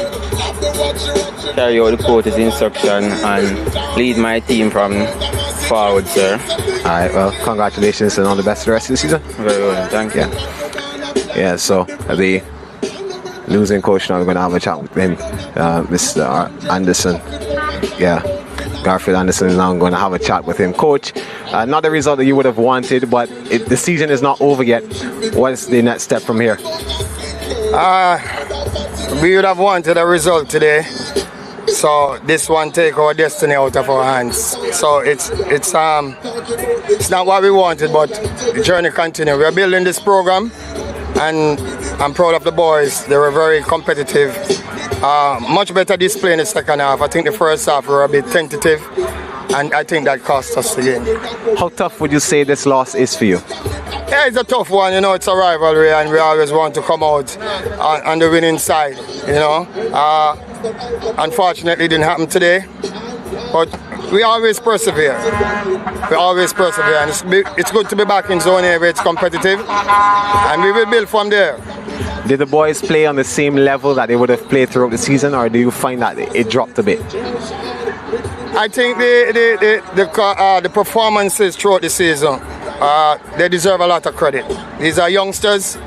carry out the coach's instruction and lead my team from forward, sir. Alright, well, congratulations and all the best for the rest of the season. Very well, thank you. Yeah, so the losing coach now, we're going to have a chat with him, Mr. Anderson. Yeah, Garfield Anderson is now going to have a chat with him. Coach, not the result that you would have wanted, but the season is not over yet. What's the next step from here? We would have wanted a result today, so this one take our destiny out of our hands. So it's not what we wanted, but the journey continues. We are building this program, and I'm proud of the boys. They were very competitive. Much better display in the second half. I think the first half we were a bit tentative, and I think that cost us the game. How tough would you say this loss is for you? Yeah, it's a tough one, you know, it's a rivalry and we always want to come out on the winning side, you know. Unfortunately, it didn't happen today, but we always persevere. We always persevere, and it's good to be back in Zone A where it's competitive, and we will build from there. Did the boys play on the same level that they would have played throughout the season, or do you find that it dropped a bit? I think the performances throughout the season, they deserve a lot of credit. These are youngsters,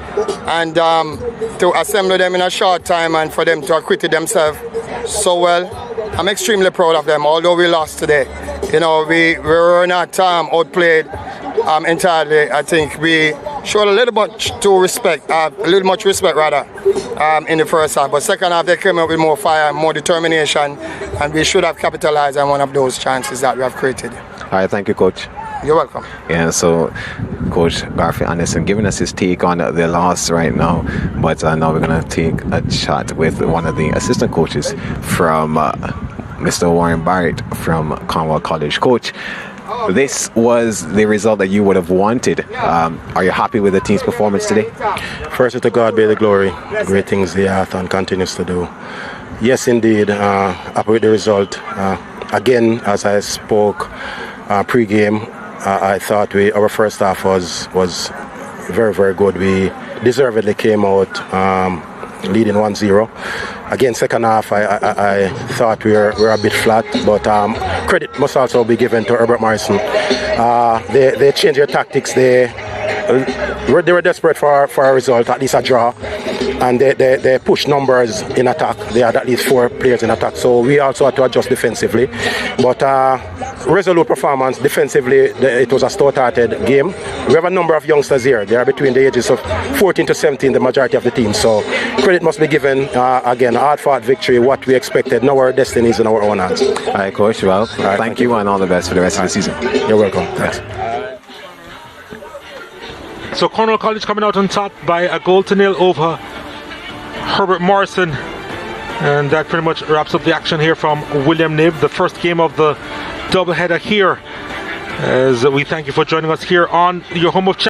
and to assemble them in a short time and for them to acquit themselves so well, I'm extremely proud of them. Although we lost today, you know, we were not outplayed entirely. I think we showed a little much respect rather, in the first half. But second half they came up with more fire, more determination, and we should have capitalized on one of those chances that we have created. All right, thank you, Coach. You're welcome. Yeah, so Coach Garfield Anderson giving us his take on the loss right now, but now we're going to take a chat with one of the assistant coaches from Mr. Warren Barrett from Cornwall College. Coach, this was the result that you would have wanted. Are you happy with the team's performance today? First, to God be the glory. Great things the Athon continues to do. Yes, indeed, happy with the result. Again, as I spoke pre-game, I thought our first half was very, very good. We deservedly came out leading 1-0. Again, second half, I thought we were a bit flat, but credit must also be given to Herbert Morrison. They changed their tactics. They were desperate for a result, at least a draw, and they pushed numbers in attack. They had at least 4 players in attack, so we also had to adjust defensively. But resolute performance defensively. It was a stout-hearted game. We have a number of youngsters here. They are between the ages of 14 to 17, the majority of the team. So credit must be given. Again, a hard-fought victory. What we expected. Now our destiny is in our own hands. All right, Coach. Well, thank you and all the best for the rest of the season. You're welcome. Thanks. So Cornwall College coming out on top by a 0-0 over Herbert Morrison. And that pretty much wraps up the action here from William Knibb, the first game of the doubleheader here. As we thank you for joining us here on your home of